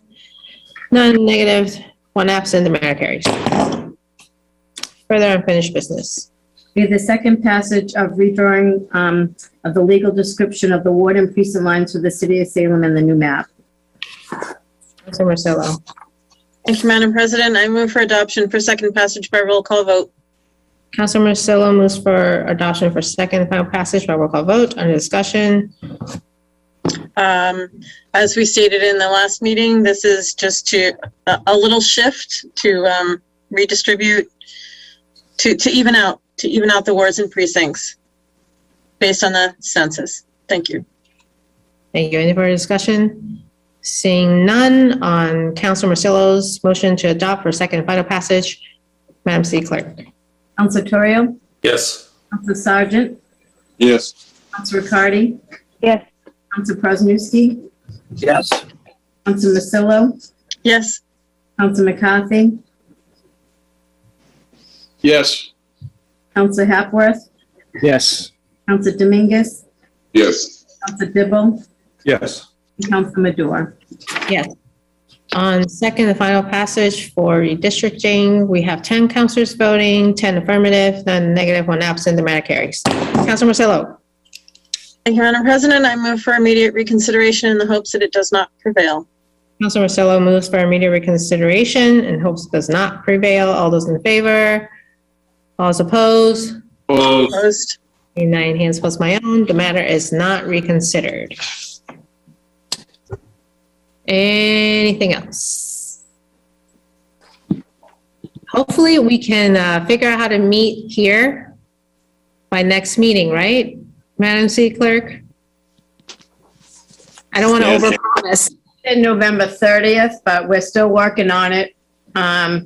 none negative, 1 absent, the matter carries. Further unfinished business. We have the second passage of redrawing of the legal description of the ward and precinct lines for the city of Salem and the new map. Councilor Marcillo. Thank you, Madam President. I move for adoption for second passage by roll call vote. Councilor Marcillo moves for adoption for second and final passage by roll call vote. Under discussion. As we stated in the last meeting, this is just a little shift to redistribute, to even out the wards and precincts based on the census. Thank you. Thank you. Any further discussion? Seeing none on Councilor Marcillo's motion to adopt for second and final passage, Madam City Clerk. Council Terrio. Yes. Council Sargent. Yes. Council Riccardi. Yes. Council Presnewski. Yes. Council Marcillo. Yes. Council McCarthy. Yes. Council Hapworth. Yes. Council Dominguez. Yes. Council DeVoe. Yes. And Council Maduro. Yes. On second and final passage for redistricting, we have 10 councilors voting, 10 affirmative, none negative, 1 absent. The matter carries. Councilor Marcillo. Thank you, Madam President. I move for immediate reconsideration in the hopes that it does not prevail. Councilor Marcillo moves for immediate reconsideration and hopes it does not prevail. All those in favor? All those opposed? Opposed. 9 hands plus my own. The matter is not reconsidered. Anything else? Hopefully we can figure out how to meet here by next meeting, right, Madam City Clerk? I don't want to overpromise. In November 30th, but we're still working on it. That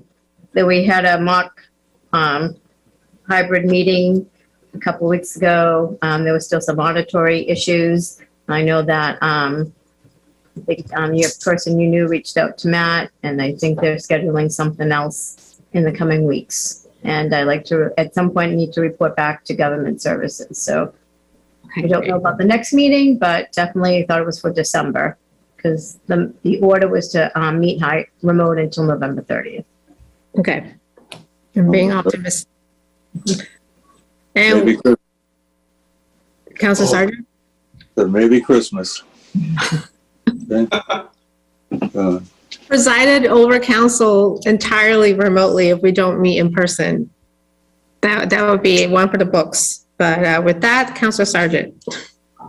we had a mock hybrid meeting a couple weeks ago. There was still some auditory issues. I know that your person you knew reached out to Matt, and I think they're scheduling something else in the coming weeks. And I like to, at some point, need to report back to government services. So I don't know about the next meeting, but definitely I thought it was for December because the order was to meet remote until November 30th. Okay. I'm being optimistic. Maybe And Councilor Sargent? maybe Christmas. Okay. Presided over council entirely remotely if we don't meet in person. That would be one for the books. But with that, Councilor Sargent.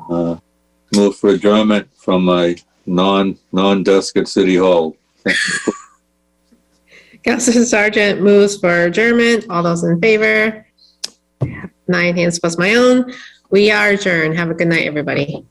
Move for adjournment from my non-desk at City Hall. Councilor Sargent moves for adjournment. All those in favor? 9 hands plus my own. We are adjourned. Have a good night, everybody.